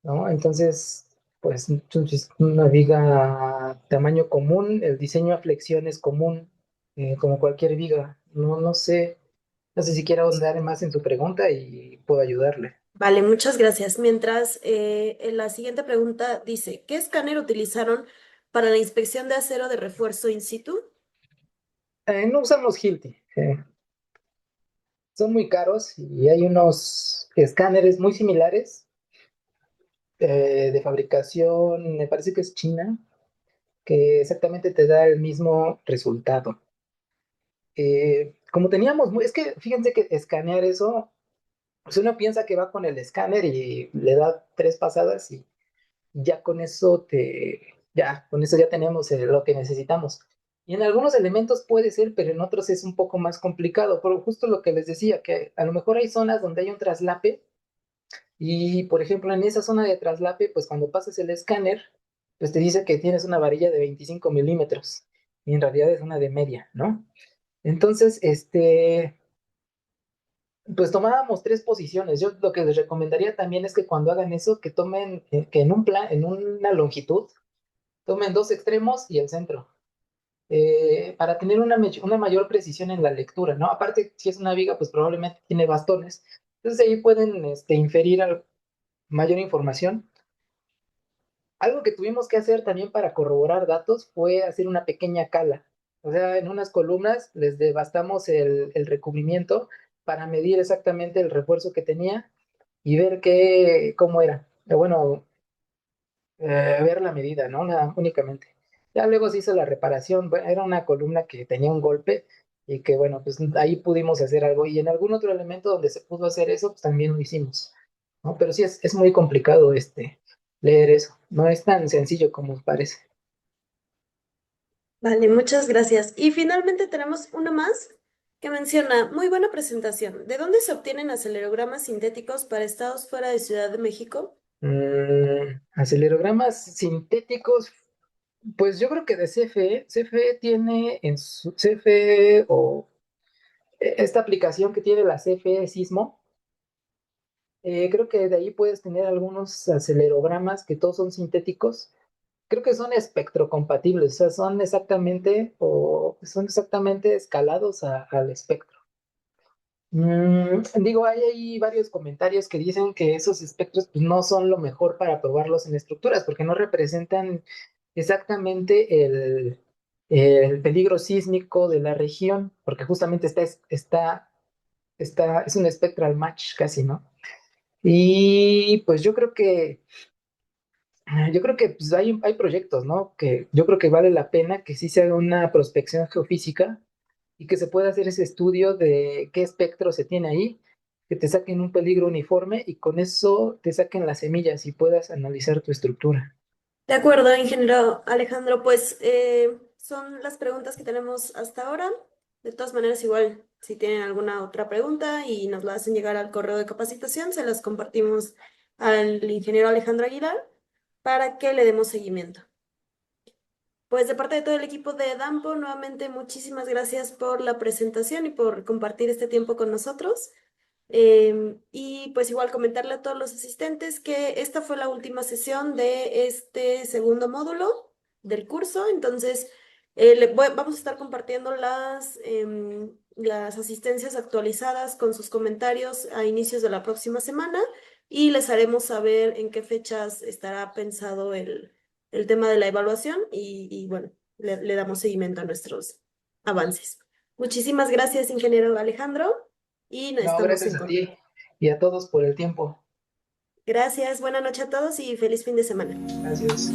¿no? Entonces, pues es una viga tamaño común, el diseño a flexión es común, como cualquier viga. No sé, no sé si quiero ahondar más en tu pregunta y puedo ayudarle. Vale, muchas gracias. Mientras, en la siguiente pregunta dice, ¿qué escáner utilizaron para la inspección de acero de refuerzo in situ? No usamos Hilti, son muy caros y hay unos escáneres muy similares de fabricación, me parece que es China, que exactamente te da el mismo resultado. Como teníamos, es que fíjense que escanear eso, pues uno piensa que va con el escáner y le da tres pasadas y ya con eso con eso ya tenemos lo que necesitamos. Y en algunos elementos puede ser, pero en otros es un poco más complicado. Por justo lo que les decía, que a lo mejor hay zonas donde hay un traslape y, por ejemplo, en esa zona de traslape, pues cuando pasas el escáner, pues te dice que tienes una varilla de 25 milímetros y en realidad es una de media, ¿no? Entonces, pues tomábamos tres posiciones. Yo lo que les recomendaría también es que cuando hagan eso, que tomen, que en un plan, en una longitud, tomen dos extremos y el centro, para tener una mayor precisión en la lectura, ¿no? Aparte, si es una viga, pues probablemente tiene bastones. Entonces ahí pueden inferir mayor información. Algo que tuvimos que hacer también para corroborar datos fue hacer una pequeña cala. O sea, en unas columnas les devastamos el recubrimiento para medir exactamente el refuerzo que tenía y ver cómo era. Bueno, ver la medida, ¿no? Nada, únicamente. Ya luego se hizo la reparación, bueno, era una columna que tenía un golpe y que, bueno, pues ahí pudimos hacer algo. Y en algún otro elemento donde se pudo hacer eso, pues también lo hicimos, ¿no? Pero sí es muy complicado leer eso. No es tan sencillo como parece. Vale, muchas gracias. Y finalmente tenemos uno más que menciona, muy buena presentación. ¿De dónde se obtienen acelerogramas sintéticos para estados fuera de Ciudad de México? Acelerogramas sintéticos, pues yo creo que de CFE. CFE tiene en su CFE o esta aplicación que tiene la CFE Sismo. Creo que de ahí puedes tener algunos acelerogramas que todos son sintéticos. Creo que son espectrocompatibles, o sea, son exactamente escalados al espectro. Digo, hay varios comentarios que dicen que esos espectros pues, no son lo mejor para probarlos en estructuras, porque no representan exactamente el peligro sísmico de la región, porque justamente es un spectral match casi, ¿no? Y pues yo creo que pues, hay proyectos, ¿no? Que yo creo que vale la pena que sí se haga una prospección geofísica y que se pueda hacer ese estudio de qué espectro se tiene ahí, que te saquen un peligro uniforme y con eso te saquen las semillas y puedas analizar tu estructura. De acuerdo, ingeniero Alejandro, pues son las preguntas que tenemos hasta ahora. De todas maneras, igual, si tienen alguna otra pregunta y nos la hacen llegar al correo de capacitación, se las compartimos al ingeniero Alejandro Aguilar para que le demos seguimiento. Pues de parte de todo el equipo de Dampo, nuevamente muchísimas gracias por la presentación y por compartir este tiempo con nosotros. Y pues igual comentarle a todos los asistentes que esta fue la última sesión de este segundo módulo del curso. Entonces, vamos a estar compartiendo las asistencias actualizadas con sus comentarios a inicios de la próxima semana y les haremos saber en qué fechas estará pensado el tema de la evaluación y bueno, le damos seguimiento a nuestros avances. Muchísimas gracias, ingeniero Alejandro, y nos No, estamos gracias en a contacto. ti y a todos por el tiempo. Gracias, buena noche a todos y feliz fin de semana. Gracias.